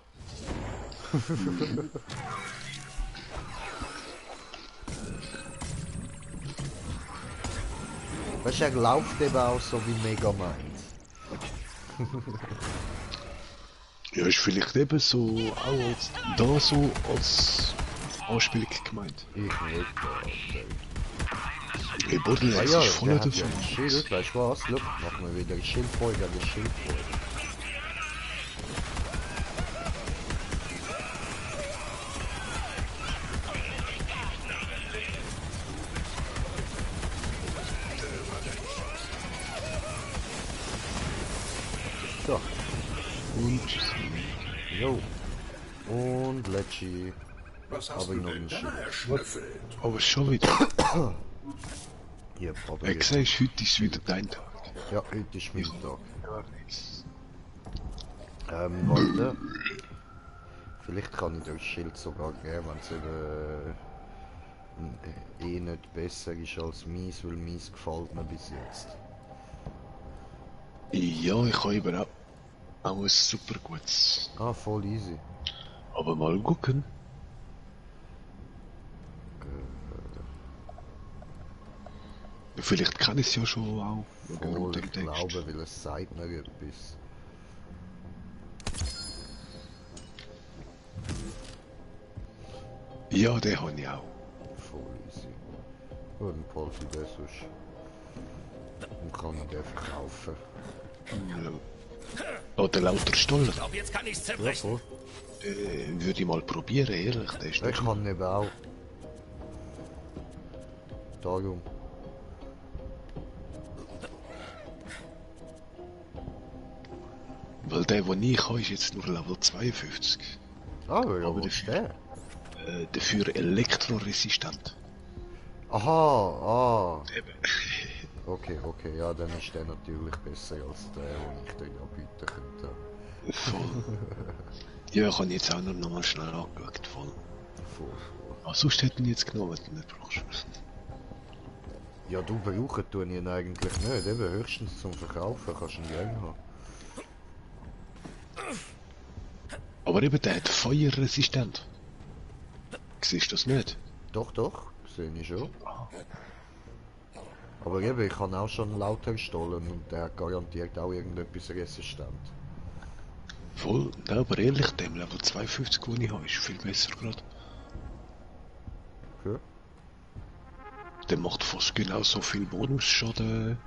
Weißt du, er läuft eben auch so wie Megamind. Ja, ist vielleicht eben so auch als, da so als Anspielung gemeint. Ich nicht, Ey, Borderlands ist voll der davon. hat ja ein Schild, weißt du was? Schau, machen wir wieder ein Schildfolge an der Schildfolge. So. Und jo. Und Lecci. Was hast du denn da erschnüffelt? Aber schon wieder. Hier, Papa. Ich sehe, heute ist wieder dein Tag. Ja, heute ist mein Tag. Gar nichts. Warte. Vielleicht kann ich das Schild sogar geben, wenn es eben eh nicht besser ist als meins, weil meins gefällt mir bis jetzt. Ja, ich habe eben auch ein super gutes. Ah, voll easy. Aber mal gucken. Vielleicht kann ich es ja schon auch. Voll, ich glaube, weil es sagt mir etwas. Ja, den habe ich auch. Voll easy. Und ein Polfi, der sonst. Dann kann ich den verkaufen. Oder lauter Stoller. Ich glaube, jetzt kann ich's zerbrechen. Würde ich mal probieren, ehrlich. Der ist Ich kann eben auch. Darum. Weil der, den ich habe, ist jetzt nur Level 52. Ah, ja, aber ist der? Dafür elektroresistent. Aha, Okay, ja, dann ist der natürlich besser als der, den ich dir anbieten könnte. Voll. Ja, ich habe jetzt auch noch mal schnell angeschaut. Voll. Ah, sonst hätten jetzt genommen, wenn du nicht brauchst. Ja, du brauchen tun ihn eigentlich nicht, eben höchstens zum Verkaufen kannst du ihn gerne haben. Aber eben, der hat feuerresistent. Siehst du das nicht? Doch, sehe ich schon. Aber eben, ich habe auch schon lauter gestohlen und der hat garantiert auch irgendetwas resistent. Voll, ja, aber ehrlich, dem Level 52, den ich habe, ist viel besser gerade. Okay. Der macht fast genauso viel Bonusschaden.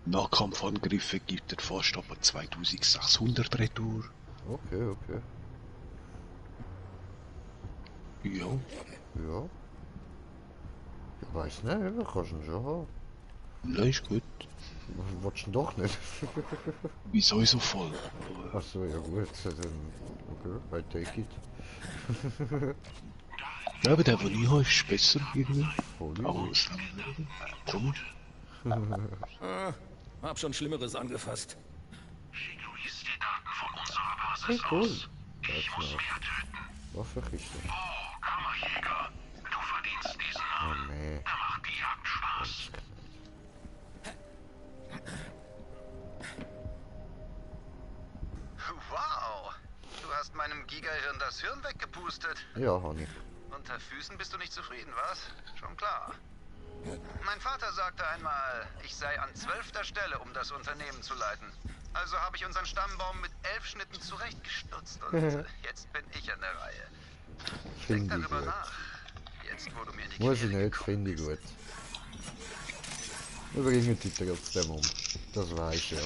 Nahkampfangriffe gibt er fast aber 2600 Retour. Okay. Ja. Ja. Ich weiß nicht, eben, kannst du ihn schon haben. Nein, ist gut. Wolltest du ihn doch nicht? Wieso so voll? Achso, ja gut, dann... Okay, I take it. Ja, aber der, den ich habe, ist besser irgendwie. Aber komisch. Hab schon Schlimmeres angefasst. Schick Reese die Daten von unserer Basis Hey, cool. aus. Ich muss mehr töten. Waffenrichter. Oh, Kammerjäger. Du verdienst diesen Namen. Oh nee. Er macht die Jagd Spaß. los. Wow! Du hast meinem Gigahirn das Hirn weggepustet. Ja, Honey. Unter Füßen bist du nicht zufrieden, was? Schon klar. Mein Vater sagte einmal, ich sei an 12. Stelle, um das Unternehmen zu leiten. Also habe ich unseren Stammbaum mit 11 Schnitten zurechtgestutzt und jetzt bin ich an der Reihe. Denk Finde ich darüber gut. nach. Jetzt, wo du mir in die Muss ich Quere nicht, finde ich gut. Wir bringen die trotzdem um. Das weiß ja.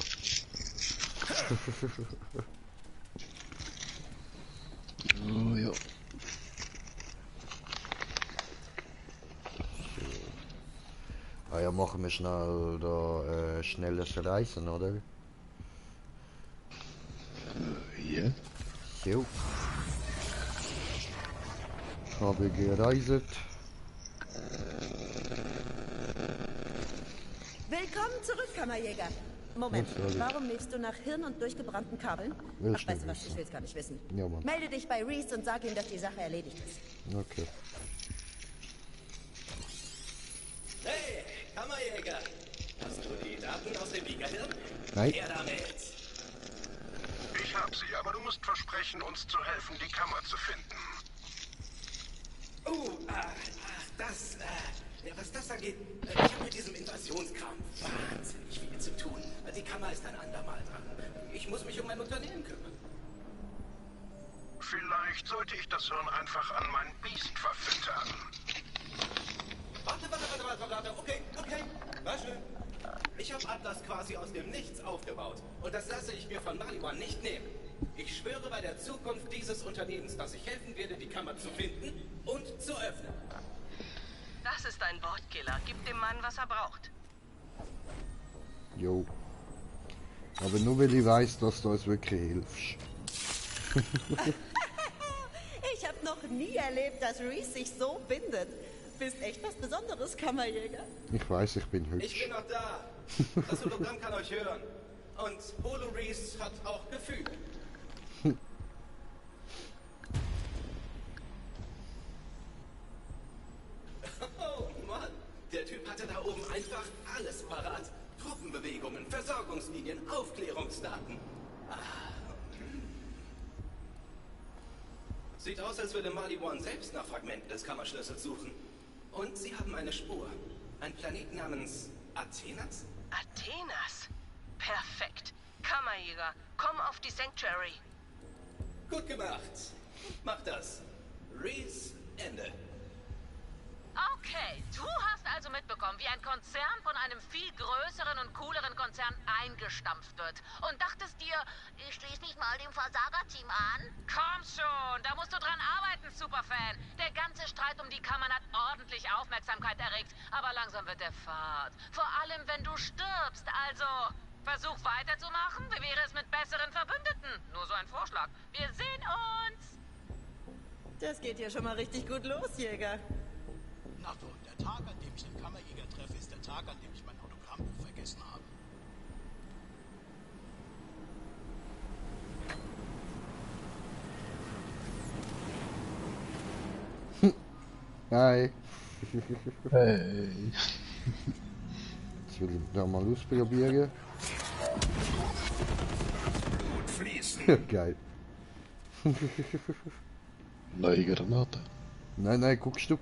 Oh ja. Ah ja, machen wir schnell da schnelles Reisen, oder? Ja. Jo. Habe gereist. Willkommen zurück, Kammerjäger. Moment, Natürlich. warum lebst du nach Hirn und durchgebrannten Kabeln? Will Ach, ich weißt du nicht was, ich will's gar nicht wissen. Ja, Mann. Melde dich bei Reese und sag ihm, dass die Sache erledigt ist. Okay. Hey, Kammerjäger! Hast du die Daten aus dem Gigahirn? Nein. Her damit! Ich hab sie, aber du musst versprechen, uns zu helfen, die Kammer zu finden. Was das angeht, ich habe mit diesem Invasionskram wahnsinnig viel zu tun. Die Kammer ist ein andermal dran. Ich muss mich um mein Unternehmen kümmern. Vielleicht sollte ich das Hirn einfach an mein Biest verfüttern. Warte. Okay. War schön. Ich habe Atlas quasi aus dem Nichts aufgebaut. Und das lasse ich mir von Maliwan nicht nehmen. Ich schwöre bei der Zukunft dieses Unternehmens, dass ich helfen werde, die Kammer zu finden und zu öffnen. Das ist ein Wortkiller. Gib dem Mann, was er braucht. Jo. Aber nur weil ich weiß, dass du uns wirklich hilfst. Ich habe noch nie erlebt, dass Reese sich so bindet. Bist echt was Besonderes, Kammerjäger. Ich weiß, ich bin Ich hübsch. bin noch da. Das Hologramm kann euch hören. Und Holo Reese hat auch Gefühle. Oh Mann, der Typ hatte da oben einfach alles parat. Truppenbewegungen, Versorgungslinien, Aufklärungsdaten. Sieht aus, als würde Maliwan selbst nach Fragmenten des Kammerschlüssels suchen. Und sie haben eine Spur. Ein Planet namens Athenas? Athenas? Perfekt. Kammerjäger, komm auf die Sanctuary. Gut gemacht. Mach das. Reese, Ende. Okay, du hast also mitbekommen, wie ein Konzern von einem viel größeren und cooleren Konzern eingestampft wird. Und dachtest dir, ich schließe mich mal dem Versager-Team an? Komm schon, da musst du dran arbeiten, Superfan. Der ganze Streit um die Kammern hat ordentlich Aufmerksamkeit erregt, aber langsam wird der Fahrt. Vor allem, wenn du stirbst, also versuch weiterzumachen. Wie wäre es mit besseren Verbündeten? Nur so ein Vorschlag. Wir sehen uns! Das geht ja schon mal richtig gut los, Jäger. Na so, der Tag, an dem ich den Kammerjäger treffe, ist der Tag, an dem ich mein Autogrammbuch vergessen habe. Hi. Hey. Jetzt will ich da mal ausprobieren. Blut fließen. Geil. Neue Granate. Nein, guckst du,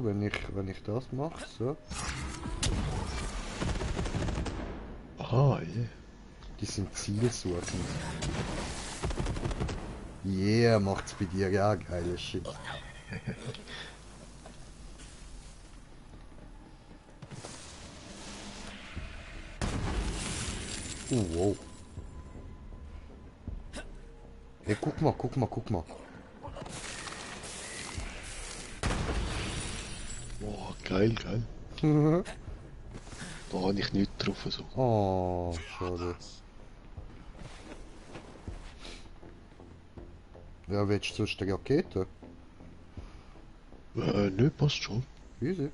wenn ich das mache, so. Aha, yeah. Die sind zielsuchend. Yeah, macht's bei dir ja geiles Shit. Wow. Hey, guck mal. Oh, geil. Da habe ich nichts drauf. So. Oh, schade. Ja, willst du sonst eine Rakete? Nö, passt schon. Easy.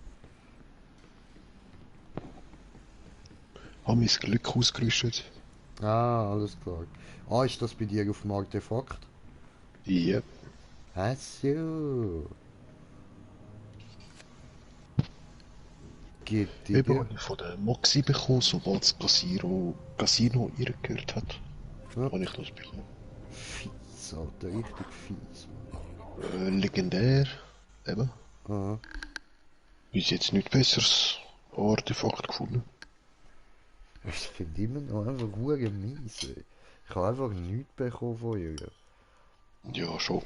Haben mein Glück ausgerüstet. Ah, alles klar. Ah, ist das bei dir auf dem Artefakt? Ja. Ach so. Eben, habe ich von der Moxie bekommen, sobald das Casino ihr gehört hat. Ja. Habe ich das bekommen. Fies, Alter, richtig fies. Legendär, eben. Aha. Bis jetzt nichts besseres Artefakt gefunden. Ich finde immer noch einfach mies, ey. Ich habe einfach nichts bekommen von ihr. Ja, schon.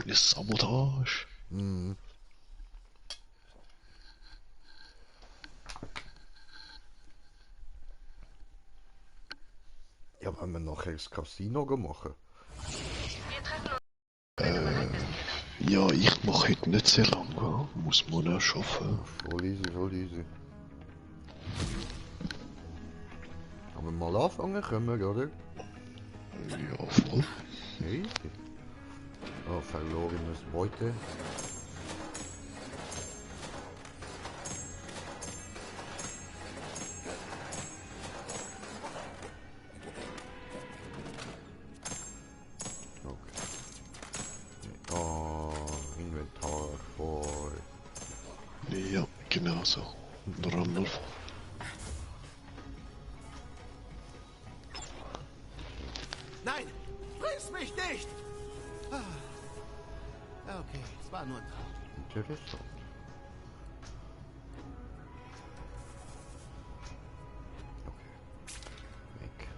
Sabotage. Mhm. Ja, wenn wir nachher das Casino machen. Ja, ich mache heute nicht sehr lange, ja. Muss man auch schaffen. Voll easy, voll easy. Aber mal anfangen können wir, oder? Ja, voll. Easy. Oh, verlorenes Beute. Inventar voll. Ja, genau so. Rammel voll. Nein! Friss mich nicht! Okay, es war nur ein Traum. Interessant.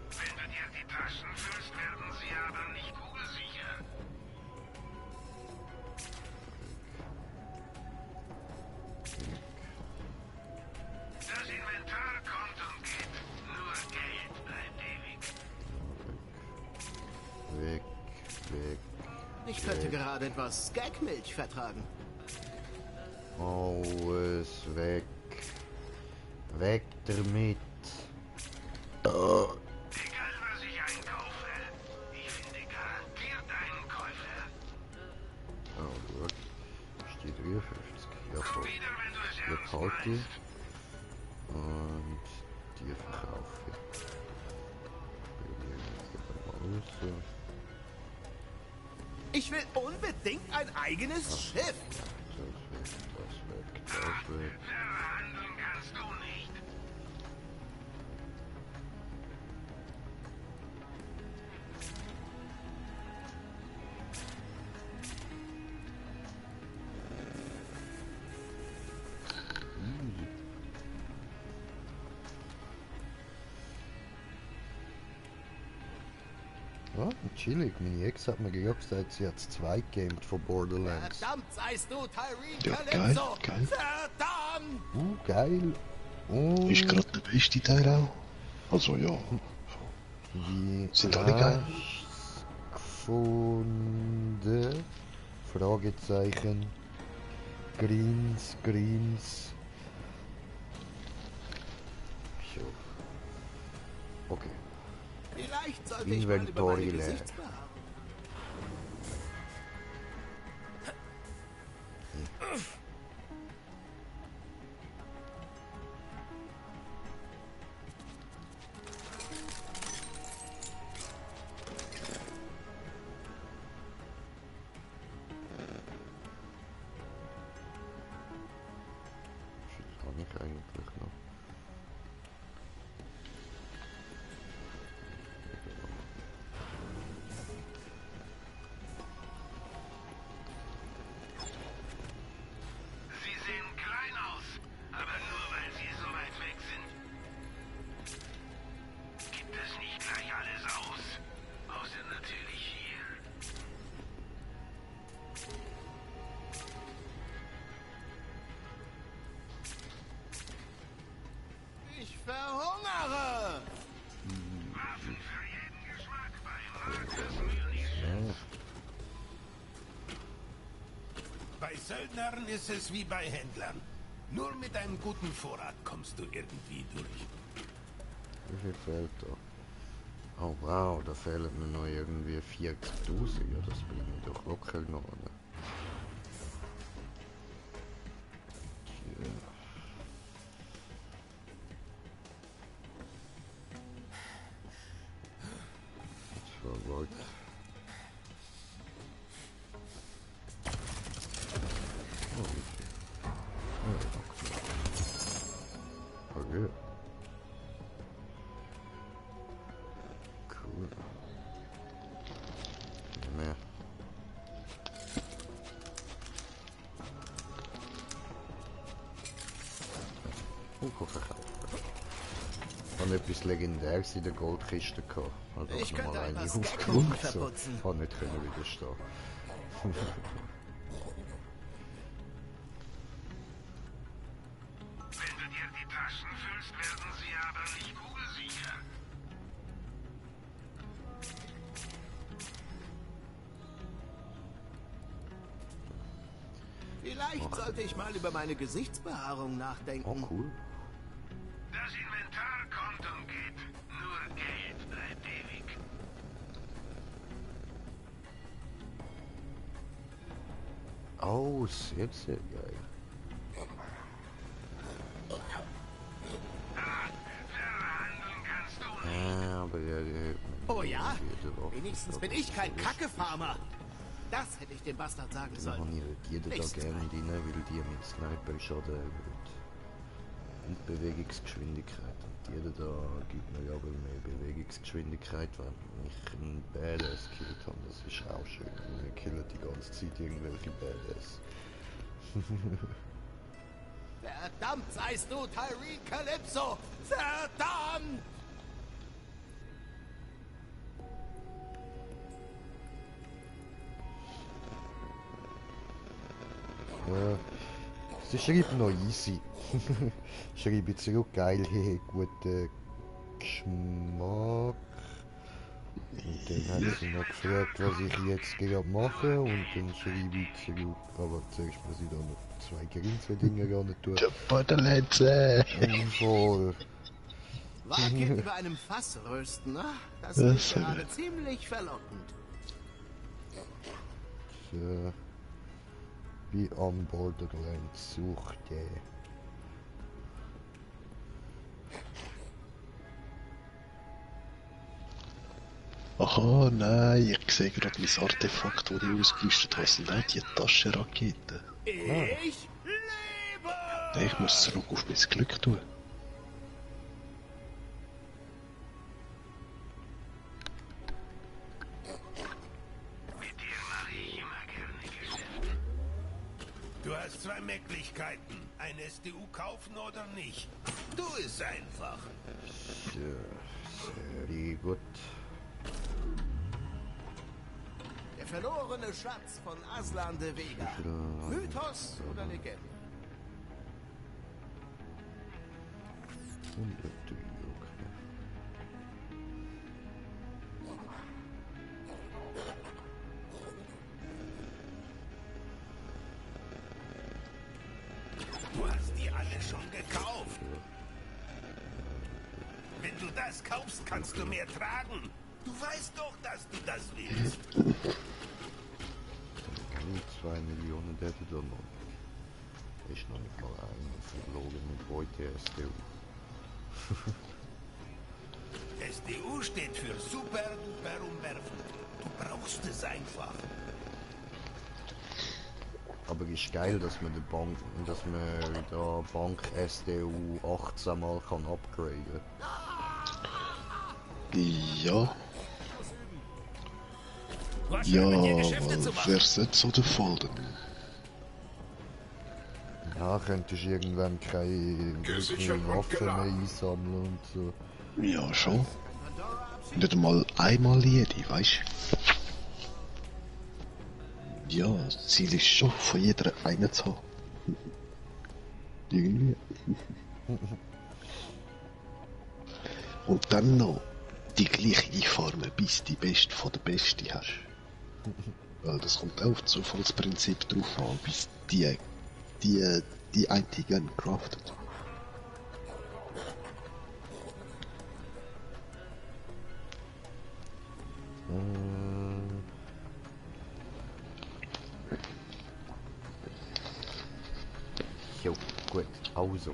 Wenn du dir die Taschen füllst, werden sie aber nicht kugelsicher. Das Inventar kommt und geht. Nur Geld bleibt ewig. Weg, weg. Ich könnte gerade etwas Gagmilch vertragen. Alles weg. Weg damit. Egal was ich einkaufe, ich finde garantiert einen Käufer. Oh, gut. Steht 53. Ja, voll. Jetzt halt die. Und die verkaufe ich. Ich will unbedingt ein eigenes Schiff. Verhandeln kannst du nicht. Ja, chillig. Meine Ex hat mir gerade gesagt, sie hat 2 gamed von Borderlands. Verdammt seist du, Tyreen Ja, Calypso! geil, geil. Verdammt! Geil. Und Ist gerade der beste Teil auch. Also ja. wie Sind alle geil. gefunden? Fragezeichen. Greens, Greens. So. Okay. Vielleicht sollte ich mal über Inventory meine leer. Gesichtsbehaarung. Kann ich eigentlich noch? Sie sehen klein aus, aber nur weil sie so weit weg sind. Gibt es nicht gleich alles aus? Außer natürlich hier. Ich verhungere! Waffen für jeden Geschmack bei Marcus Munition. Bei Söldnern ist es wie bei Händlern. Nur mit einem guten Vorrat kommst du irgendwie durch. Wie viel fehlt da? Oh wow, da fehlen mir noch irgendwie 40.000. Ja, das bringt mir doch locker noch. Ne? Tja. gut. Okay. Cool. Mehr. Und etwas Legendäres in der Goldkiste gehabt. Also Ich könnte mal ein paar eine Skeletten aufgemacht, so. verputzen. Hat nicht können widerstehen. Wenn du dir die Taschen füllst, werden sie aber nicht kugelsicher. Vielleicht sollte ich mal über meine Gesichtsbehaarung nachdenken. Oh, cool. Das Inventar kommt und geht. Nur Geld bleibt ewig. Oh, sehr, sehr geil. Aber ja, Oh ja? Wenigstens bin ich kein Kacke-Farmer. Das hätte ich dem Bastard sagen sollen. Jeder da gerne rein, weil die mit Sniper Schaden erhöht. Und Bewegungsgeschwindigkeit. Und jeder da gibt mir aber mehr Bewegungsgeschwindigkeit, wenn ich einen Badass killt habe. Das ist auch schön. Wir killen die ganze Zeit irgendwelche Badass. Verdammt seist du, Tyree Calypso! Verdammt! Ja, sie schreibt noch easy. Schreibe zurück, geil, hey, guten Geschmack. Und dann hat sie noch gefragt, was ich jetzt gerade mache, und dann schreibe ich zurück, aber zuerst muss ich da noch 2 Grinse-Dinge ran tun. Voll. Wagkind über einem Fass rösten, ne? Das ist gerade ziemlich verlockend. So. Wie am Borderlands suchte. Aha, nein, ich sehe gerade mein Artefakt, das ich ausgerüstet habe. Sind auch die Taschenraketen. Ich lebe! Ich muss zurück auf mein Glück tun. Du hast 2 Möglichkeiten. Ein SDU kaufen oder nicht. Du ist einfach. So, sehr gut. Der verlorene Schatz von Aslan de Vega. Mythos oder Legende? Du hast die alle schon gekauft. Wenn du das kaufst, kannst du mehr tragen. Du weißt doch, dass du das willst. 2 Millionen hätte da noch nicht. Ist noch nicht mal ein verloren mit heute SDU. SDU steht für Super Duper Umwerfen. Du brauchst es einfach. Aber ist geil, dass man da Bank SDU 18 Mal kann upgraden. Ja. Ja, wer setzt so der Fall denn? Ja, könntest du irgendwann keine Waffen mehr einsammeln und so. Ja, schon. Nicht mal einmal jede, weißt du? Ja, das Ziel ist schon, von jeder einen zu haben. Irgendwie. Und dann noch die gleiche Farbe, bis die Beste von der Beste hast. Weil das kommt auch auf Zufallsprinzip drauf an, bis die einzigen craftet. Jo, gut, also.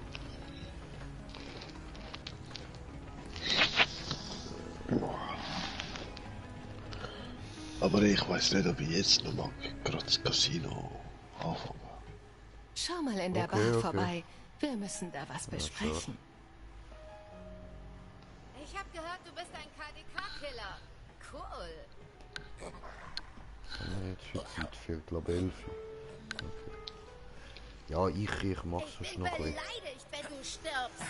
Aber ich weiß nicht, ob ich jetzt noch mal gerade das Casino anfangen. Schau mal in der Bar vorbei. Wir müssen da was besprechen. Ich habe gehört, du bist ein KDK-Killer. Cool. Jetzt wird Zeit für, glaube ich, 11. Okay. Ja, ich mach's sonst noch ein bisschen. Beleidigt, wenn du stirbst.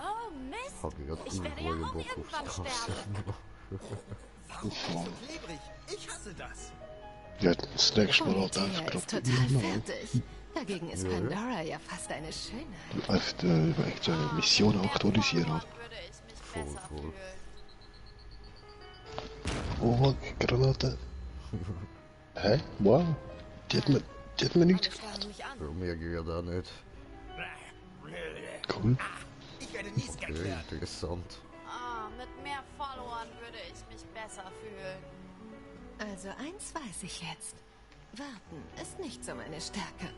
Oh Mist. Ich werde ja auch irgendwann sterben. Klebrig. Ich hasse das. Ja, das nächste Mal halt einfach Er ist gerade total fertig. Dagegen ist Pandora ja fast eine Schönheit. einfach die Mission aktualisieren. Voll. Oh, Granate. Hä? Wow. Die hat mir nichts gemacht. Für mich geht auch nicht. Cool. Ich werde nie Skat Okay, werden. interessant. Ah, mit mehr Followern würde ich mich besser fühlen. Also eins weiß ich jetzt. Warten ist nicht so meine Stärke.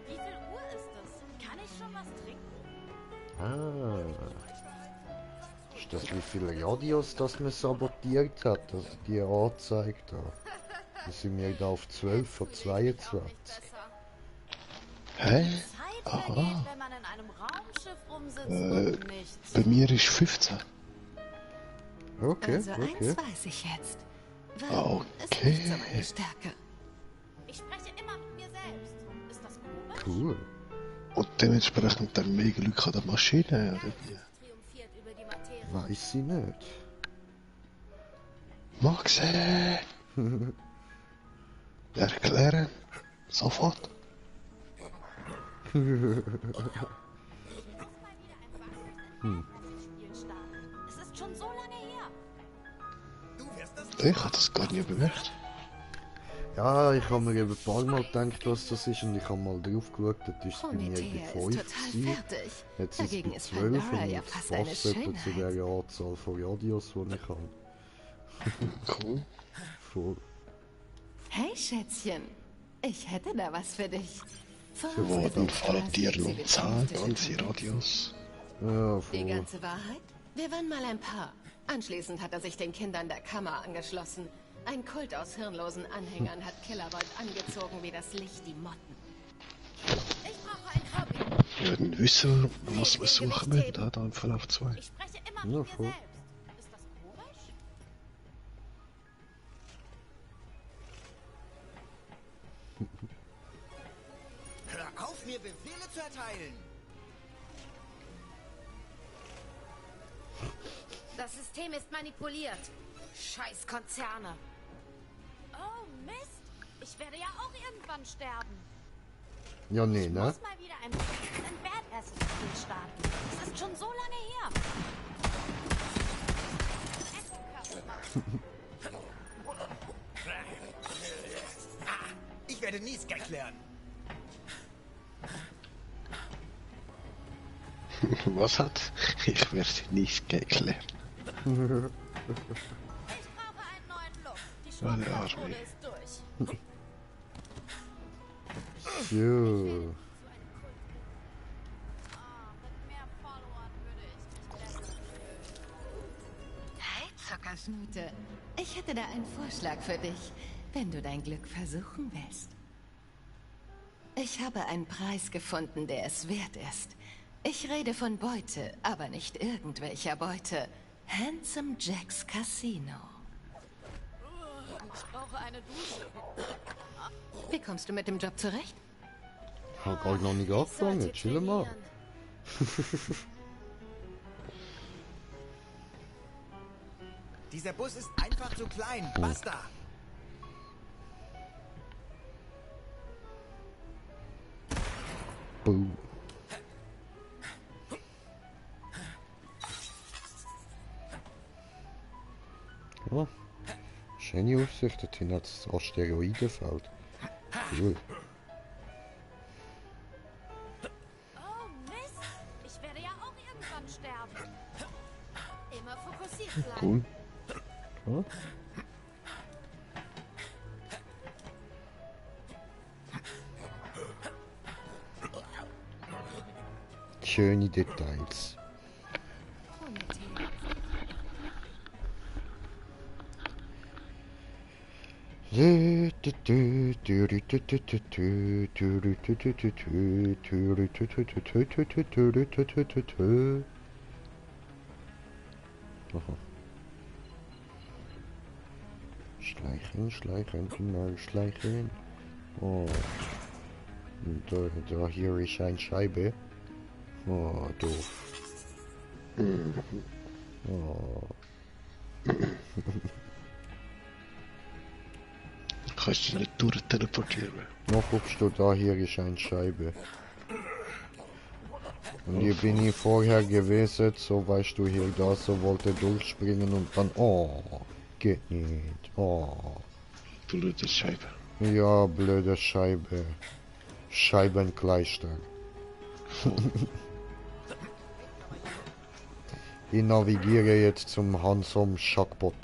Wie viel Uhr ist es? Kann ich schon was trinken? Ah. Ist das wie viele Radios, das man sabotiert hat, also die angezeigt hat? Da sind wir da auf 12 von 22. Hä? Zeit Aha. vergeht, wenn man in einem Raumschiff rumsitzt und nichts. Bei mir ist 15. Okay, Also okay. eins weiß ich jetzt. Warten ist nicht so meine Stärke. Ich spreche immer mit mir selbst. Ist das komisch? Cool. Und dementsprechend dann mega Glück an der Maschine, oder wie? Triumphiert über die Materie. Weiß ich nicht. Maxi! Erklären. Sofort. Es ist schon so lange her. Ich hab das gar nicht bemerkt. Ja, ich habe mir eben ein paar Mal gedacht, was das ist, und ich habe mal drauf geschaut, das ist bei mir bei Prometheus 5 ist total gewesen. fertig. Jetzt ist es Dagegen bei ist 12 Pandora und ja jetzt fast eine passt etwa zu Schönheit. der Anzahl von Radios, die ich habe. Cool. Voll. Hey Schätzchen, ich hätte da was für dich. Wir wurden faltieren und zahlen, ganze Radios. Ja, Die voll. ganze Wahrheit? Wir waren mal ein Paar. Anschließend hat er sich den Kindern der Kammer angeschlossen. Ein Kult aus hirnlosen Anhängern hat Killerbold angezogen wie das Licht die Motten. Ich brauche ein Hobby. Wir würden wissen, was wir suchen müssen, da im Verlauf 2. Ich spreche immer Ja, mit mir voll. selbst. Ist das komisch? Hör auf, mir Befehle zu erteilen. Das System ist manipuliert. Scheiß Konzerne. Oh Mist. Ich werde ja auch irgendwann sterben. Ja, nee, Ich ne? muss mal wieder ein Badass-Spiel starten. Das ist schon so lange her. Ich werde nie Skat lernen. Was hat? Ich werde nicht geklärt. Ich brauche einen neuen Look. Die Alle Schmutzmethode Arme. ist durch. So. Hey Zuckerschnute, ich hätte da einen Vorschlag für dich, wenn du dein Glück versuchen willst. Ich habe einen Preis gefunden, der es wert ist. Ich rede von Beute, aber nicht irgendwelcher Beute. Handsome Jack's Casino. Ich brauche eine Dusche. Wie kommst du mit dem Job zurecht? Hab halt noch nicht angefangen, chill mal. Dieser Bus ist einfach zu klein. Basta. Boom. Ja. Schöne Aussicht, dorthin hat das Asteroidenfeld. Cool. Oh Mist. Ich werde ja auch irgendwann sterben. Immer fokussiert bleiben. Cool. Ja. Schöne Details. Schleichen, schleichen, genau, schleichen. Oh. Und da hier ist eine Scheibe. Oh, doof. Oh. Kannst du nicht durchteleportieren? Noch guckst du, da hier ist eine Scheibe. Und hier bin ich vorher gewesen, so weißt du hier da, so wollte durchspringen und dann, oh, geht nicht, oh. Blöde Scheibe. Ja, blöde Scheibe. Scheibenkleister. Ich navigiere jetzt zum Hansom Schackbot.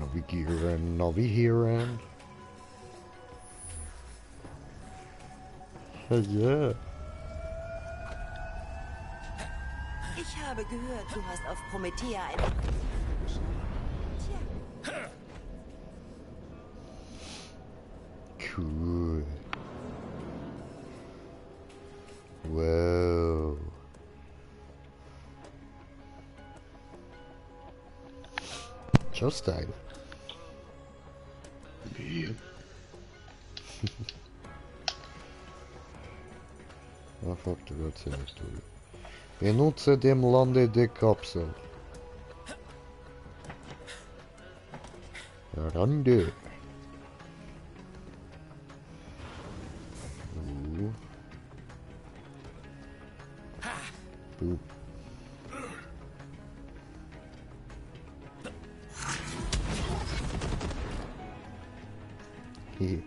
Navigieren, navigieren. Ja. Ich habe gehört, du hast auf Promethea eine... Tja. Cool. Wow. Showstyle. Ja. Ah, fuck, du Gott, nicht durch. Benutze dem Lande die Kapsel. Rande. Boop. Hehe.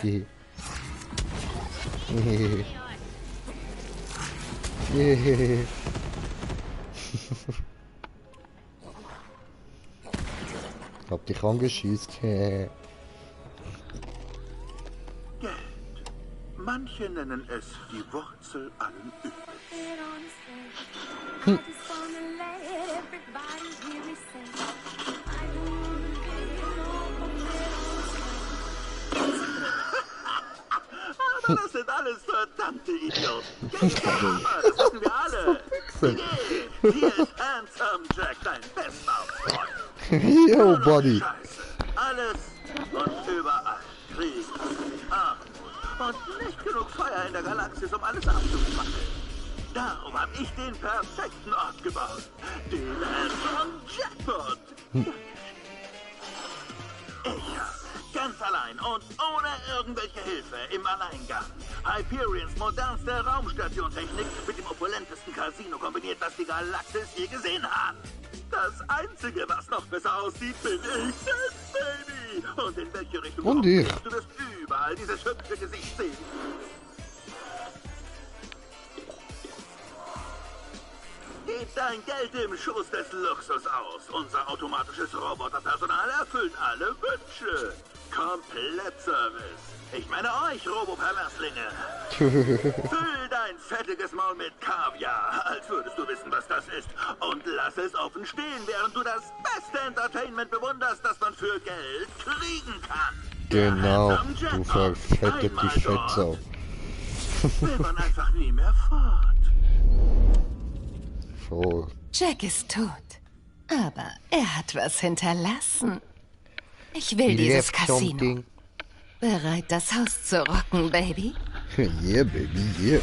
Hehe. Hehe. Hehe. Hab dich angeschießt. Geld. Manche nennen es die Wurzel allen Übels. Aber das sind alles verdammte Idioten. Das wissen wir alle. Hier ist Handsome Jack, dein bester Freund. Yo, buddy. Scheiße. Alles und überall. Krieg, Armut und nicht genug Feuer in der Galaxis, um alles abzufackeln. Darum habe ich den perfekten Ort gebaut. Den Handsome Jackpot. Ich, ganz allein und ohne irgendwelche Hilfe, im Alleingang. Hyperions modernste Raumstationtechnik mit dem opulentesten Casino kombiniert, das die Galaxis je gesehen hat. Das Einzige, was noch besser aussieht, bin ich selbst, Baby. Und in welche Richtung Und ich. du wirst überall dieses hübsche Gesicht sehen. Gib dein Geld im Schoß des Luxus aus. Unser automatisches Roboterpersonal erfüllt alle Wünsche. Komplettservice. Ich meine euch, Robo-Perverslinge. Füll dein fettiges Maul mit Kaviar, als würdest du wissen, was das ist. Und lass es offen stehen, während du das beste Entertainment bewunderst, das man für Geld kriegen kann. Genau, du verfettete Fettsau. Will man einfach nie mehr fort. Voll. Jack ist tot. Aber er hat was hinterlassen. Ich will dieses Casino. Bereit, das Haus zu rocken, Baby? Yeah, baby, yeah.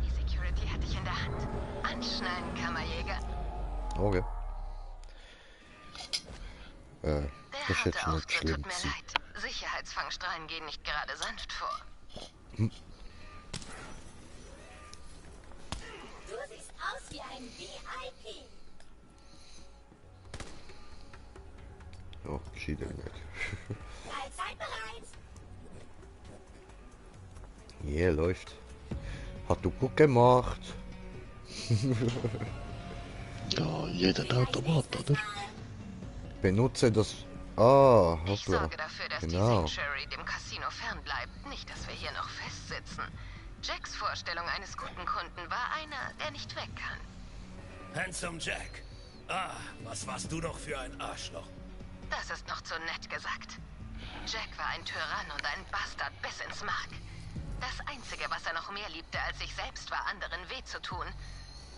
Die Security hatte ich in der Hand. Anschnallen, Kammerjäger. Okay. Das ist jetzt Der nicht Auftritt schlimm. tut mir leid. Sicherheitsfangstrahlen gehen nicht gerade sanft vor. Hm. Du siehst aus wie ein VIP. Oh, geschieht ja nicht. Also Ja, läuft. Hat du gut gemacht. Ja, jeder Automat, oder? Benutze das... Ah, Ich hoppla. sorge dafür, dass Genau. die Sanctuary dem Casino fernbleibt. Nicht, dass wir hier noch festsitzen. Jacks Vorstellung eines guten Kunden war einer, der nicht weg kann. Handsome Jack. Ah, was warst du doch für ein Arschloch. Das ist noch zu nett gesagt. Jack war ein Tyrann und ein Bastard bis ins Mark. Das Einzige, was er noch mehr liebte als sich selbst, war anderen weh zu tun.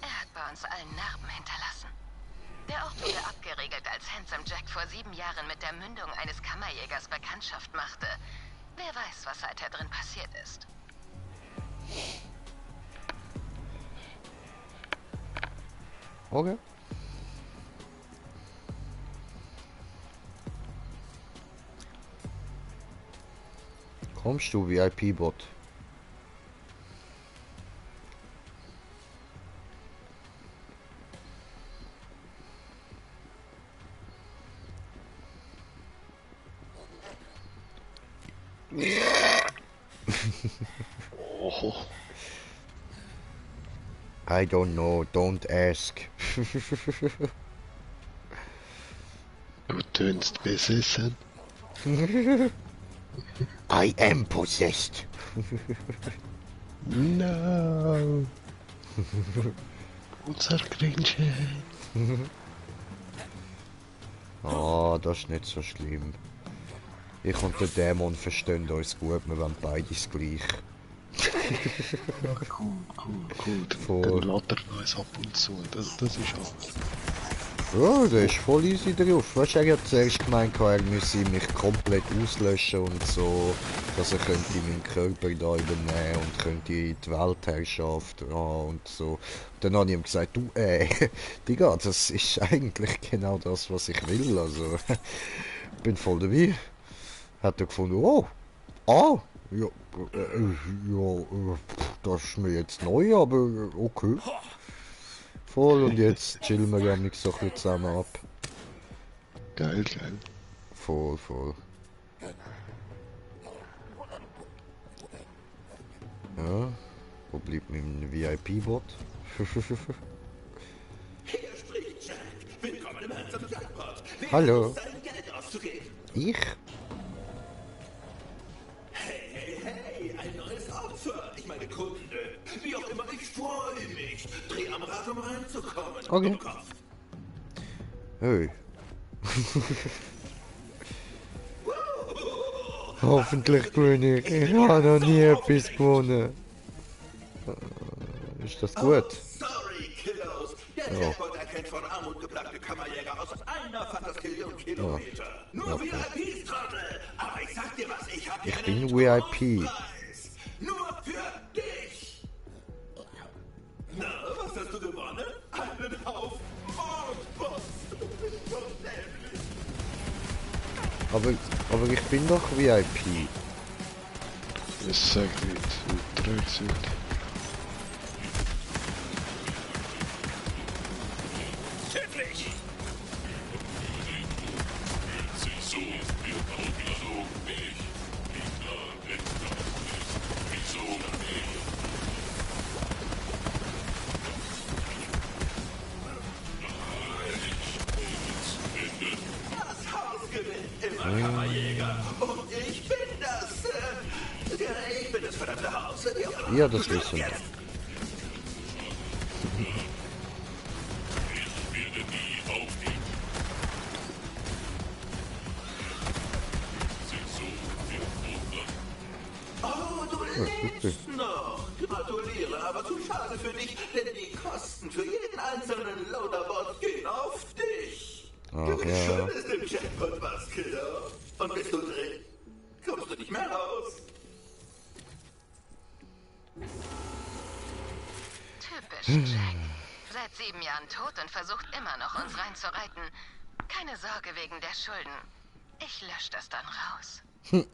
Er hat bei uns allen Narben hinterlassen. Der Ort wurde abgeriegelt, als Handsome Jack vor 7 Jahren mit der Mündung eines Kammerjägers Bekanntschaft machte. Wer weiß, was seither drin passiert ist. Okay. Kommst du, VIP-Bot? Oh. I don't know, don't ask. Du tönst besessen. I am possessed. No. Unser Grinchen. Ah, das ist nicht so schlimm. Ich und der Dämon verstehen uns gut, wir wollen beides gleich. Cool. Dann lädt er uns ab und zu. Das ist alles. Ja, der ist voll easy drauf. Weißt du, er hat zuerst gemeint, er müsse mich komplett auslöschen und so, dass er könnte meinen Körper da übernehmen und könnte die Weltherrschaft und so. Dann habe ich ihm gesagt, du, Digga, das ist eigentlich genau das, was ich will, also, bin voll dabei. Hat er gefunden, oh, ja, das ist mir jetzt neu, aber okay. Voll, und jetzt chillen wir ja nicht so ein bisschen zusammen ab. Geil. Voll. Ja, wo blieb mein VIP-Bot? Hier spricht Jack. Willkommen im Handsome Jackpot. Hallo. Sein Geld auszugeben. Ich? Hey, ein neues Opfer. Ich meine Kunde. Wie auch immer, ich freue mich. Dreh am Rad, um reinzukommen. Okay. Im Kopf. Hey. Hoffentlich gewinne ich. Ich habe noch nie etwas gewonnen. Ist das gut? Sorry, Kiddos. Der Jackpot erkennt von Armut geplagte Kammerjäger aus einer Fantastillion Kilometer. Nur VIPs, Trottel. Aber ich sag dir was, ich hab hier Ich bin einen VIP. Preis. Nur für dich. Na, was hast du gewonnen? Einen Haufen Mordboss. Du bist so dämlich. Aber ich bin doch VIP. Das sagt nicht, wie trög sind. Schädlich! Das Haus gewinnt immer Kammerjäger. Und ich bin das. Ich bin das verdammte Haus. Ja, das wissen wir. Oh, du lebst noch. Gratuliere, aber zu schade für dich, denn die Kosten für jeden einzelnen Loaderbot gehen auf dich. Ach Du bist ja. schon ist im Jackpot was, Kiddo. Und bist du drin? Kommst du nicht mehr raus? Typisch Jack. Seit 7 Jahren tot und versucht immer noch, uns reinzureiten. Keine Sorge wegen der Schulden. Ich lösche das dann raus.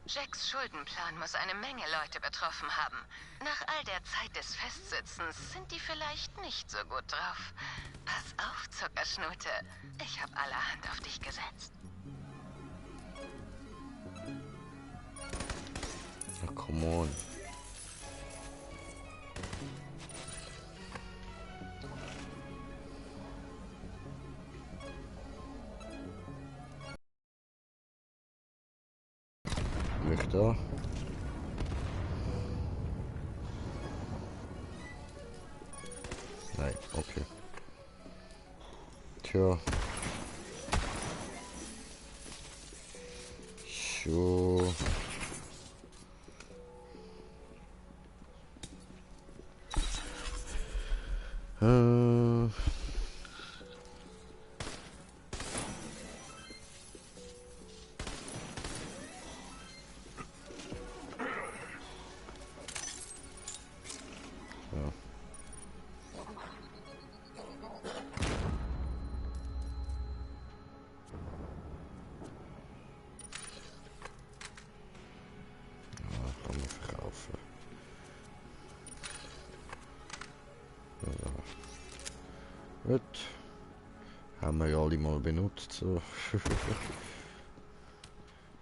Jacks Schuldenplan muss eine Menge Leute betroffen haben. Nach all der Zeit des Festsitzens sind die vielleicht nicht so gut drauf. Pass auf, Zuckerschnute. Ich habe allerhand auf dich gesetzt. Ach, come on. da. Nein, okay. Tja. So. Gut. Haben wir ja alle mal benutzt. So.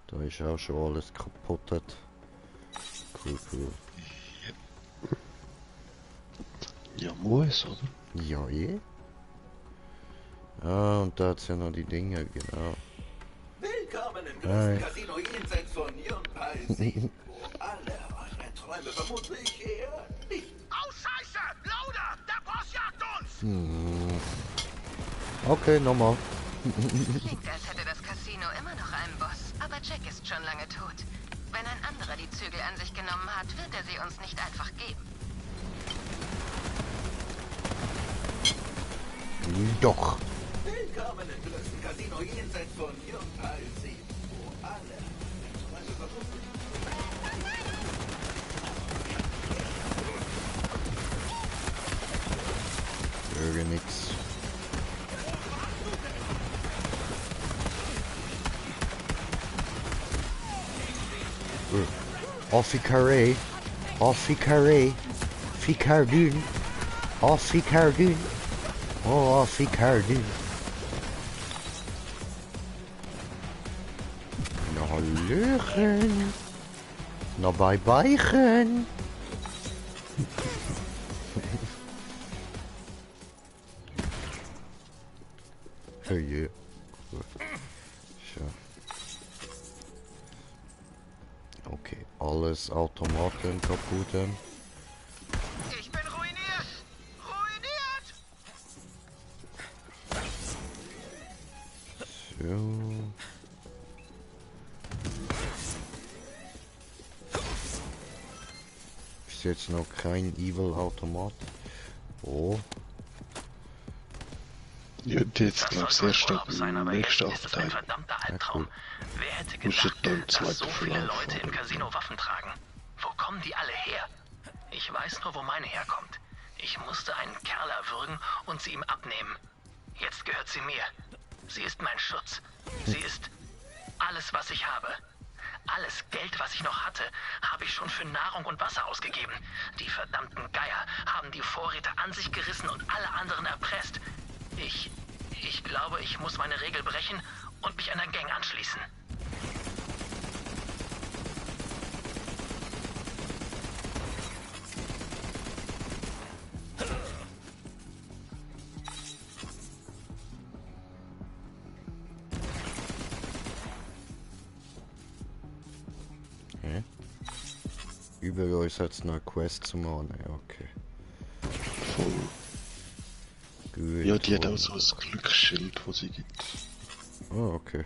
Da ist auch schon alles kaputt. Cool, cool. Ja, muss, oder? Ja, eh. Ah, und da hat's ja noch die Dinge, genau. Willkommen im größten Casino jenseits von Yunpai, wo alle eure Träume vermutlich eher nicht. Oh, Scheiße! Lauder! Der Boss jagt uns! Okay, nochmal. Klingt, als hätte das Casino immer noch einen Boss. Aber Jack ist schon lange tot. Wenn ein anderer die Zügel an sich genommen hat, wird er sie uns nicht einfach geben. Doch. Willkommen im größten Casino jenseits von Yunpai, wo alle Träume vermutlich. Höre nix. Officaré. Officaré. Ficardun. Officardun. Oh, Officardun. Na, Hallöchen. Na, bye-byechen. Oh je. So. Okay, alles Automaten kaputt. Ich bin ruiniert! Ruiniert! So. Ist jetzt noch kein Evil-Automat. Oh. Ja, jetzt glaube ich erst ab im nächsten Aufteil. Verdammter Albtraum. Wer hätte Musst du gedacht, dann dass zweite so viele Verlauf Leute im oder? Casino Waffen tragen? Wo kommen die alle her? Ich weiß nur, wo meine herkommt. Ich musste einen Kerl erwürgen und sie ihm abnehmen. Jetzt gehört sie mir. Sie ist mein Schutz. Sie ist alles, was ich habe. Alles Geld, was ich noch hatte, habe ich schon für Nahrung und Wasser ausgegeben. Die verdammten Geier haben die Vorräte an sich gerissen und alle anderen erpresst. Ich glaube, ich muss meine Regel brechen und mich einer Gang anschließen. Hä? Über uns hat es noch eine Quest zu machen, okay. Gut. Ja, die hat auch so ein Glücksschild, wo sie gibt. Oh, okay.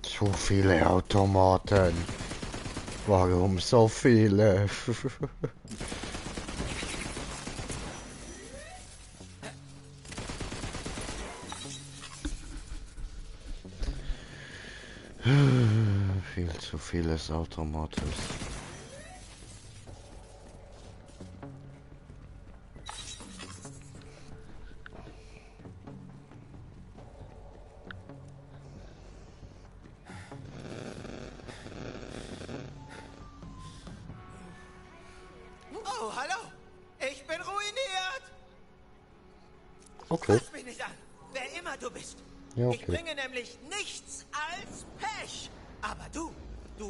So viele Automaten. Warum so viele? Viel zu vieles Automates. Oh, hallo! Ich bin ruiniert! Okay. Fass mich nicht an, wer immer du bist. Ja, okay. Ich bringe nämlich nichts als Pech. Aber du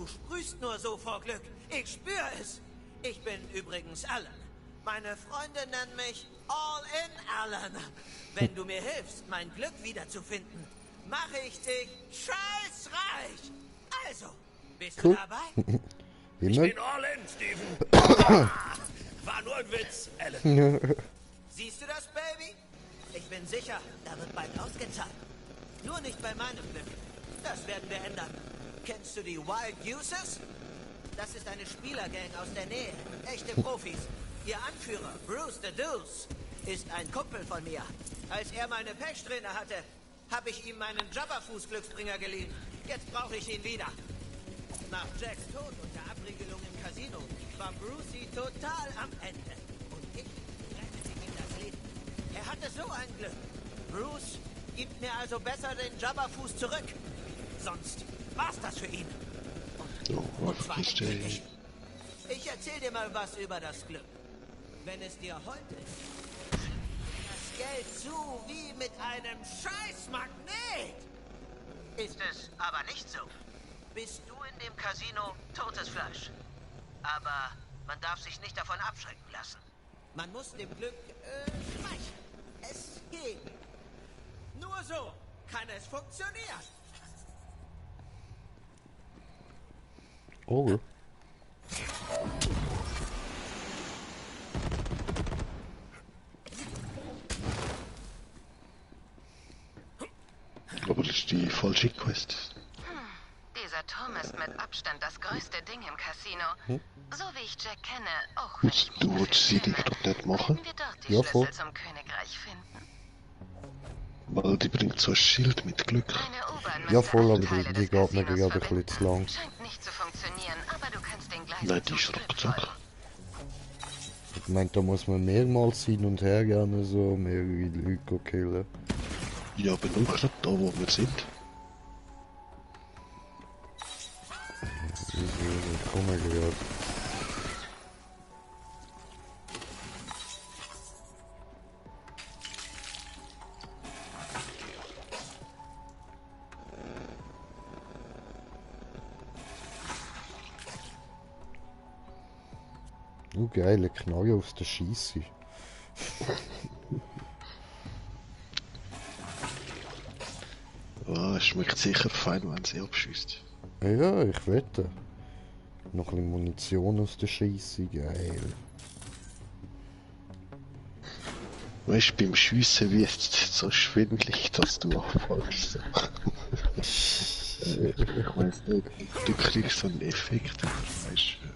sprühst nur so vor Glück. Ich spüre es. Ich bin übrigens Alan. Meine Freunde nennen mich All-in Alan. Wenn du mir hilfst, mein Glück wiederzufinden, mache ich dich scheißreich. Also, bist du dabei? Ich bin All-in, Steven. War nur ein Witz, Alan. Siehst du das, Baby? Ich bin sicher, da wird bald ausgezahlt. Nur nicht bei meinem Glück. Das werden wir ändern. Kennst du die Wild Users? Das ist eine Spielergang aus der Nähe. Echte Profis. Ihr Anführer, Bruce the Deuce, ist ein Kumpel von mir. Als er meine Pechsträhne hatte, habe ich ihm meinen Jabberfuß-Glücksbringer geliehen. Jetzt brauche ich ihn wieder. Nach Jacks Tod und der Abriegelung im Casino war Brucey total am Ende. Und ich rettete ihm das Leben. Er hatte so ein Glück. Bruce gibt mir also besser den Jabberfuß zurück. Sonst war's das für ihn. Und zwar endgültig. Ich erzähl dir mal was über das Glück. Wenn es dir heute das Geld zu wie mit einem Scheißmagnet. Ist es aber nicht so. Bist du in dem Casino totes Fleisch. Aber man darf sich nicht davon abschrecken lassen. Man muss dem Glück schmeicheln. Es geht. Nur so kann es funktionieren. Oh. Aber das ist die falsche Quest. Dieser Turm ist mit Abstand das größte Ding im Casino. So wie ich Jack kenne, auch Du wolltest sie die doch nicht machen? wir dort die Schlüssel zum Königreich finden. Weil die bringt so ein Schild mit Glück. Ja voll, aber die geht mir gerade ein bisschen zu lang. Scheint nicht zu funktionieren, aber du kannst den gleich. Nein, die ist ruckzuck. Ich meine, da muss man mehrmals hin und her gerne so mehrere Leute killen. Ja, aber nur gerade da, wo wir sind. Ich komme gerade. Geile Knarre aus der Scheisse. Oh, es schmeckt sicher fein, wenn sie abschießt. Ja, ich wette. Noch ein bisschen Munition aus der Scheisse, geil. Weißt du, beim Schiessen wird es so schwindelig, dass du abfallst. Ich weiß nicht, du kriegst so einen Effekt, weißt du.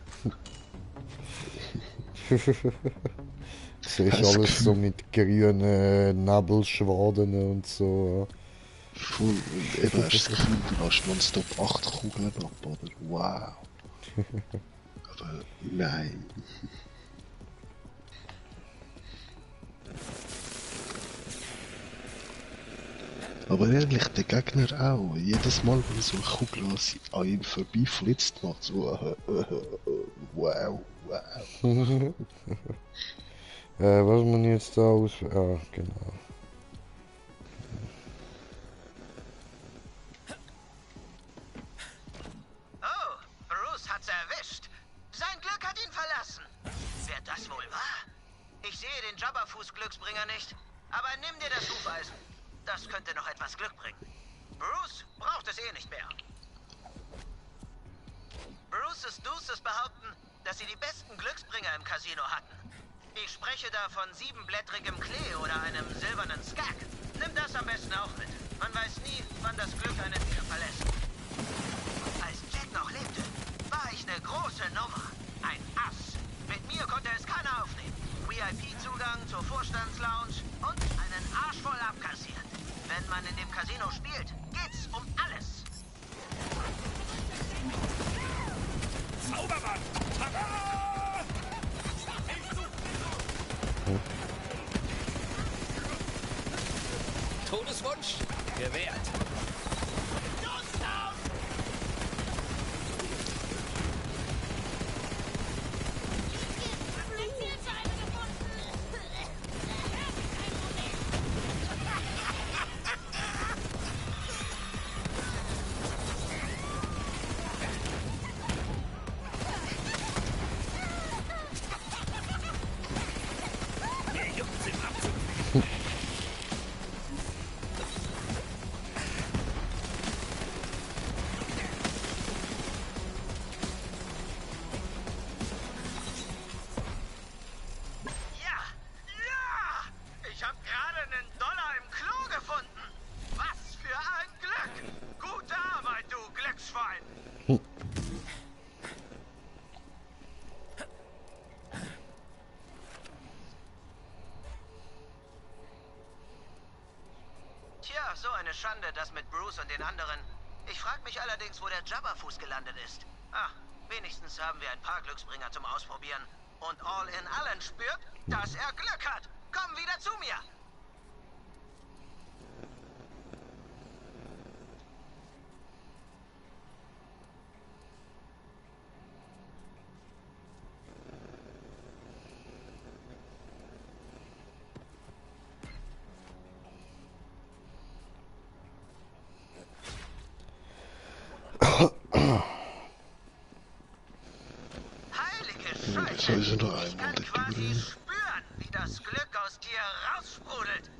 Das ist alles so mit grünen Nebelschwaden und so. Voll, und eben hast das Gefühl, du hast nonstop 8 Kugeln ab, oder? Wow. Aber nein. Aber ehrlich, der Gegner auch. Jedes Mal, wenn so eine Kugel an ihm vorbeiflitzt, macht so wow, wow. Was man jetzt da aus... Ah, genau. Oh, Bruce hat's erwischt. Sein Glück hat ihn verlassen. Wer das wohl war? Ich sehe den Jabberfuß-Glücksbringer nicht. Aber nimm dir das Hufeisen. Das könnte noch etwas Glück bringen. Bruce braucht es eh nicht mehr. Bruce's Deuces behaupten, dass sie die besten Glücksbringer im Casino hatten. Ich spreche da von 7-blättrigem Klee oder einem silbernen Skag. Nimm das am besten auch mit. Man weiß nie, wann das Glück einen wieder verlässt. Als Jack noch lebte, war ich eine große Nummer. Ein Ass. Mit mir konnte es keiner aufnehmen. VIP-Zugang zur Vorstandslounge und einen Arsch voll abkassiert. Wenn man in dem Casino spielt, geht's um alles. Zaubermann! Tada! Todeswunsch? Gewährt. Ach, so eine Schande, das mit Bruce und den anderen. Ich frage mich allerdings, wo der Jabberfuß gelandet ist. Ah, wenigstens haben wir ein paar Glücksbringer zum Ausprobieren. Und All in Allen spürt, dass er Glück hat. Komm wieder zu mir. Ich kann quasi spüren, wie das Glück aus dir raussprudelt.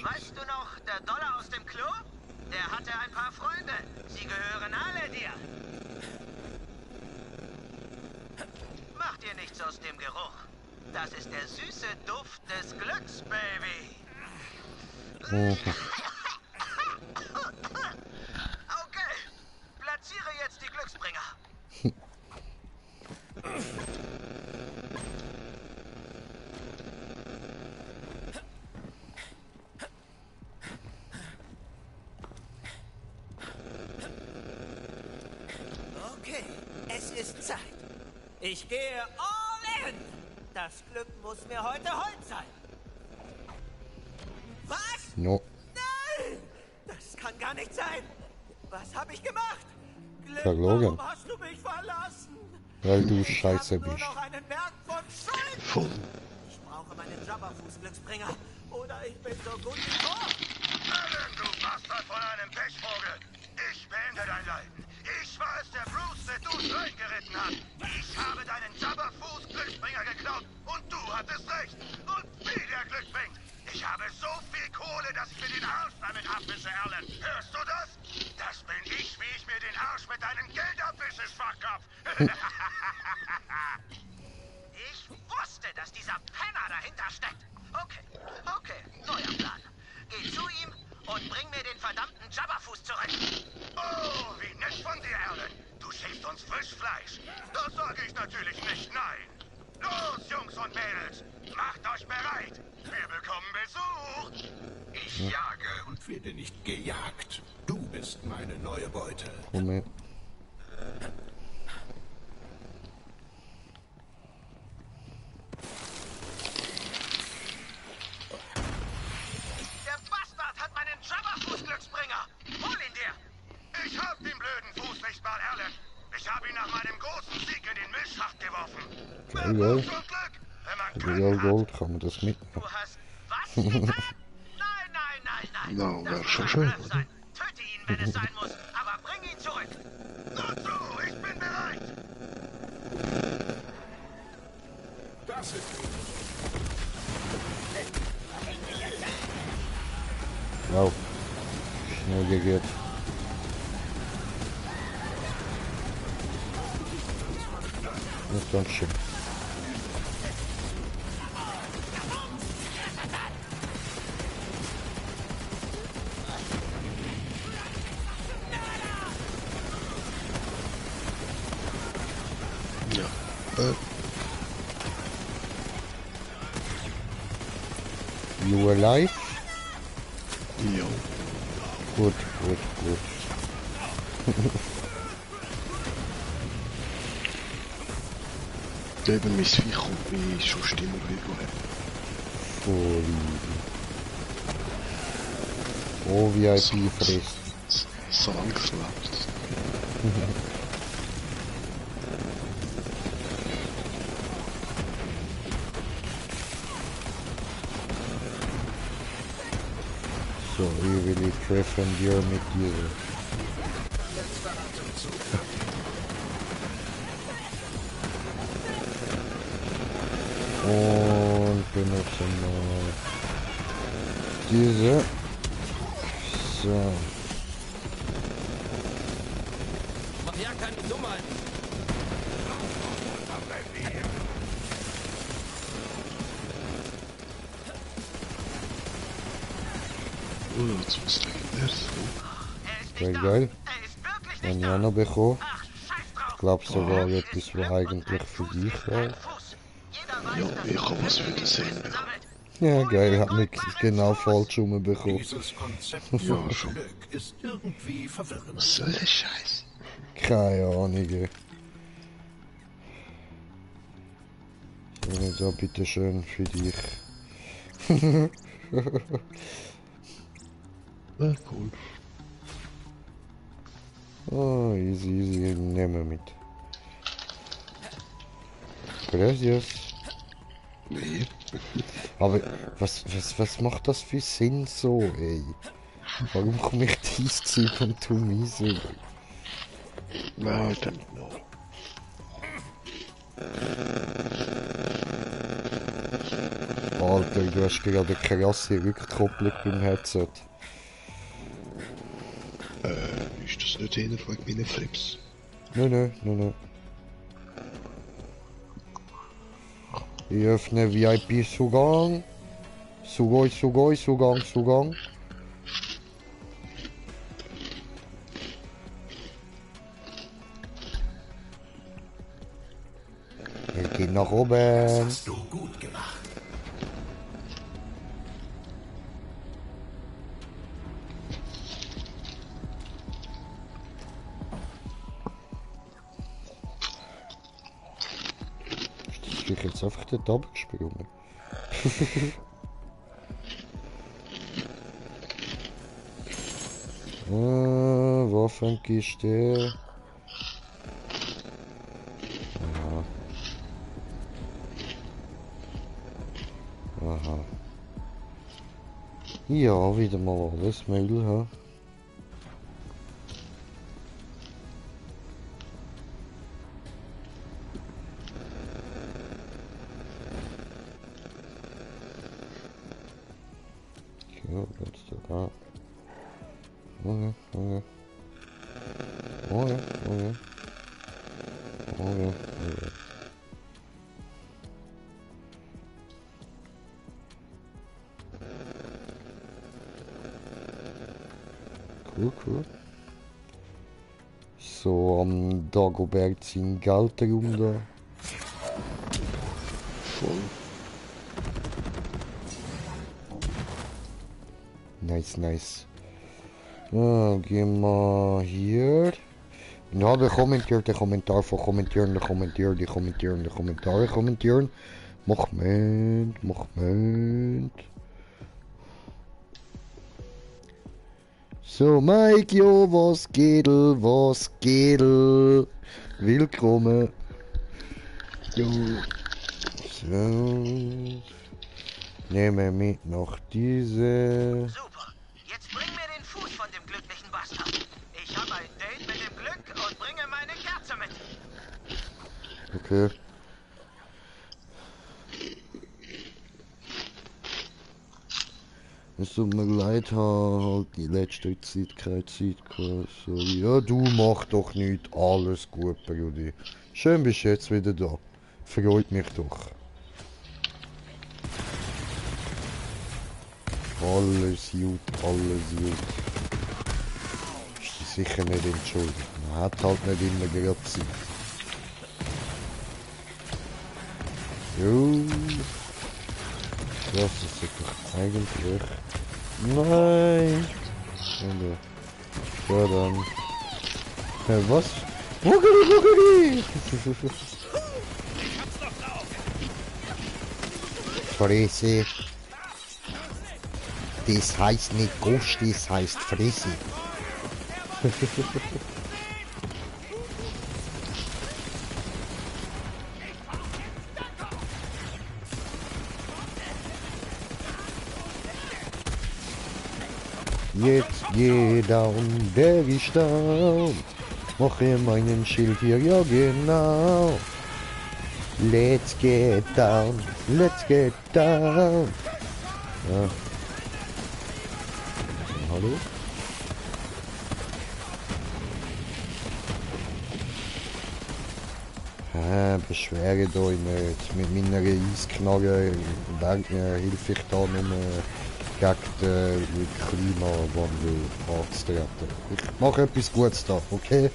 Weißt du noch, der Dollar aus dem Klo? Der hatte ein paar Freunde. Sie gehören alle dir. Mach dir nichts aus dem Geruch. Das ist der süße Duft des Glücks, Baby. Okay, platziere jetzt die Glücksbringer. Okay, es ist Zeit. Ich gehe all in. Das Glück muss mir heute Holz sein. Was? No. Nein! Das kann gar nicht sein. Was habe ich gemacht? Glück, Verloren. warum hast du mich verlassen? Weil du scheiße Nur bist. noch einen Berg von Schuld. Voll. Ich brauche meinen Jabberfuß-Glücksbringer. Oder ich bin so gut wie tot. Allen, du Bastard von einem Pechvogel! Ich beende dein Leiden. Ich war es, der Bruce the Dude reingeritten hat. Ich habe deinen Jabberfuß-Glücksbringer geklaut und du hattest recht. Und wie der Glück bringt. Ich habe so viel Kohle, dass ich mir den Arsch damit abwische, Allen. Hörst du das? Das bin ich, wie ich mir den Arsch mit deinem Geld abwische, Schwachkopf. Ich wusste, dass dieser Penner dahinter steckt. Okay, neuer Plan. Geh zu ihm und bring mir den verdammten Jabberfuß zurück. Oh, wie nett von dir, Allen. Du schickst uns Frischfleisch. Da sage ich natürlich nicht nein. Los, Jungs und Mädels, macht euch bereit. Wir bekommen Besuch. Ich jage und werde nicht gejagt. Du bist meine neue Beute. Moment. Der Bastard hat meinen Jabberfuß-Glücksbringer. Hol ihn dir. Ich hab den blöden Fuß nicht mal, Allen. Ich habe ihn nach meinem großen Sieg in den Milchschacht geworfen. Egal. Egal Gold, kann man das mitnehmen. Du hast was getan? Nein. Na, Das wäre schon muss schön, ein Bluff sein. Töte ihn, wenn es sein muss. Aber bring ihn zurück. Nur zu, ich bin bereit. Das ist Wow. Schnell gegeht. Das ist ganz schön. Ja. You alive? Jo. Gut. Eben mein Viech kommt mir schon Stimmung wieder. Voll. Oh, VIP frisst. Solange es lebt. So, hier will ich treffen wir mit dir. Und benutzen wir diese. So. Mach ja keine Dummheit. Oh, jetzt muss Sehr geil. Manana bekommen. Ich glaube sogar etwas, was eigentlich für dich wäre. Ja, ich habe was für den Sinn. Ja, geil, hab mich genau falsch rumbekommen. Dieses Konzept von Glück ist irgendwie verwirrend. Was soll der Scheiß? Keine Ahnung. Ey. So, bitteschön für dich. Na, cool. Oh, easy, nehmen wir mit. Gracias. Nee. Aber was macht das für Sinn so, ey? Warum komme ich dieses Zeug und tu mich so? I don't know. Alter, du hast gerade eine krasse Rückkopplung beim Headset. Ist das nicht einer von meinen Flips? Nein. Ich öffne VIP-Zugang. Zugang. Wir gehen nach oben. Das hast du gut gemacht. Ist das jetzt einfach dort abgesprungen? Waffenkiste. Aha. Ja, wieder mal alles Müll, ha? Ja, jetzt da. Okay. Cool. So, am Dagobert sein Geldraum da. Voll. Nice. Gehen wir hier. Ja, de Kommentare von kommentieren. Moment. So, Mike, jo, was geht? Willkommen. Jo. So. Nehmen wir mit noch diese. Super. Jetzt bring mir den Fuß von dem glücklichen Bastard. Ich habe ein Date mit dem Glück und bringe meine Kerze mit. Okay. Es tut mir leid, habe halt die letzte Zeit keine Zeit gehabt. Sorry. Ja, du mach doch nicht. Alles gut, Brudi. Schön bist du jetzt wieder da. Freut mich doch. Alles gut. Ist die sicher nicht entschuldigt. Man hat halt nicht immer gerade Zeit. Jo. Das ist doch eigentlich... Nein! Ja dann. Was? Muggeli! Fresse. Das heißt nicht Gosch, das heißt Fresse. Jetzt jeder und der ist down. Mache meinen Schild hier, ja genau. Let's get down. Ja. Hallo? Beschwere euch nicht. Mit meiner Eisknarre hilfe ich da nur gegen den Klimawandel anzutreten. Ich mache etwas Gutes da, okay?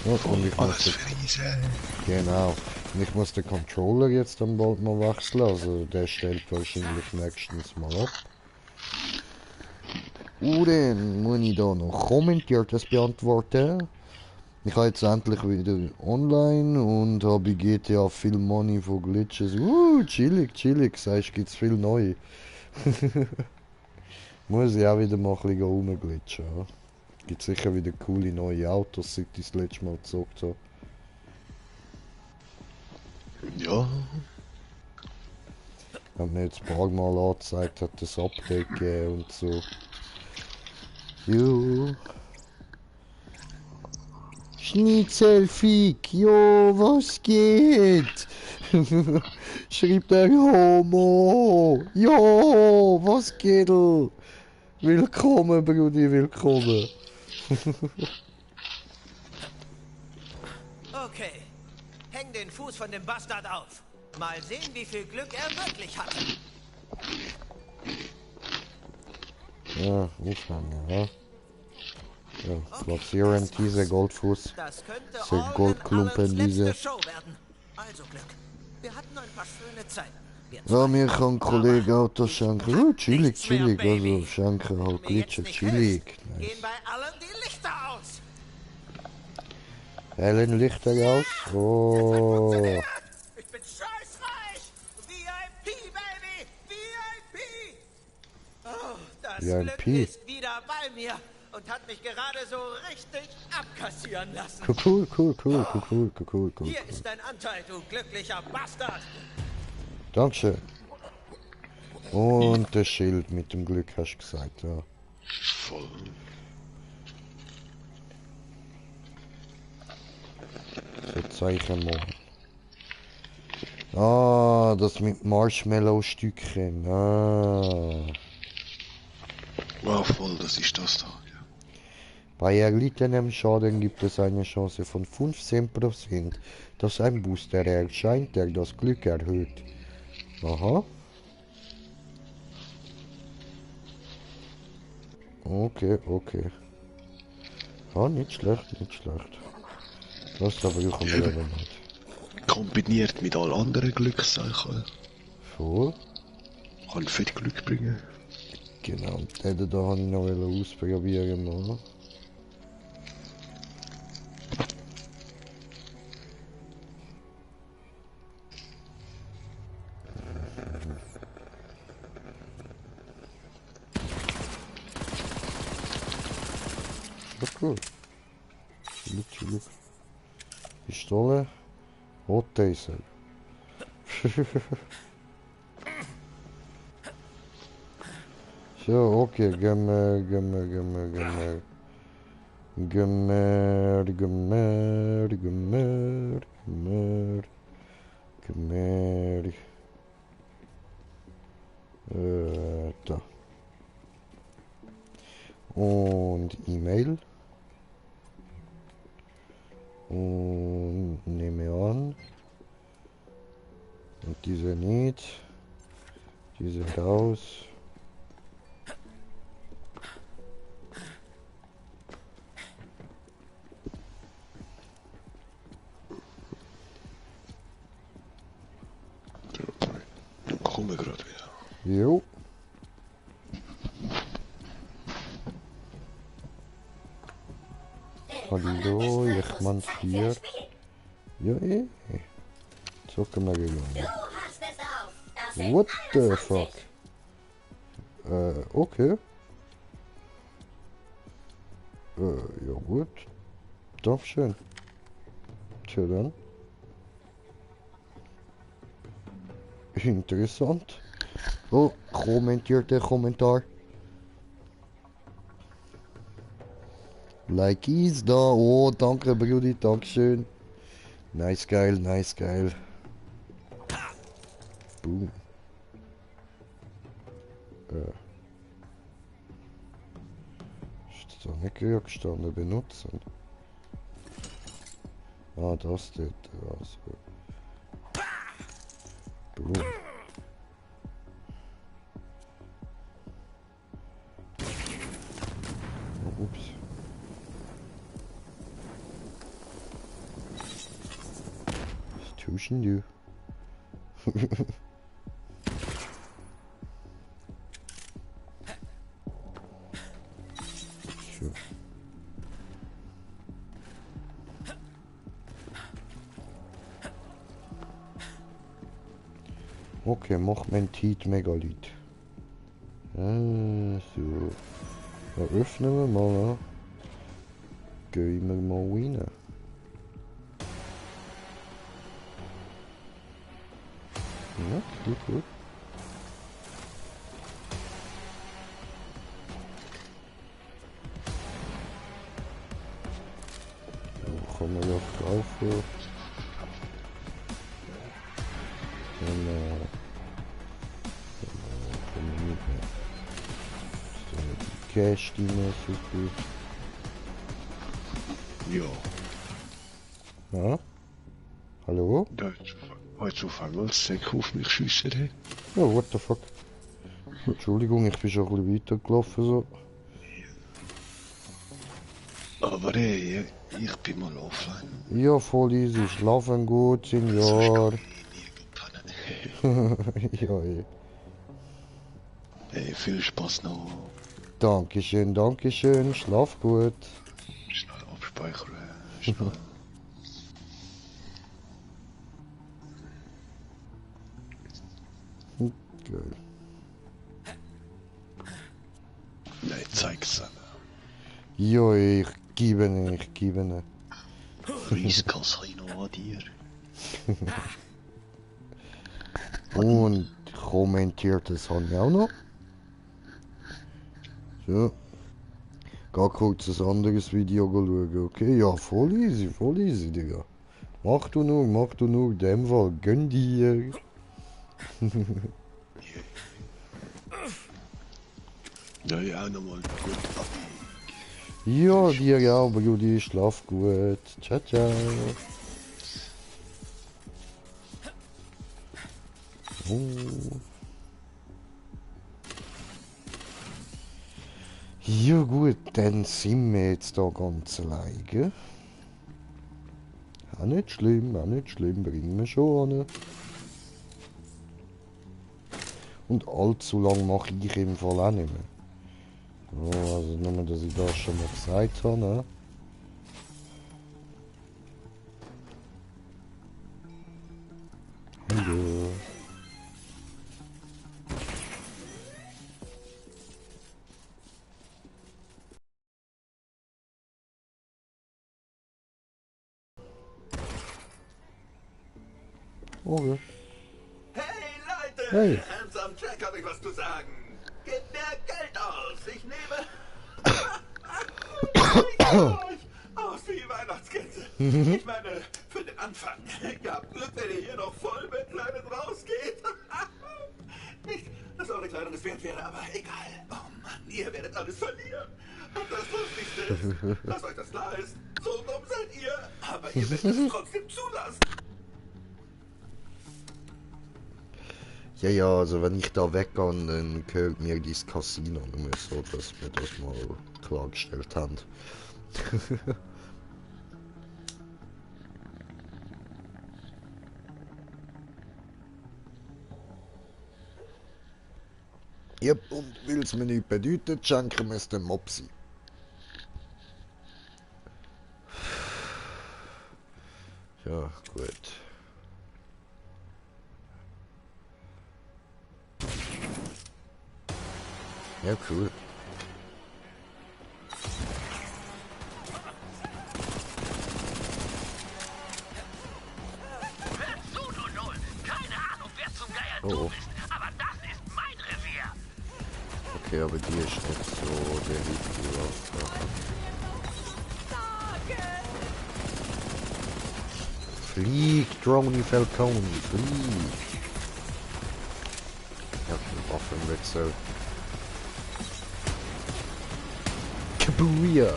Ja, und ich muss alles friesen. Genau. Ich muss den Controller jetzt dann bald mal wechseln, also der stellt wahrscheinlich nächstens mal ab. Dann muss ich da noch Kommentiertes beantworten. Ich habe jetzt endlich wieder online und habe bei GTA viel Money von Glitches. Chillig, sagst du, gibt's viel neu. Muss ich auch wieder mal ein bisschen rumglitschen. Ja. Gibt sicher wieder coole neue Autos, seit ich das letzte Mal gezockt habe. Ja. Hat mir jetzt ein paar Mal angezeigt, hat das Update gegeben und so. Jo. Schnitzelfick, jo, was geht? Schreibt der Homo. Jo, was geht? Willkommen, Brudi, willkommen. Okay. Häng den Fuß von dem Bastard auf. Mal sehen, wie viel Glück er wirklich hatte. Ja, aufhängen, ja. Ja, platzieren diese Goldfuß. Diese Goldklumpen, diese. Also Glück. Wir hatten ein paar schöne Zeiten. Ja, mir kann ein Kollege Autos schenken. Chillig, also schenken halt Glitcher, chillig. Nice. Gehen bei allen die Lichter aus. Hellen Lichter aus? Oh. Ich bin scheißreich! VIP, Baby! VIP! Oh, das VIP. Glück ist wieder bei mir und hat mich gerade so richtig abkassieren lassen. Cool. Hier ist dein Anteil, du glücklicher Bastard! Dankeschön. Und das Schild mit dem Glück, hast du gesagt, ja. Voll. So Zeichen machen. Ah, das mit Marshmallow-Stückchen. Ah. Ja, voll, das ist das da. Ja. Bei erlittenem Schaden gibt es eine Chance von 15%, dass ein Booster erscheint, der das Glück erhöht. Aha. Okay. Ah, nicht schlecht. Das da brauchen wir aber nicht. Kombiniert mit allen anderen Glückssachen. Voll. Kann viel Glück bringen. Genau, den da habe ich noch ausprobieren mal. Cool. Chillig. Pistole. Hot Taser. So, okay, Gemer. Da. Und E-Mail. Und nehme an. Und diese nicht. Diese raus. Dann kommen wir gerade wieder. Jo. Hallo, Jechmann 4. Ja, zocken wir gegangen. What the fuck? Okay. Ja gut. Dankeschön. Tja dann. Interessant. Oh, kommentiert der Kommentar. Like ist da. Oh, danke Brudi, dankeschön. Nice geil. Boom. Ist da nicht gestanden, benutzen. Ah, das dort. Also. Boom. Oh, ups. tust denn du? So. Okay, mach mein Tit Megalith. So. Dann öffnen wir mal. Ne? Gehen wir mal rein. Ja, gut. Da kann man ja kaufen. Cash drin, super. Ja. Ja? Hallo? Da hast du auf einmal das Säck auf mich schiessen, hey? Ja, what the fuck? Entschuldigung, ich bin schon ein bisschen weitergelaufen so. Aber hey, ich bin mal offline. Ja, voll easy, schlafen gut, Senior. Ja, ey. Hey, viel Spaß noch. Dankeschön, Dankeschön, schlaf gut. Schnell abspeichern, schnell. Geil. Nein, zeig's an. Ja, ich gebe ihn. Ries Casino an dir. Und kommentiert das habe ich auch noch. So. Gar kurz ein anderes Video schauen, okay? Ja, voll easy, Digga. Mach du nur, in dem Fall, gönn dir. Ja, auch nochmal gut ab. Ja, dir auch, Brudi, schlaf gut. Ciao, ciao. Oh. Ja gut, dann sind wir jetzt da ganz allein, gell? Auch nicht schlimm, bringen wir schon an. Und allzu lang mache ich im Fall auch nicht mehr. Oh, also nur, dass ich das schon mal gesagt habe, ne? Hallo. Okay. Hey Leute! Hey. Handsome Jack, hab ich was zu sagen. Gebt mehr Geld aus. Ich nehme... aus wie Weihnachtsgänse. Ich meine, für den Anfang. Ihr habt Glück, wenn ihr hier noch voll mit Kleinen rausgeht. Nicht, dass eure Kleidung es wert wäre, aber egal. Oh Mann, ihr werdet alles verlieren. Und das Lustigste ist, dass euch das klar ist. So dumm seid ihr, aber ihr werdet es trotzdem zulassen. Ja, also wenn ich da weggehe, dann gehört mir dieses Casino. Nur so, dass wir das mal klargestellt haben. Yep, und weil es mir nicht bedeutet, schenken wir es dem Mopsi. Ja, gut. Ja, cool. Oh. Okay, aber die ist nicht so der richtige Aufgabe. Flieg, Droney Falcone, flieg! Ich hab den Waffenwechsel. Kabuya!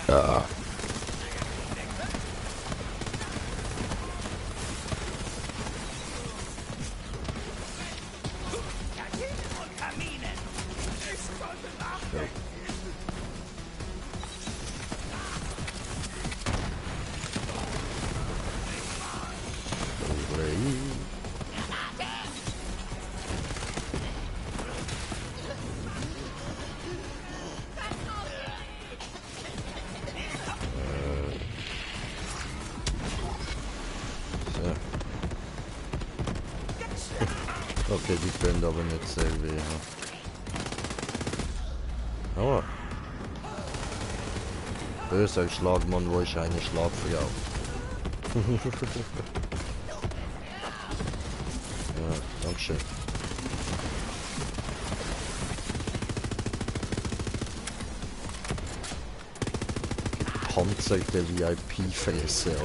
Ja. Okay, die können aber nicht sehr weh. Aber böser Schlagmann, wo ich eine Schlagfrau. Ja, dankeschön. Panzerte VIP-Fresse.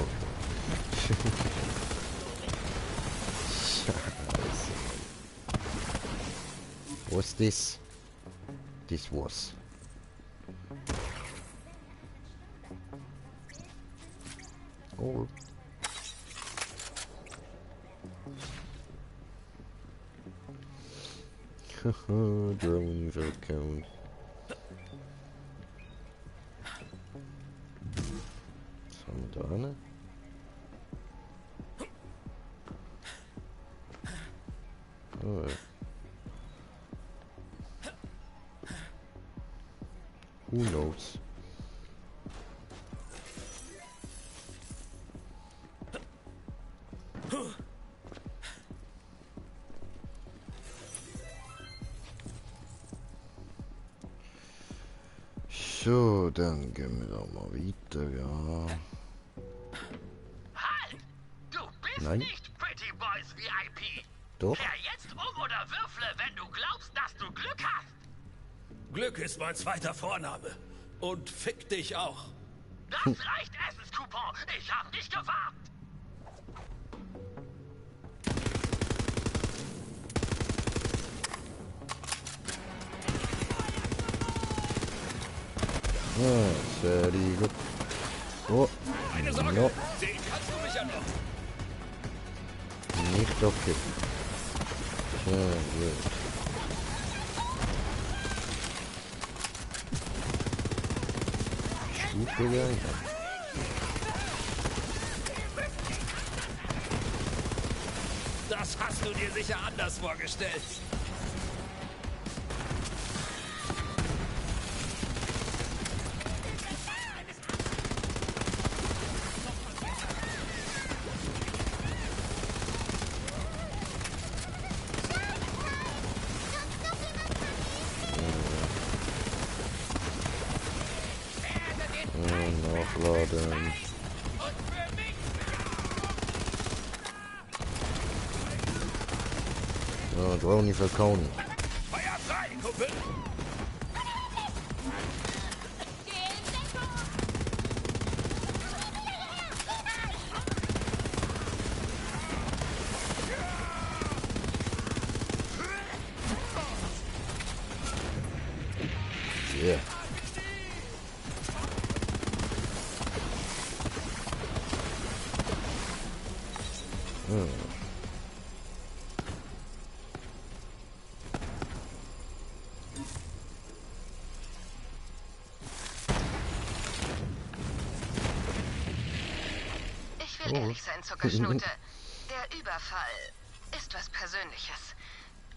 What's this? This was. Oh. Drone Vulcan. Was haben wir da, ne? Oh. Who knows? So, dann gehen wir doch mal weiter, ja. Halt! Du bist Nein. nicht Pretty Boys VIP. Doch. Kehr jetzt um oder würfle, wenn du glaubst, dass du Glück hast. Glück ist mein zweiter Vorname. Und fick dich auch. Das reicht, Essenscoupon. Ich hab dich gewarnt. Ah, sehr gut. Oh, Keine Sorge, no. sehen kannst du mich ja noch. Nicht okay. Sehr gut. Stufe geil. Das hast du dir sicher anders vorgestellt. Nachladen. Ja, Drone verkauen. Feuer frei, Kumpel! Yeah. Ich will ehrlich sein, Zuckerschnute. Der Überfall ist was Persönliches.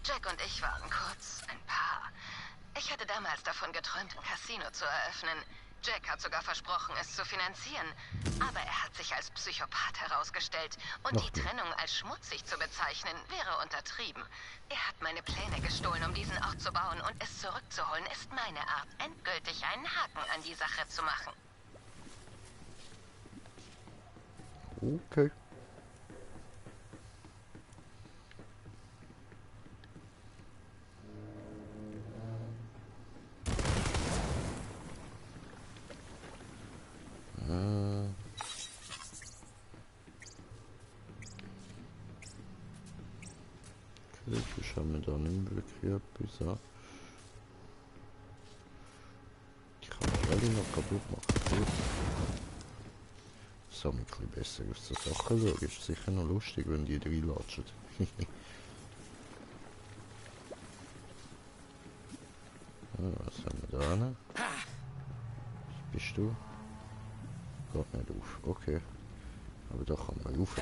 Jack und ich waren kurz ein Paar. Ich hatte damals davon geträumt, ein Casino zu eröffnen. Jack hat sogar versprochen, es zu finanzieren. Aber er hat sich als Psychopath herausgestellt. Und die Trennung als schmutzig zu bezeichnen, wäre untertrieben. Er hat meine Pläne gestohlen, um diesen Ort zu bauen. Und es zurückzuholen, ist meine Art, endgültig einen Haken an die Sache zu machen. Okay. Okay, ich habe mir da nicht wirklich etwas an. Ich kann die alle noch kaputt machen. Gut. So, ein bisschen besser auf so Sachen schauen. Ist sicher noch lustig, wenn die reinlatschen. Was haben wir da? Ne? Bist du? Geht nicht auf. Okay. Aber da kann man rauf.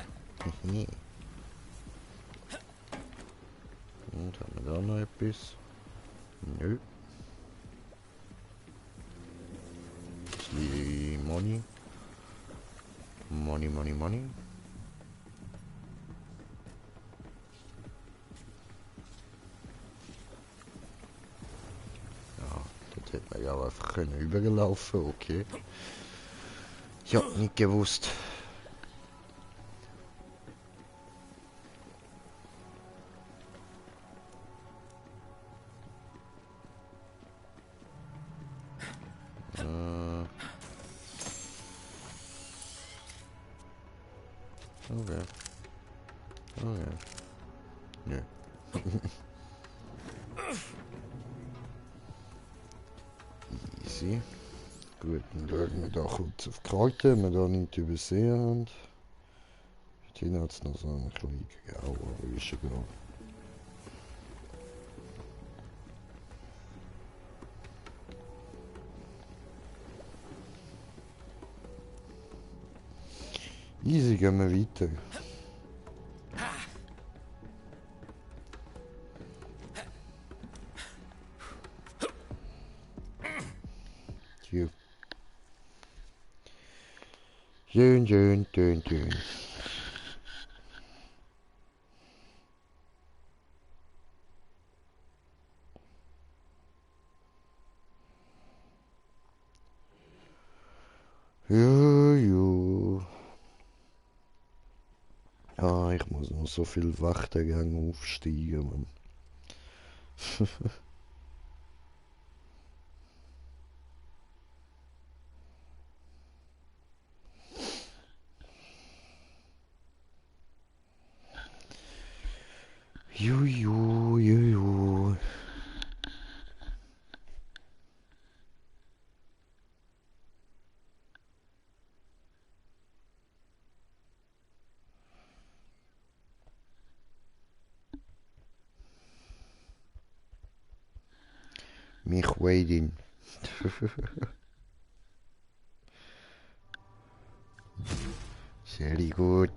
Und haben wir da noch etwas? Nö. Money. Money. Ja, das hätte man ja auch einfach können überlaufen, okay. Ich hab nicht gewusst. Okay. Okay. Nö. Easy. Gut, dann schauen wir da kurz auf die Karte, wenn wir da nicht übersehen haben. Hier hat es noch so einen kleinen Grau, aber ist egal. Easy, gehen wir weiter. Hier. Schön. Jo. Ah, ich muss noch so viel Wachtergang aufsteigen, Mann. Jo. Mich waiting. Sehr gut.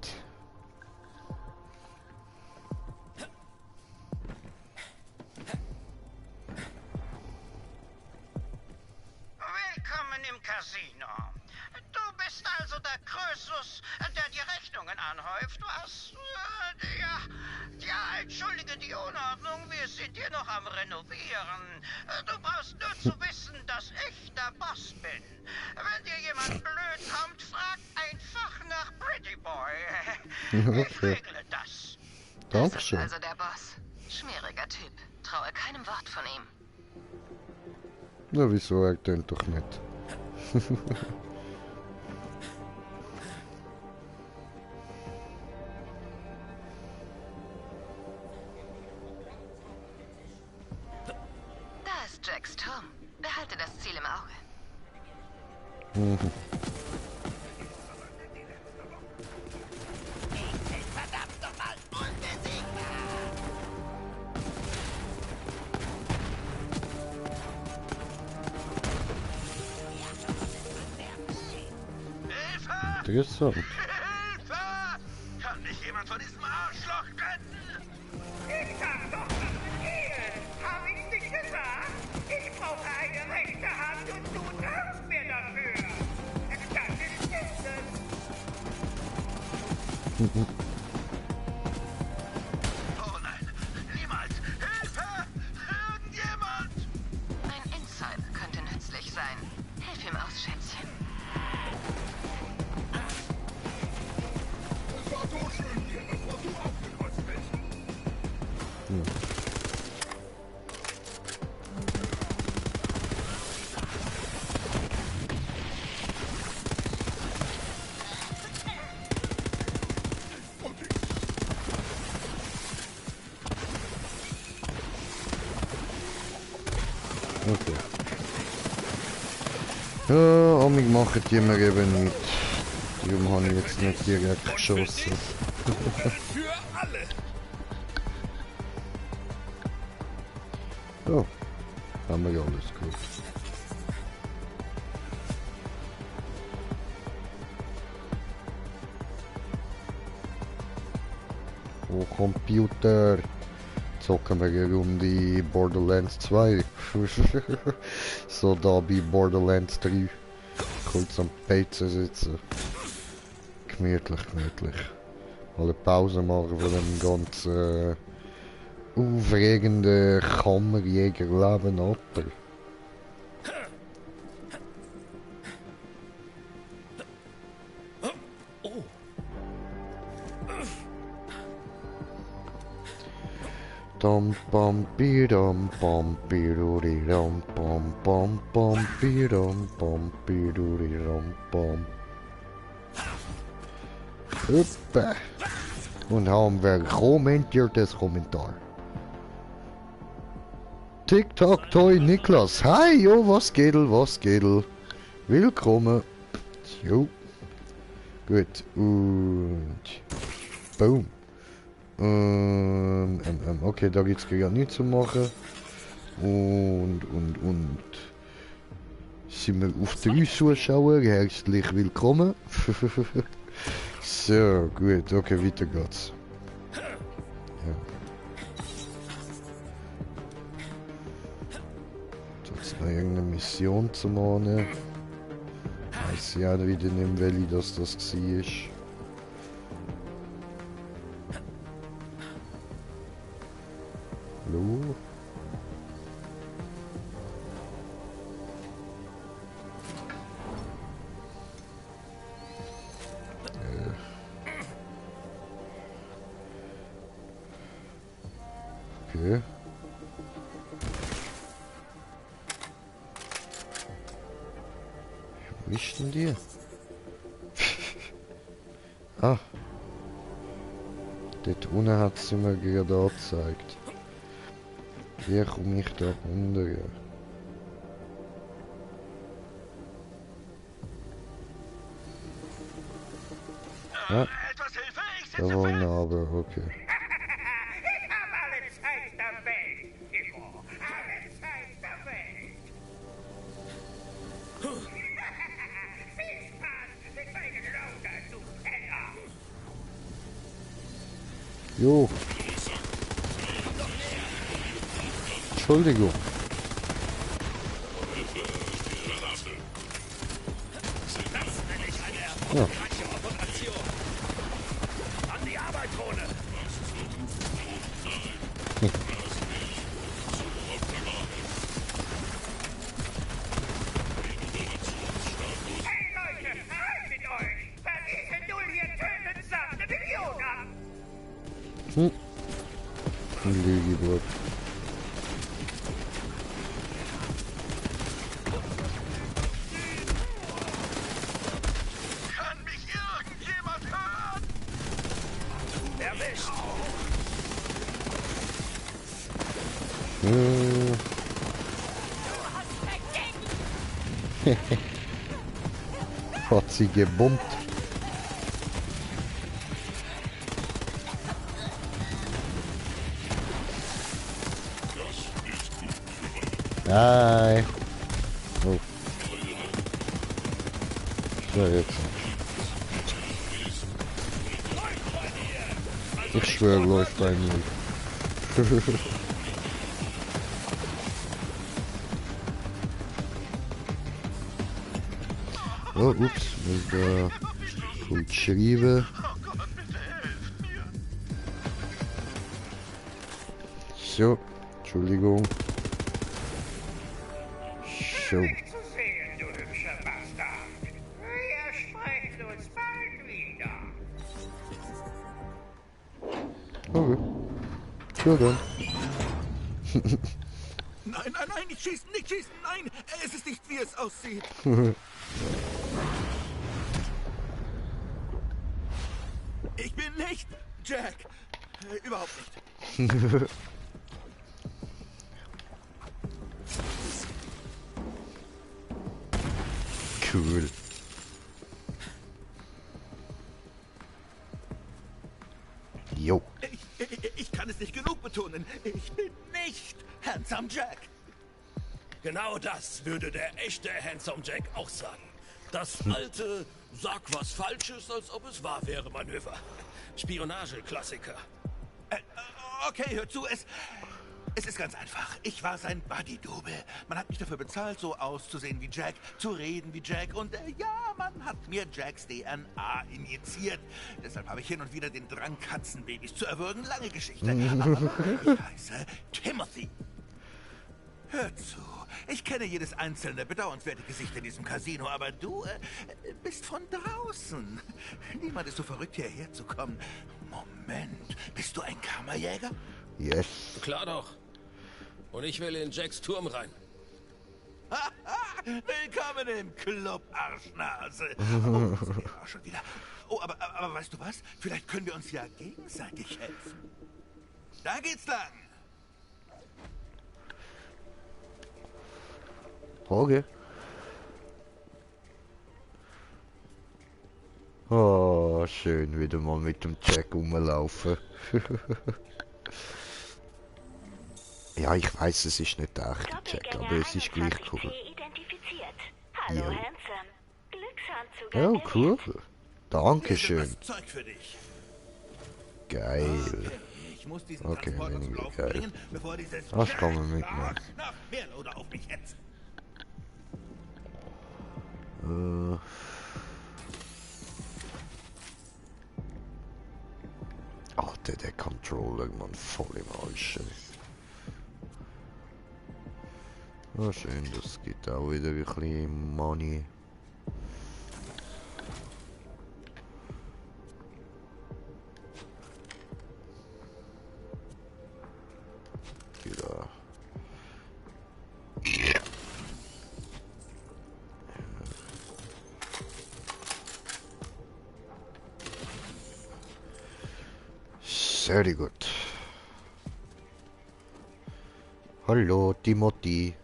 Willkommen im Casino. Du bist also der Krösus, der die Rechnungen anhäuft, was? Ja, entschuldige die Unordnung, wir sind hier noch am Renovieren. Du brauchst nur zu wissen, dass ich der Boss bin. Wenn dir jemand blöd kommt, frag einfach nach Pretty Boy. Ich regle das. Dankeschön. Also der Boss. Schmieriger Typ. Traue keinem Wort von ihm. Na, wieso? Er tönt doch nicht. Da ist Jacks Turm. Behalte das Ziel im Auge. Verdammt nochmal, unbesiegbar! Interessant. Hilfe! Kann mich jemand von diesem Arschloch retten? Ich sag doch, das geht. Hab ich nicht gesagt? Ich brauche eine rechte Hand und du darfst mir dafür. Das ist Business. Oh nein, niemals! Hilfe! Irgendjemand! Ein Insider könnte nützlich sein. Hilf ihm aus, Schätzchen. Das war so schön hier, dass du aufgekreuzt bist. Okay. Ja, amig machen die mir eben nicht. Darum habe ich jetzt nicht direkt geschossen. Für alle! So. Haben wir ja alles gut. Oh, Computer. Zocken wir eine Runde Borderlands 2. So da bei Borderlands 3. Kurz am PC sitzen. Gemütlich, gemütlich. Mal eine Pause machen von dem ganzen aufregenden Kammerjägerleben ab. Dum bum bidum bum biduri dum bum bum bum bidum bum biduri dum bum. Hoppa. Und haben wir ein kommentiertes Kommentar. TikTok Toy Niklas. Hi, jo, was geht? Willkommen. Jo. Gut. Und boom. Okay, da gibt's gar nichts zu machen. Und sind wir auf 3 Zuschauer. Herzlich willkommen. So, gut, okay, weiter geht's. Ja. Jetzt noch irgendeine Mission zu machen. Weiß ja nicht wieder nicht, welche das war. Hallo? Okay. Wo ist denn die? Ah. Dort unten hat sie mir gerade angezeigt. Wie komme ich da runter? Ja. Da wollen wir aber, okay. Ich habe alle Zeit der Welt, Timo. Alle Zeit der Welt. Viel Spaß mit meinen Loader, du Penner. Jo. Entschuldigung. Ja. An die Arbeit, Krone! Hey Leute, rein mit euch! Wer diesen Null hier tötet, sagt eine Million ab! Lügebrot. Hat sie gebombt. Nein. Oh. So, jetzt. Ich schwöre, läuft bei mir. Oh, ups, muss da gut schreiben. So, Entschuldigung. So. Nicht zu sehen, du hübscher Bastard. Wir sprechen uns bald wieder. Okay. So dann. Nein, nein, nein, nicht schießen, nicht schießen, nein! Es ist nicht, wie es aussieht. Ich bin nicht Jack. Überhaupt nicht. Cool. Jo. Ich kann es nicht genug betonen. Ich bin nicht Handsome Jack. Genau das würde der echte Handsome Jack auch sagen. Das alte, sag was Falsches, als ob es wahr wäre, Manöver. Spionage-Klassiker. Okay, hör zu, es ist ganz einfach. Ich war sein Buddy-Double. Man hat mich dafür bezahlt, so auszusehen wie Jack, zu reden wie Jack und ja, man hat mir Jacks DNA injiziert. Deshalb habe ich hin und wieder den Drang, Katzenbabys zu erwürgen. Lange Geschichte. Aber ich heiße Timothy. Hör zu, ich kenne jedes einzelne bedauernswerte Gesicht in diesem Casino, aber du bist von draußen. Niemand ist so verrückt, hierher zu kommen. Moment, bist du ein Kammerjäger? Yes. Klar doch. Und ich will in Jacks Turm rein. Willkommen im Club, Arschnase. Oh, das wäre auch schon wieder. Oh, aber weißt du was? Vielleicht können wir uns ja gegenseitig helfen. Da geht's lang. Okay. Oh, schön, wieder mal mit dem Jack rumlaufen. Ja, ich weiß, es ist nicht der echte Jack, aber es ist gleich cool. Hallo, Ja. Handsome. Glücksanzug. Oh, cool. Dankeschön. Das Zeug für dich. Geil. Ich muss diesen Okay, Transporter zum weniger Laufen geil. bringen, bevor dieses Das kann man mitnehmen. Nach mehr oder auf mich hetzt. Ach, der Controller, man, voll im Arsch. Oh, schön, das gibt auch wieder ein bisschen Money. Ja. Sehr gut. Hallo, Timothy.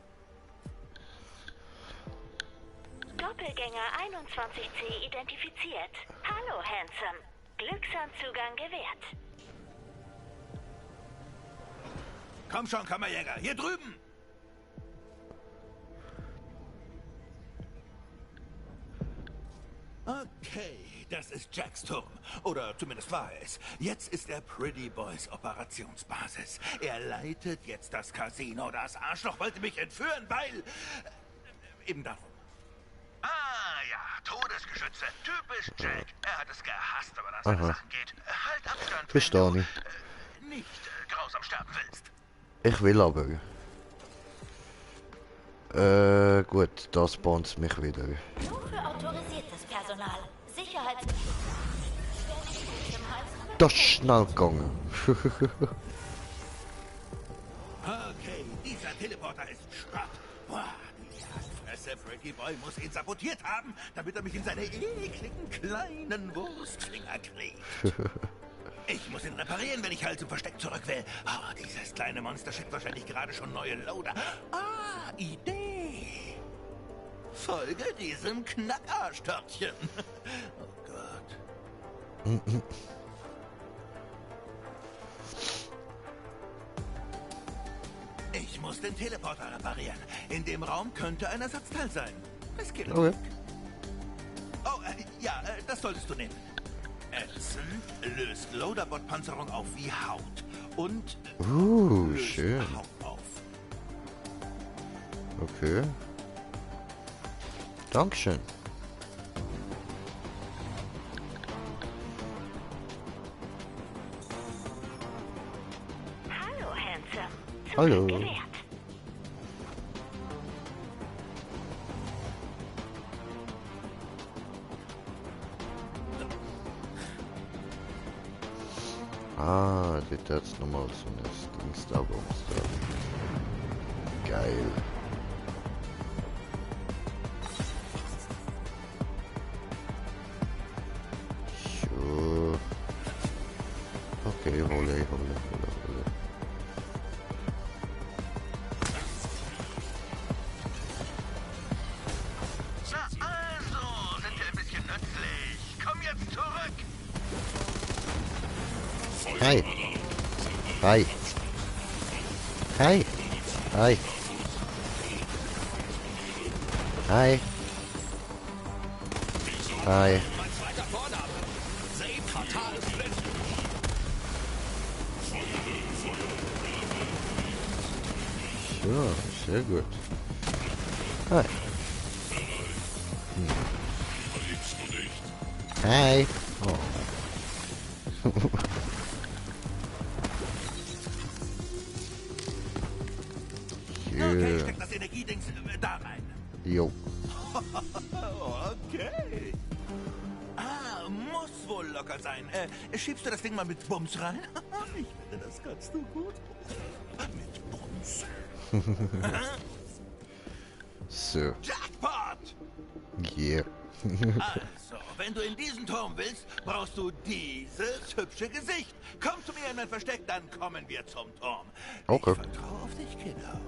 Doppelgänger 21C identifiziert. Hallo, Handsome. Glücksanzugang gewährt. Komm schon, Kammerjäger, hier drüben! Okay, das ist Jacks Turm. Oder zumindest war er es. Jetzt ist er Pretty Boys Operationsbasis. Er leitet jetzt das Casino. Das Arschloch wollte mich entführen, weil... eben darum. Ah ja, Todesgeschütze. Typisch Jack. Er hat es gehasst, wenn man an seine Aha. Sachen geht. Halt Abstand, Verstehe ich. nicht grausam sterben willst. Ich will aber. Gut, das spawnt mich wieder. Nur für autorisiertes Personal. Sicherheits... Das ist schnell gegangen. Okay, dieser Teleporter ist Schrott. Boah, die Fresse, Pretty Boy muss ihn sabotiert haben, damit er mich in seine ekligen kleinen Wurstfinger kriegt. Ich muss ihn reparieren, wenn ich halt zum Versteck zurück will. Oh, dieses kleine Monster schickt wahrscheinlich gerade schon neue Loader. Ah, Idee. Folge diesem Knackarschtörtchen. Oh Gott. Ich muss den Teleporter reparieren. In dem Raum könnte ein Ersatzteil sein. Es geht. Okay. Oh, ja, das solltest du nehmen. Edson löst Loaderbot-Panzerung auf wie Haut. Und löst Schön. Haut auf. Okay. Dankeschön. Hallo, Handsome. Hallo. Gewährt. Ah, dit ist nochmal so ein Dings da bei uns da. Geil. So. Okay, hole. Na also, sind wir ein bisschen nützlich. Komm jetzt zurück. Hi. Hi. Hi. Hi. Hi. Hi. Mein zweiter Vorname. Save fatales Blitz. So, sehr gut. Hi. Hi. Oh. Okay, steck das Energiedings da rein. Jo. Okay. Ah, muss wohl locker sein. Schiebst du das Ding mal mit Bums rein? Ich finde, das kannst du gut. Mit Bums. So. Jackpot! Yeah. Also, wenn du in diesen Turm willst, brauchst du dieses hübsche Gesicht. Komm zu mir in mein Versteck, dann kommen wir zum Turm. Okay. Ich vertraue auf dich, Kiddo.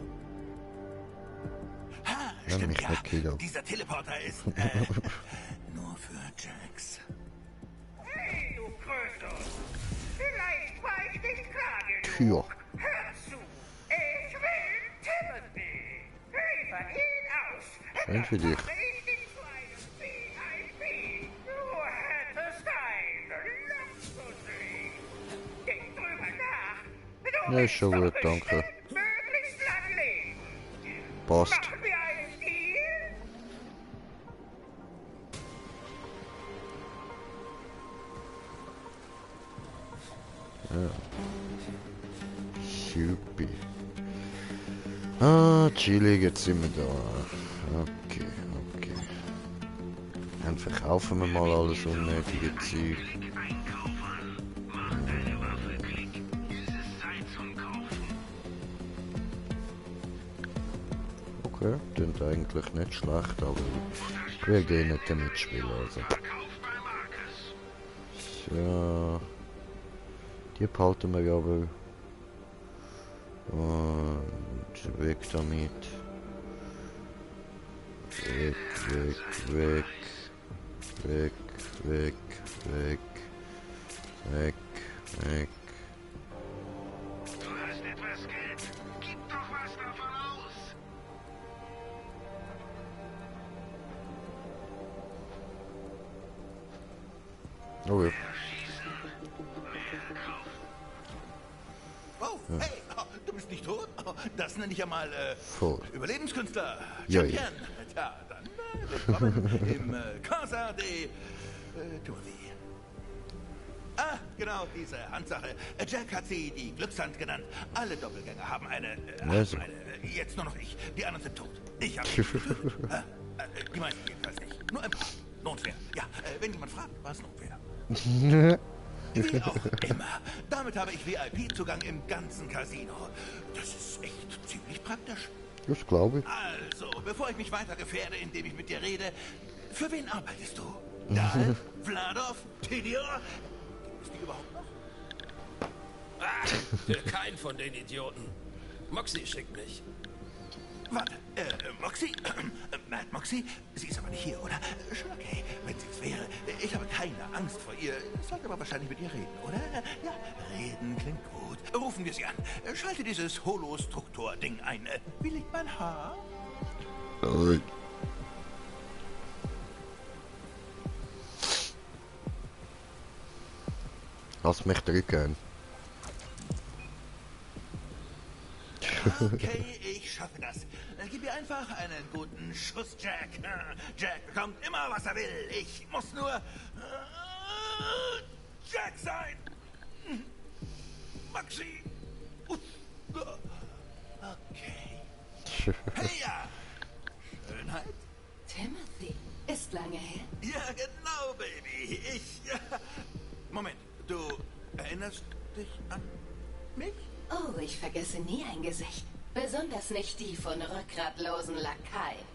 Ha, Nenn stimmt mich ja. nicht Kiddo. Dieser Teleporter ist nur für Jax. Hey, du Krösus. Vielleicht war ich nicht klar genug. Tja. Hör zu. Ich will Timothy. Liefer ihn aus. Schön für dich. Ich dich zu einem VIP. Du hättest einen Luxuslieb. Denk drüber nach. Du Ja, ist schon gut, danke. möglichst lang leben. Passt. Machen wir einen Deal? Ja. Supi. Ah, chillig, jetzt sind wir da. Okay, okay. Dann verkaufen wir mal alles unnötige Zeug. Okay, klingt eigentlich nicht schlecht, aber ich will gehen nicht damit spielen, also. So. Die behalten wir aber. Und weg damit. Weg, weg, weg. Weg, weg, weg. Weg, weg. Du hast etwas Geld. Gib doch was davon aus. Okay. Oh, hey, oh, du bist nicht tot? Oh, das nenne ich ja mal Voll. Überlebenskünstler. Ja, Champion. Tja, dann willkommen im Casa de Timothy. Ah, genau, diese Handsache. Jack hat sie die Glückshand genannt. Alle Doppelgänger haben eine, Also. jetzt nur noch ich. Die anderen sind tot. Ich habe die meisten jedenfalls nicht. Nur ein paar. Notwehr. Ja, wenn jemand fragt, war es Notwehr. Wie auch immer. Damit habe ich VIP-Zugang im ganzen Casino. Das ist echt ziemlich praktisch. Das glaube ich. Also, bevor ich mich weiter gefährde, indem ich mit dir rede, für wen arbeitest du? Dahl, Vladov, Tidior? Gibt es die überhaupt noch? Ah, für keinen von den Idioten. Moxie schickt mich. Warte, Moxie? Mad Moxie? Sie ist aber nicht hier, oder? Schon okay, wenn sie es wäre. Ich habe keine Angst vor ihr. Sollte aber wahrscheinlich mit ihr reden, oder? Ja, reden klingt gut. Rufen wir sie an. Schalte dieses Holostruktor-Ding ein. Wie liegt mein Haar? Lass mich drücken. Okay, ich schaffe das. Gib ihr einfach einen guten Schuss, Jack. Jack bekommt immer, was er will. Ich muss nur Jack sein. Maxi. Okay. Hey, ja. Schönheit. Timothy, ist lange her. Ja, genau, Baby. Moment, du erinnerst dich an mich? Oh, ich vergesse nie ein Gesicht. Besonders nicht die von rückgratlosen Lakaien.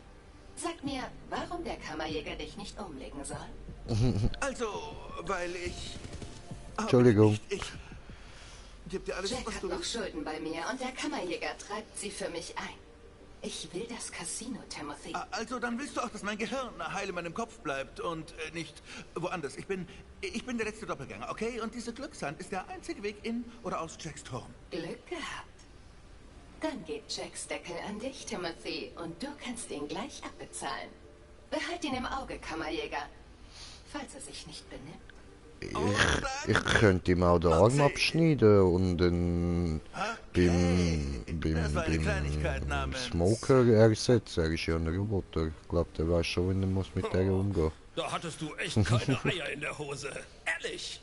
Sag mir, warum der Kammerjäger dich nicht umlegen soll? Also, weil ich... Entschuldigung. Ich geb dir alles, Jack was hat du noch willst. Schulden bei mir und der Kammerjäger treibt sie für mich ein. Ich will das Casino, Timothy. Also, dann willst du auch, dass mein Gehirn heil in meinem Kopf bleibt und nicht woanders. Ich bin der letzte Doppelgänger, okay? Und diese Glückshand ist der einzige Weg in oder aus Jacks Turm. Glück gehabt. Dann geht Jacks Deckel an dich, Timothy, und du kannst ihn gleich abbezahlen. Behalt ihn im Auge, Kammerjäger, falls er sich nicht benimmt. Ich könnte ihm auch den Arm abschneiden und dann beim Smoker ersetzen. Er ist ja ein Roboter. Ich glaube, der weiß schon, wie er muss mit der umgehen. Da hattest du echt keine Eier in der Hose. Ehrlich.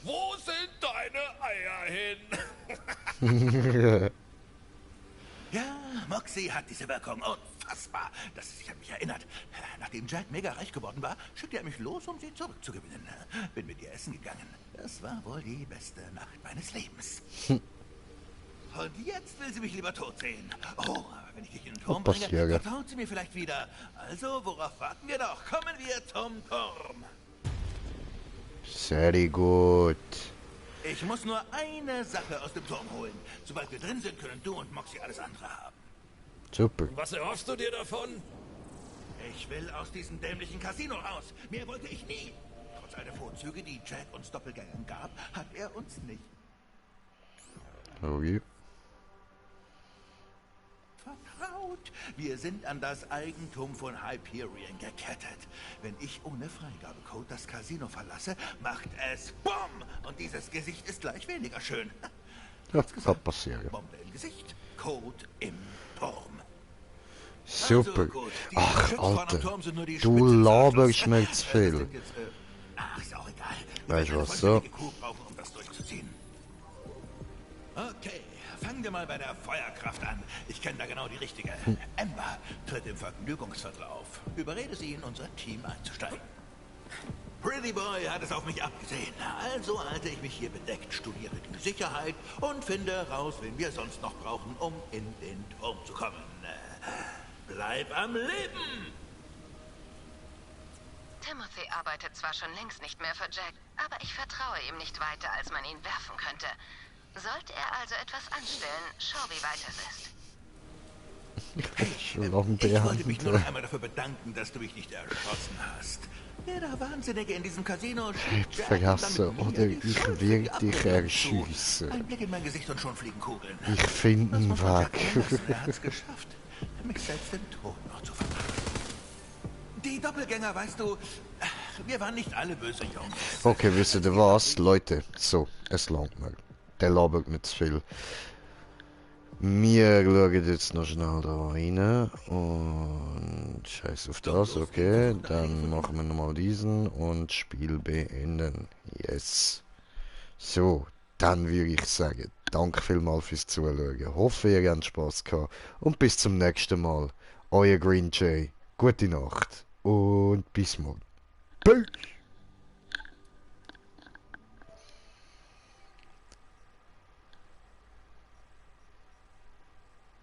Wo sind deine Eier hin? Ja, Moxie hat diese Wirkung. Unfassbar, dass sie sich an mich erinnert. Nachdem Jack mega reich geworden war, schickte er mich los, um sie zurückzugewinnen. Bin mit ihr essen gegangen. Das war wohl die beste Nacht meines Lebens. Und jetzt will sie mich lieber tot sehen. Oh, aber wenn ich dich in den Turm bringe, vertraut sie mir vielleicht wieder. Also, worauf warten wir noch? Kommen wir zum Turm. Sehr gut. Ich muss nur eine Sache aus dem Turm holen. Sobald wir drin sind, können du und Moxie alles andere haben. Super. Was erhoffst du dir davon? Ich will aus diesem dämlichen Casino raus. Mehr wollte ich nie. Trotz all der Vorzüge, die Jack uns Doppelgängern gab, hat er uns nicht. Okay. Vertraut. Wir sind an das Eigentum von Hyperion gekettet. Wenn ich ohne Freigabecode das Casino verlasse, macht es BOM! Und dieses Gesicht ist gleich weniger schön. Ja, kann passieren. Bombe im Gesicht, Code im Turm. Super. Ach, Alter. Du laberst mir zu viel. Ach, ist auch egal. Weißt du was, so? Okay, fangen wir mal bei der Feuerkraft an. Ich kenne da genau die richtige. Ember tritt im Vergnügungsviertel auf. Überrede sie, in unser Team einzusteigen. Pretty Boy hat es auf mich abgesehen. Also halte ich mich hier bedeckt, studiere die Sicherheit und finde raus, wen wir sonst noch brauchen, um in den Turm zu kommen. Bleib am Leben! Timothy arbeitet zwar schon längst nicht mehr für Jack, aber ich vertraue ihm nicht weiter, als man ihn werfen könnte. Sollte er also etwas anstellen, schau, wie weit es ist. Ich wollte mich nur noch einmal dafür bedanken, dass du mich nicht erschossen hast. Der Wahnsinnige in diesem Casino schiebt Ich vergesse, oder ich werde dich erschießen. Ein Blick in mein Gesicht und schon fliegen Kugeln. Ich finde ihn weg. Er hat's geschafft, mich selbst den Tod noch zu verpassen. Die Doppelgänger, weißt du, wir waren nicht alle böse Jungs. Okay, wisst ihr was, Leute? So, es langt mir. Der labert nicht zu viel. Wir schauen jetzt noch schnell da rein und scheiß auf das, okay, dann machen wir nochmal diesen und Spiel beenden. Yes. So, dann würde ich sagen, danke vielmals fürs Zuschauen. Hoffe, ihr habt Spaß gehabt und bis zum nächsten Mal. Euer Green Jay. Gute Nacht und bis morgen. Peace.